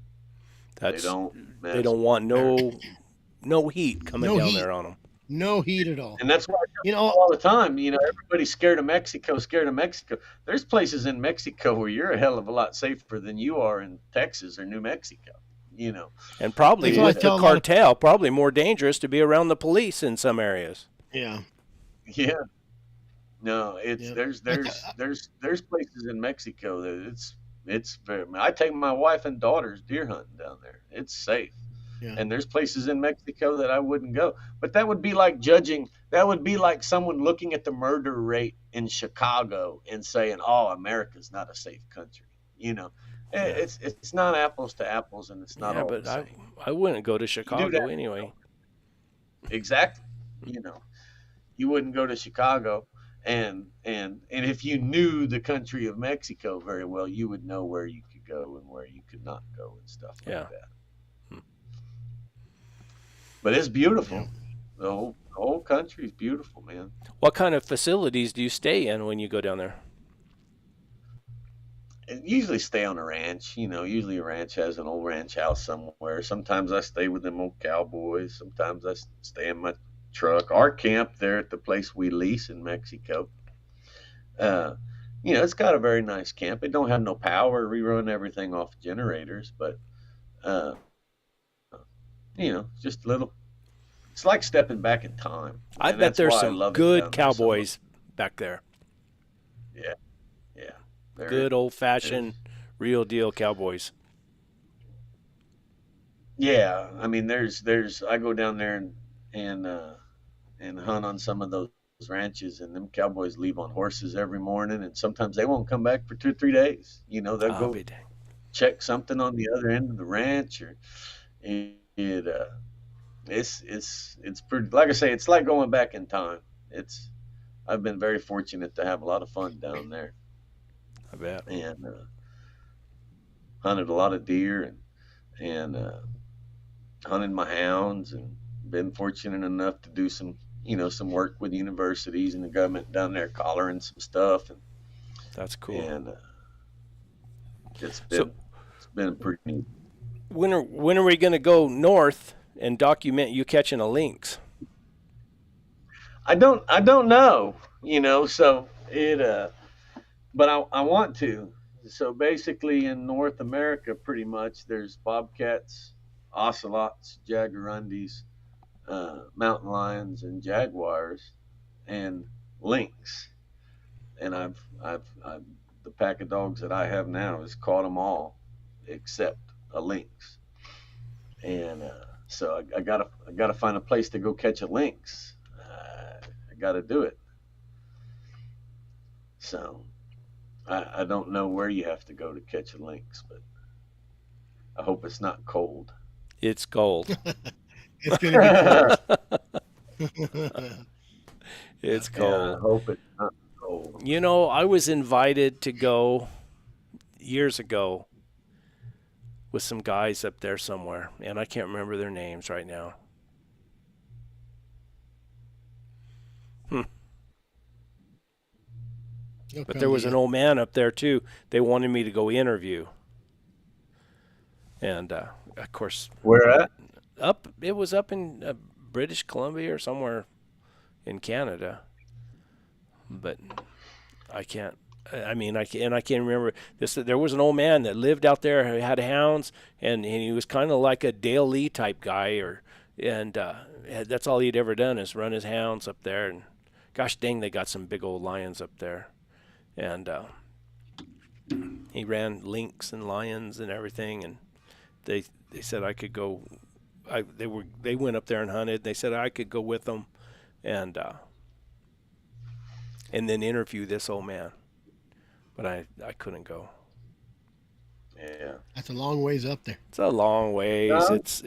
They They mess. don't want no heat coming No down heat. there on them. No heat at all. And that's why I tell You people know, all the time, everybody's scared of Mexico, scared of Mexico. There's places in Mexico where you're a hell of a lot safer than you are in Texas or New Mexico. And probably That's why I with the tell a lot of- cartel, probably more dangerous to be around the police in some areas. yeah. Yeah. No, it's Yep. there's places in Mexico that it's very. I take my wife and daughters deer hunting down there. It's safe. Yeah. And there's places in Mexico that I wouldn't go. But that would be like judging. That would be like someone looking at the murder rate in Chicago and saying, "Oh, America's not a safe country." It's not apples to apples, and it's not Yeah, all but the same. I wouldn't go to You do Chicago that anyway. exactly. You wouldn't go to Chicago, and if you knew the country of Mexico very well, you would know where you could go and where you could not go and stuff like Yeah. that. But it's beautiful. Yeah. The whole country's beautiful, man. What kind of facilities do you stay in when you go down there? And usually stay on a ranch. Usually a ranch has an old ranch house somewhere. Sometimes I stay with them old cowboys. Sometimes I stay in my truck or camp there at the place we lease in Mexico. Uh, it's got a very nice camp. It don't have no power. We run everything off generators, but uh, just a little. It's like stepping back in time, I and bet that's there's why I some love it good down there so much. cowboys back there. Yeah, yeah. Good old fashioned, There's real deal cowboys. Yeah, I mean, there's I go down there and hunt on some of those ranches, and them cowboys leave on horses every morning, and sometimes they won't come back for 2 or 3 days. They'll I'll go be dang. check something on the other end of the ranch, or it it's pretty. Like I say, it's like going back in time. It's I've been very fortunate to have a lot of fun down there, I bet. and hunted a lot of deer and hunted my hounds, and been fortunate enough to do some work with universities and the government down there collaring some stuff, and That's cool. and it's So been pretty neat. when are we going to go north and document you catching a lynx? I don't know, so but I want to. So basically, in North America, pretty much there's bobcats, ocelots, jaguarundis, mountain lions, and jaguars, and lynx. And I've the pack of dogs that I have now has caught them all, except a lynx. And so I gotta find a place to go catch a lynx. I gotta do it. So I don't know where you have to go to catch a lynx, but I hope it's not cold. It's cold. It's gonna be cold. It's Yeah, I cold. hope it's not cold. I was invited to go years ago with some guys up there somewhere, and I can't remember their names right now. It'll But come there to was an you. old man up there too. They wanted me to go interview, and of course, Where at? it was up in British Columbia or somewhere in Canada, but I can't. I mean, I can't remember this. There was an old man that lived out there who had hounds, and he was kind of like a Dale Lee type guy, and that's all he'd ever done is run his hounds up there. And gosh dang, they got some big old lions up there, and he ran lynx and lions and everything, and they said I could go. They went up there and hunted. They said I could go with them, and then interview this old man, but I couldn't go. Yeah. That's a long ways up there. It's a long ways. No. It's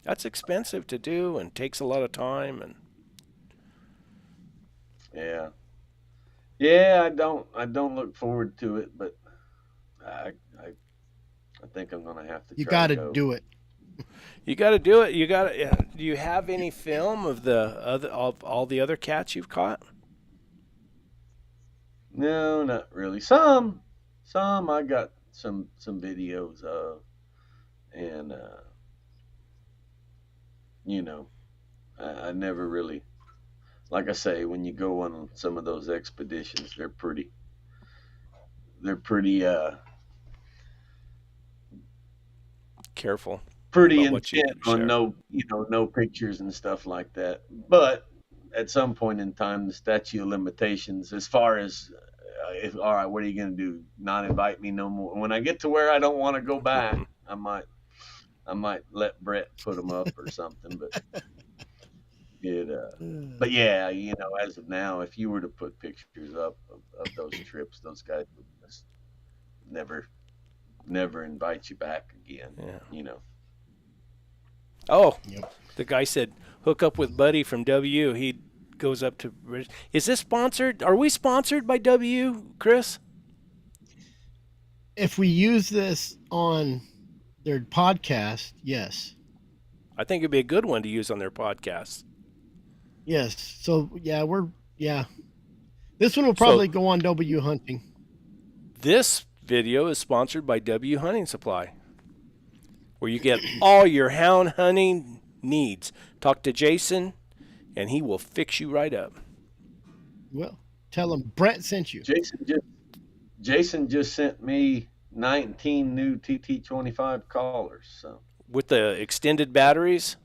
that's expensive to do and takes a lot of time, and Yeah. Yeah, I don't look forward to it, but I I, I think I'm gonna have to You try to got to go. do it. you got to do it. You got to. Do you have any film of all the other cats you've caught? No, not really. Some I got some videos of, and you know, I never really, like I say, when you go on some of those expeditions, they're Careful pretty about what you intent on share. no pictures and stuff like that. But at some point in time, the statute of limitations, as far as if all right, what are you going to do? Not invite me no more. When I get to where I don't want to go back, I might let Brett put them up or something. It, uh, but yeah, as of now, if you were to put pictures up of those trips, those guys would just never, never invite you back again. Yeah. You know. Oh, Yep. the guy said hook up with Buddy from W. He goes up to. Is this sponsored? Are we sponsored by W, Chris? If we use this on their podcast, yes. I think it'd be a good one to use on their podcast. Yes. So yeah, this one will So probably go on W Hunting. this video is sponsored by W Hunting Supply, where you get all your hound hunting needs. Talk to Jason, and he will fix you right up. Well, tell them Brett sent you. Jason just sent me 19 new TT25 collars. So With the extended batteries,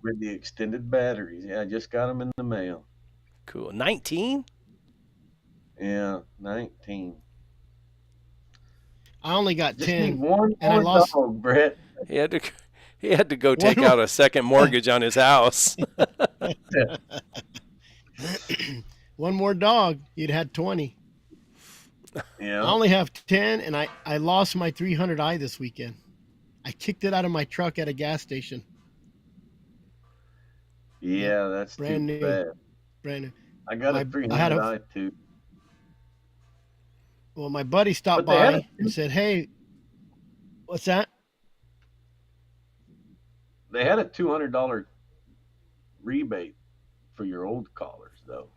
with the extended batteries, yeah, I just got them in the mail. cool. 19? Yeah, 19. I only got Just 10, need one and I more lost dog, Brett. He had to go one. take out a second mortgage on his house. One more dog, you'd had 20. Yeah. I only have 10, and I lost my 300i this weekend. I kicked it out of my truck at a gas station. Yeah, that's Brand too new. bad. Brand new. I got a 300i too. Well, my buddy stopped But they had by and said, "Hey, what's that?" They had a $200 rebate for your old collars, though.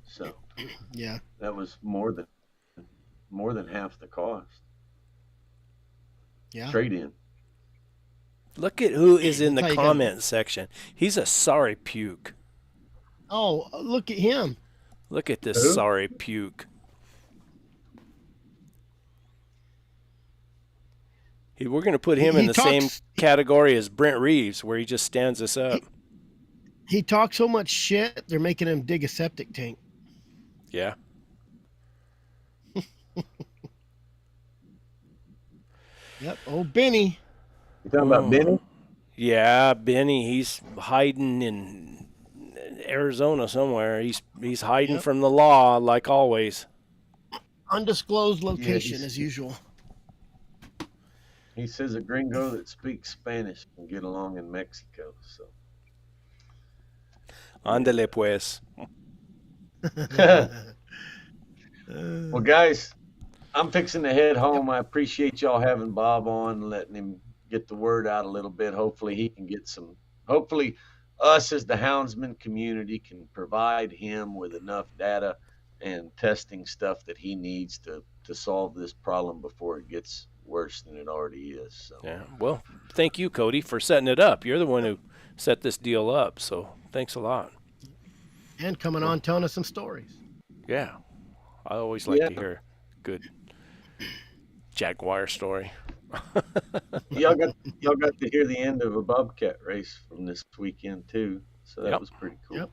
So Yeah. that was more than half the cost. Yeah. Trade in. Look at who is in That's the how you gotta- comment section. He's a sorry puke. Oh, look at him. Look at this Who? sorry puke. We're going to put him He in the same talks- category as Brent Reeves, where he just stands us up. He talks so much shit, they're making him dig a septic tank. Yeah. Yep. Oh, Benny. You talking about Benny? Yeah, Benny, he's hiding in Arizona somewhere. He's hiding Yep. from the law, like always. Undisclosed location he's- as usual. He says a gringo that speaks Spanish can get along in Mexico. So Ándale pues. well, guys, I'm fixing to head home. I appreciate y'all having Bob on, letting him get the word out a little bit. Hopefully he can get some. Hopefully us as the houndsman community can provide him with enough data and testing stuff that he needs to solve this problem before it gets worse than it already is. So Yeah. Well, thank you, Cody, for setting it up. You're the one who set this deal up, so thanks a lot. And coming on telling us some stories. Yeah. I always like to Yeah. hear good Jaguar story. y'all got to hear the end of a bobcat race from this weekend too. So that Yep. was pretty cool. Yep.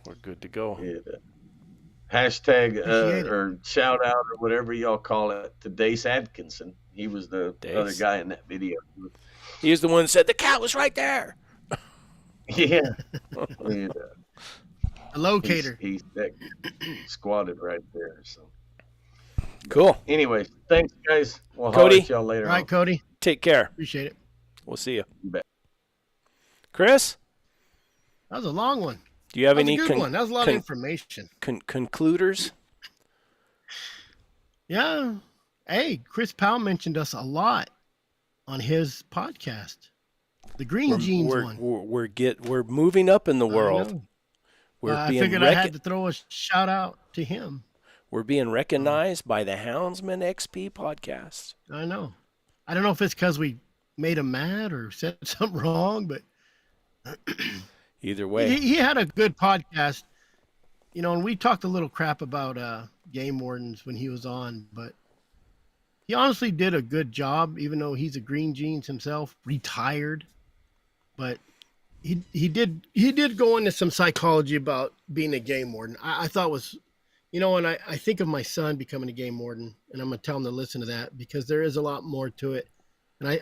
We're good to go. Yeah. Hashtag Appreciate it. or shout out or whatever y'all call it to Dace Atkinson. He was the other Dace. guy in that video. He was the one that said the cat was right there. Yeah. And, A locator. he's that squatted right there. So Cool. anyways, thanks guys. We'll Cody. holler at y'all later All right, on. Cody. Take care. Appreciate it. We'll see you. You bet. Chris, That was a long one. do you have That was any a good one. That was a lot of information. concluders? Yeah. Hey, Chris Powell mentioned us a lot on his podcast, the Green Jeans one. We're moving up in the I world. know. We're I being figured I had to throw a shout out to him. we're being recognized by the Houndsman XP podcast. I know. I don't know if it's because we made him mad or said something wrong, but Either way, he had a good podcast. You know, and we talked a little crap about game wardens when he was on, but he honestly did a good job, even though he's a Green Jeans himself, retired. But he did go into some psychology about being a game warden. I thought was, you know, and I think of my son becoming a game warden, and I'm gonna tell him to listen to that because there is a lot more to it. And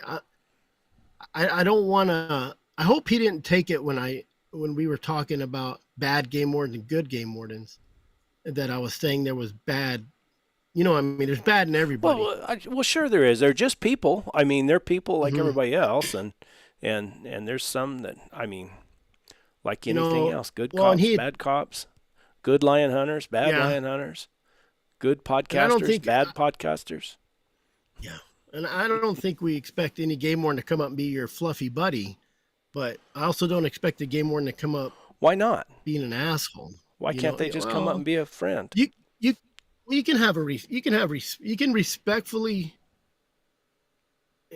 I don't want to. I hope he didn't take it when we were talking about bad game wardens and good game wardens, that I was saying there was bad. You know, I mean, there's bad in everybody. well, sure there is. They're just people. I mean, they're people like Mhm. everybody else, and there's some that, I mean, like You anything know, else, good well, and cops, bad cops, good lion hunters, bad Yeah. lion hunters, good I podcasters, don't think- bad podcasters. Yeah. And I don't think we expect any game warden to come up and be your fluffy buddy, but I also don't expect the game warden to come up Why not? being an asshole. Why can't they just come up and be a friend? You can have you can respectfully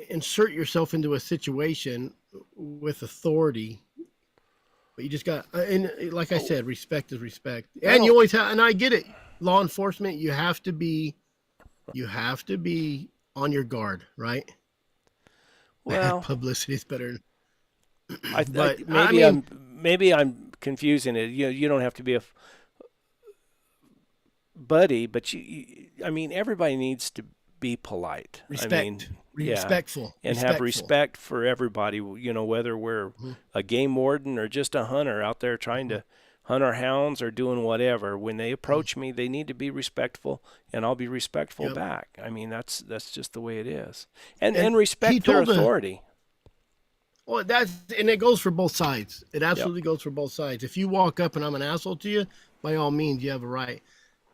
insert yourself into a situation with authority, but you just got, and like I said, respect is respect, and you always have, and I get it. Law enforcement, you have to be on your guard, right? Well, publicity is better. but I maybe I'm confusing it. You don't have to be a buddy, but I mean, everybody needs to be polite. Respectful, and have respect for everybody. Whether we're a game warden or just a hunter out there trying to hunt our hounds or doing whatever. When they approach me, they need to be respectful, and I'll be respectful back. I mean, that's just the way it is, and respect their authority. Well, and it goes for both sides. It absolutely goes for both sides. If you walk up and I'm an asshole to you, by all means, you have a right.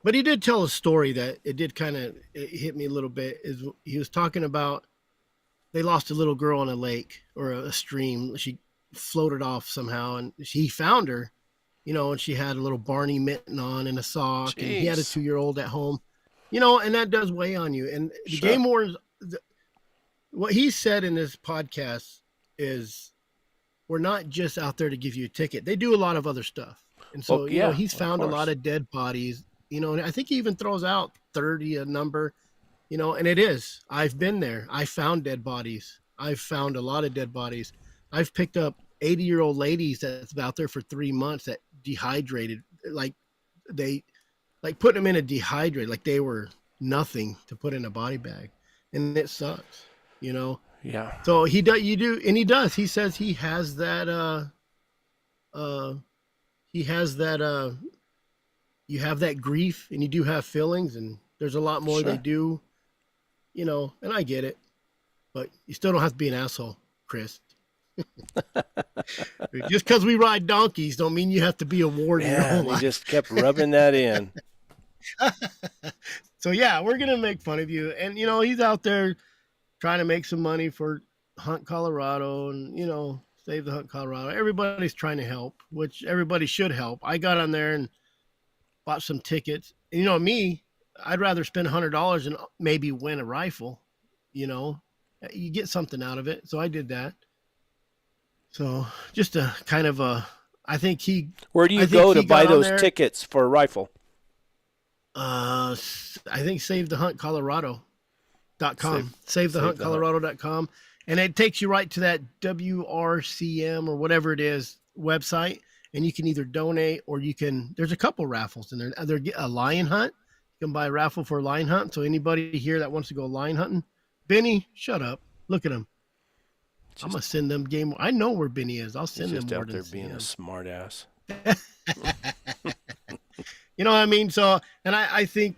But he did tell a story that it did kind of hit me a little bit. He was talking about they lost a little girl on a lake or a stream. She floated off somehow, and he found her, and she had a little Barney mitten on and a sock. Jeez. And he had a 2-year-old at home, and that does weigh on you. And the game wardens, what he said in this podcast is, we're not just out there to give you a ticket. They do a lot of other stuff. And so, he's found a lot of dead bodies. And I think he even throws out 30 a number, and it is. I've been there. I found dead bodies. I've found a lot of dead bodies. I've picked up 80-year-old ladies that's out there for 3 months that dehydrated, like put them in a dehydrate, like they were nothing to put in a body bag. And it sucks, Yeah. So he does. He says he has that, you have that grief and you do have feelings, and there's a lot more they do, and I get it, but you still don't have to be an asshole, Chris. Just because we ride donkeys don't mean you have to be a warden. Yeah, he just kept rubbing that in. So we're going to make fun of you. And, he's out there trying to make some money for Hunt Colorado and, Save the Hunt Colorado. Everybody's trying to help, which everybody should help. I got on there and bought some tickets. And, me, I'd rather spend $100 and maybe win a rifle. You get something out of it. So I did that. So just a kind of I think he. Where do you go to buy those tickets for a rifle? I think SaveTheHuntColorado.com. SaveTheHuntColorado.com. And it takes you right to that WRCM or whatever it is website. And you can either donate or there's a couple raffles in there. Either get a lion hunt. You can buy a raffle for a lion hunt. So anybody here that wants to go lion hunting, Benny, shut up. Look at him. I'm going to send them game. I know where Benny is. I'll send them. Just out there being a smart ass. You know what I mean? So, and I think,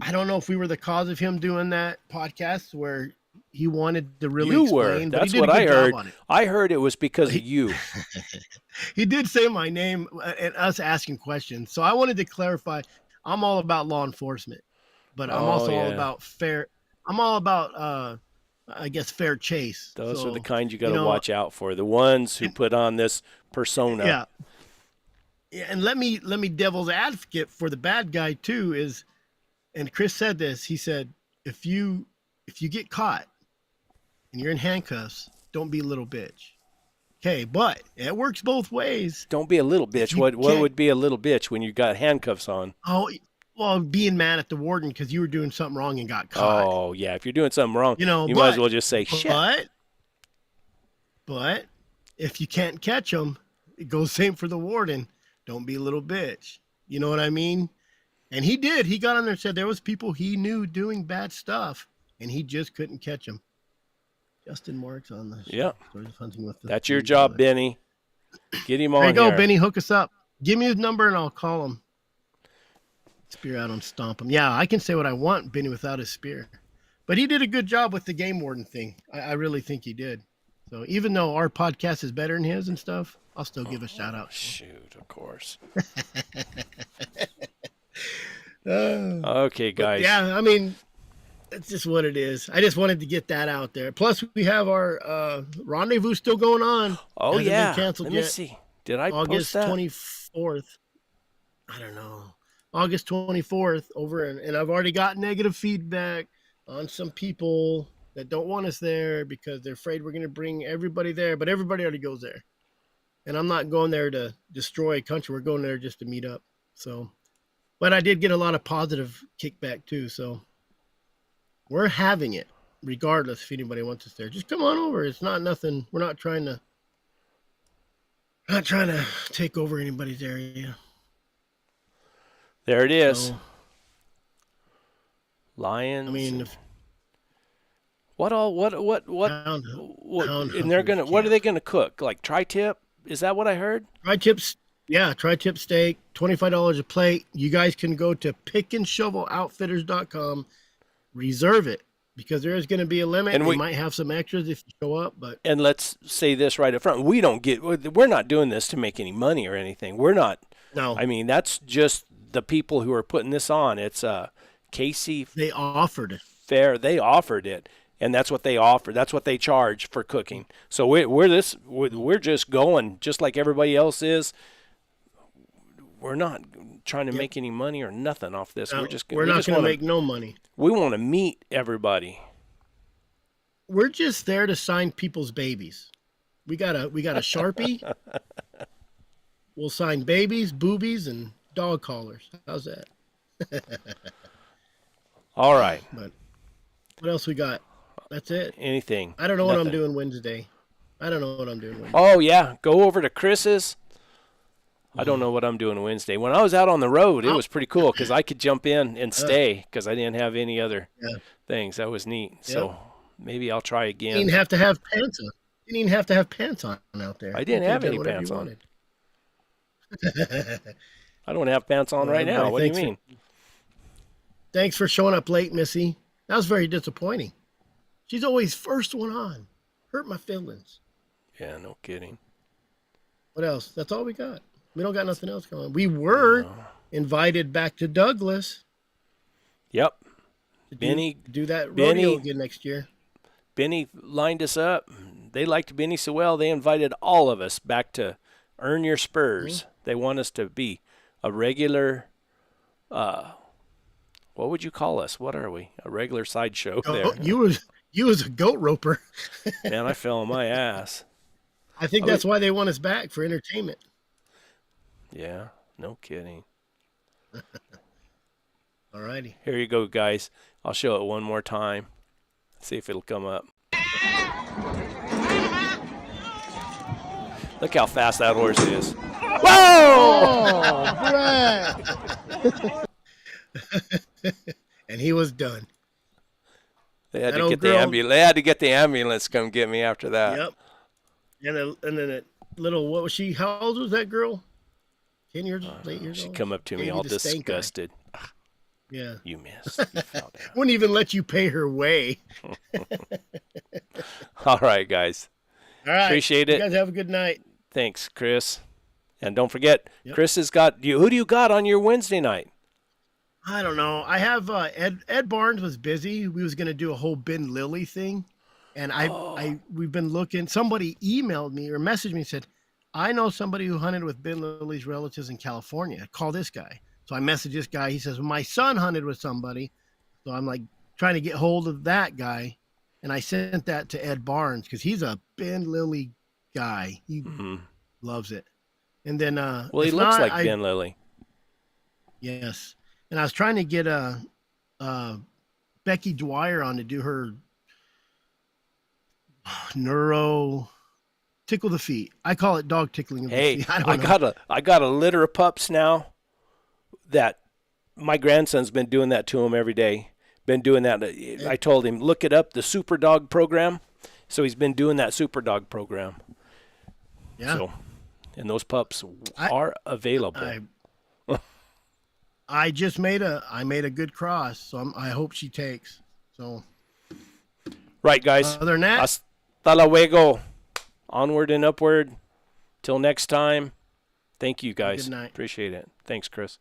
I don't know if we were the cause of him doing that podcast where he wanted to really explain. That's what I heard. I heard it was because of you. He did say my name and us asking questions. So I wanted to clarify. I'm all about law enforcement, but I'm also all about fair. I'm all about, I guess, fair chase. Those are the kind you got to watch out for. The ones who put on this persona. Yeah. And let me devil's advocate for the bad guy too is, and Chris said this, he said, if you get caught and you're in handcuffs, don't be a little bitch. Okay, but it works both ways. Don't be a little bitch. What would be a little bitch when you got handcuffs on? Oh, well, being mad at the warden because you were doing something wrong and got caught. Oh, yeah. If you're doing something wrong, you might as well just say shit. But if you can't catch them, it goes same for the warden. Don't be a little bitch. You know what I mean? And he did. He got on there and said there was people he knew doing bad stuff, and he just couldn't catch them. Justin Marks on the yeah. Hunting with That's your job, Benny. Get him on here. There you go, Benny. Hook us up. Give me his number, and I'll call him. Spear out and stomp him. Yeah, I can say what I want, Benny, without his spear. But he did a good job with the game warden thing. I really think he did. So even though our podcast is better than his and stuff, I'll still give a shout out. Shoot, of course. Okay, guys. Yeah, I mean, that's just what it is. I just wanted to get that out there. Plus, we have our rendezvous still going on. Oh, yeah. Let me see. Did I post August that? 24th. I don't know. August 24th over, and I've already got negative feedback on some people that don't want us there because they're afraid we're going to bring everybody there, but everybody already goes there. And I'm not going there to destroy a country. We're going there just to meet up. So, but I did get a lot of positive kickback too. So we're having it regardless if anybody wants us there. Just come on over. It's not nothing. We're not trying to take over anybody's area. There it is. So, Lions. I mean, what Hound and they're gonna, what are they gonna cook? Like tri-tip? Is that what I heard? Tri-tips, yeah, tri-tip steak, $25 a plate. You guys can go to pickandshoveloutfitters.com, reserve it, because there is going to be a limit. And we might have some extras if you show up. But and let's say this right up front: we're not doing this to make any money or anything. We're not. No, I mean that's just the people who are putting this on. It's Casey. They offered it. Fair. They offered it. And that's what they offer. That's what they charge for cooking. So we're just going just like everybody else is. We're not trying to make any money or nothing off this. No, we're not going to make no money. We want to meet everybody. We're just there to sign people's babies. We got a Sharpie. We'll sign babies, boobies, and dog collars. How's that? All right. But what else we got? That's it. Anything. I don't know what I'm doing Wednesday. Oh, yeah. Go over to Chris's. I don't know what I'm doing Wednesday. When I was out on the road, it was pretty cool because I could jump in and stay because I didn't have any other things. That was neat. Yep. So maybe I'll try again. You didn't have to have pants on. You didn't have to have pants on out there. I didn't have any pants on. I don't have pants on right now. What do you mean? Thanks for showing up late, Missy. That was very disappointing. She's always first one on. Hurt my feelings. Yeah, no kidding. What else? That's all we got. We don't got nothing else going. We were invited back to Douglas. Yep. Do that rodeo again next year. Benny lined us up. They liked Benny so well, they invited all of us back to earn your spurs. Mm-hmm. They want us to be a regular, what would you call us? What are we? A regular sideshow there. You was a goat roper. Man, I fell on my ass. I think that's why they want us back, for entertainment. Yeah, no kidding. All righty. Here you go, guys. I'll show it one more time. See if it'll come up. Look how fast that horse is. Whoa! Oh, and he was done. They had to get the ambulance. They had to get the ambulance to come get me after that. Yep. And then that little, what was she? How old was that girl? 10 years, 8 years old. She come up to me all disgusted. Yeah. You missed. You fell down. Wouldn't even let you pay her way. All right, guys. All right. Appreciate it. You guys have a good night. Thanks, Chris. And don't forget, Chris has got you. Who do you got on your Wednesday night? I don't know. I have Ed Barnes was busy. We was going to do a whole Ben Lilly thing. And we've been looking. Somebody emailed me or messaged me and said, I know somebody who hunted with Ben Lilly's relatives in California. Call this guy. So I messaged this guy. He says, well, my son hunted with somebody. So I'm like trying to get hold of that guy. And I sent that to Ed Barnes because he's a Ben Lilly guy. He loves it. And then, well, he looks like Ben Lilly. Yes. And I was trying to get Becky Dwyer on to do her neuro tickle the feet. I call it dog tickling of the feet. I got a litter of pups now that my grandson's been doing that to him every day. Been doing that. I told him, look it up, the Super Dog program. So he's been doing that Super Dog program. Yeah. So, and those pups are available. I just made a good cross, so I hope she takes. So, right, guys. Other than that, hasta luego. Onward and upward. Till next time. Thank you, guys. Good night. Appreciate it. Thanks, Chris.